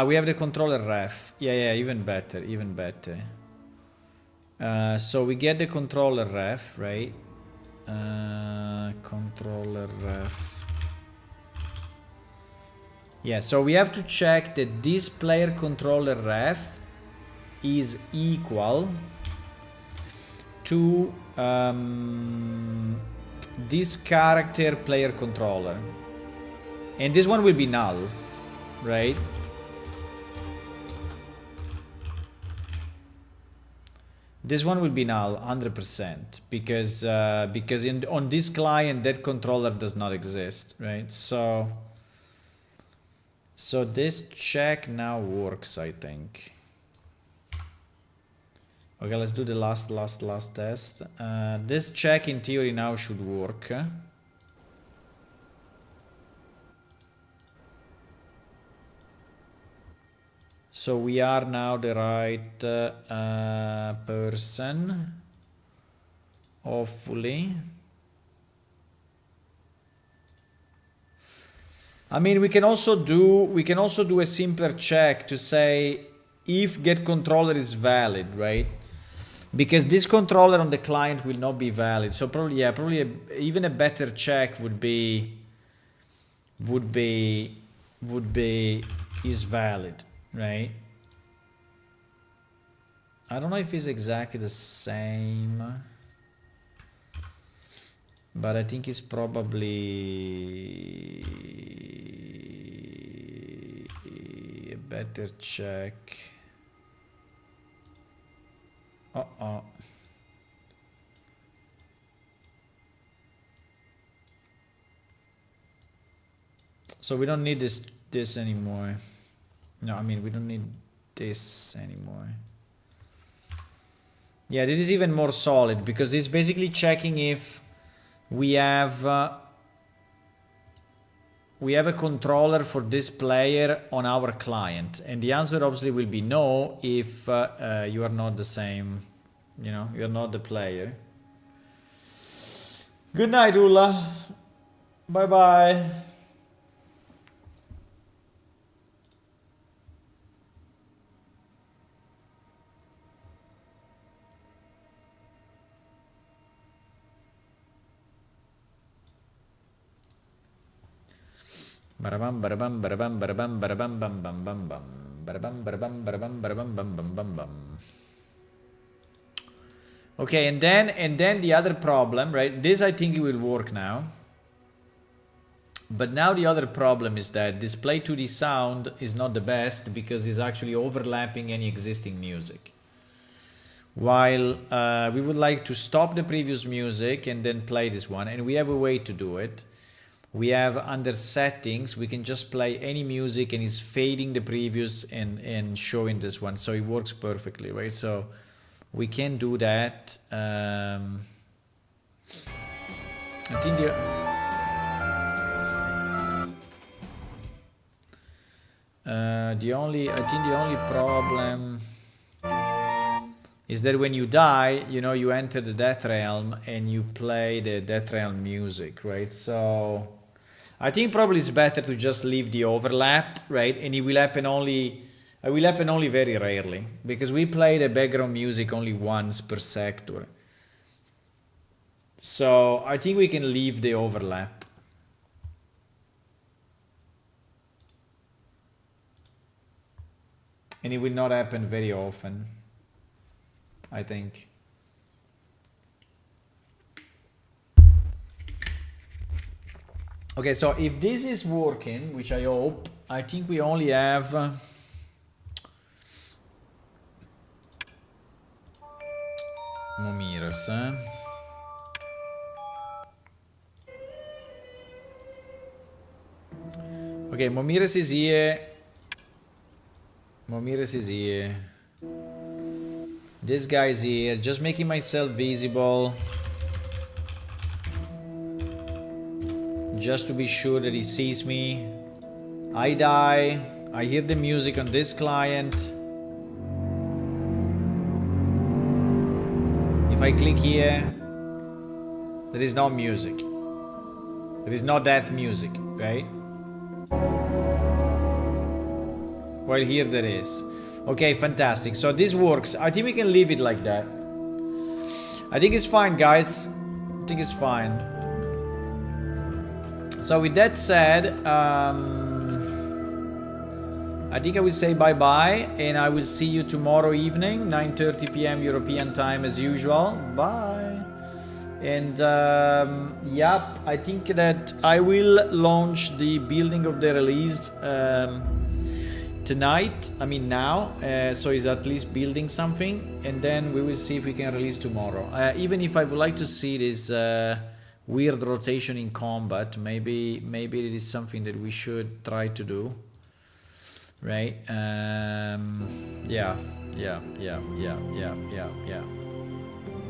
We have the controller ref. Yeah, even better, even better. So we get the controller ref, right? Controller ref. Yeah, so we have to check that this player controller ref is equal to this character player controller. And this one will be null, right? This one will be null 100% because on this client that controller does not exist, right? So this check now works, I think. Okay, let's do the last test. This check in theory now should work. So we are now the right person, hopefully. I mean, we can also do a simpler check to say if get controller is valid, right? Because this controller on the client will not be valid. So probably even a better check would be is valid, right? I don't know if it's exactly the same, but I think it's probably a better check. So we don't need this anymore. No, I mean, we don't need this anymore. Yeah, this is even more solid because it's basically checking if we have a controller for this player on our client, and the answer obviously will be no if you are not the same, you know, you're not the player. Good night, Ulla. Bye bye. Barabam barabam barabam barabam barabam bam bam bam bam barabam barabam barabam barabam bam bam bam bam. Okay, and then the other problem, right? This I think it will work now. But now the other problem is that display 2D sound is not the best because it's actually overlapping any existing music. While we would like to stop the previous music and then play this one, and we have a way to do it. We have under settings, we can just play any music and it's fading the previous and showing this one. So it works perfectly, right? So we can do that. I think the only problem is that when you die, you know, you enter the Death Realm and you play the Death Realm music, right? So I think probably it's better to just leave the overlap, right? And it will happen only very rarely because we play the background music only once per sector. So I think we can leave the overlap. And it will not happen very often, I think. Okay, so if this is working, which I hope, I think we only have Momiras, Okay, Momiras is here. Momiras is here. This guy is here. Just making myself visible. Just to be sure that he sees me. I die. I hear the music on this client. If I click here, there is no music. There is no that music, right? Well, here there is. Okay, fantastic. So this works. I think we can leave it like that. I think it's fine, guys. I think it's fine. So with that said, I think I will say bye-bye, and I will see you tomorrow evening, 9:30 p.m. European time as usual. Bye. And yep, I think that I will launch the building of the release tonight, I mean now, so it's at least building something, and then we will see if we can release tomorrow. Even if I would like to see this weird rotation in combat, maybe it is something that we should try to do, right? Yeah.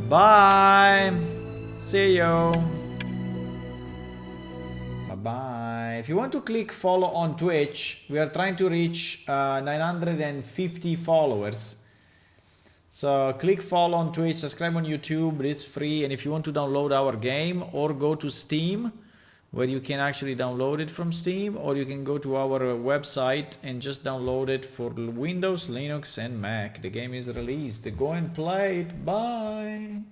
Bye. See you. Bye. If you want to click follow on Twitch, we are trying to reach 950 followers. So click follow on Twitch, subscribe on YouTube, it's free. And if you want to download our game, or go to Steam, where you can actually download it from Steam, or you can go to our website and just download it for Windows, Linux, and Mac. The game is released. Go and play it. Bye.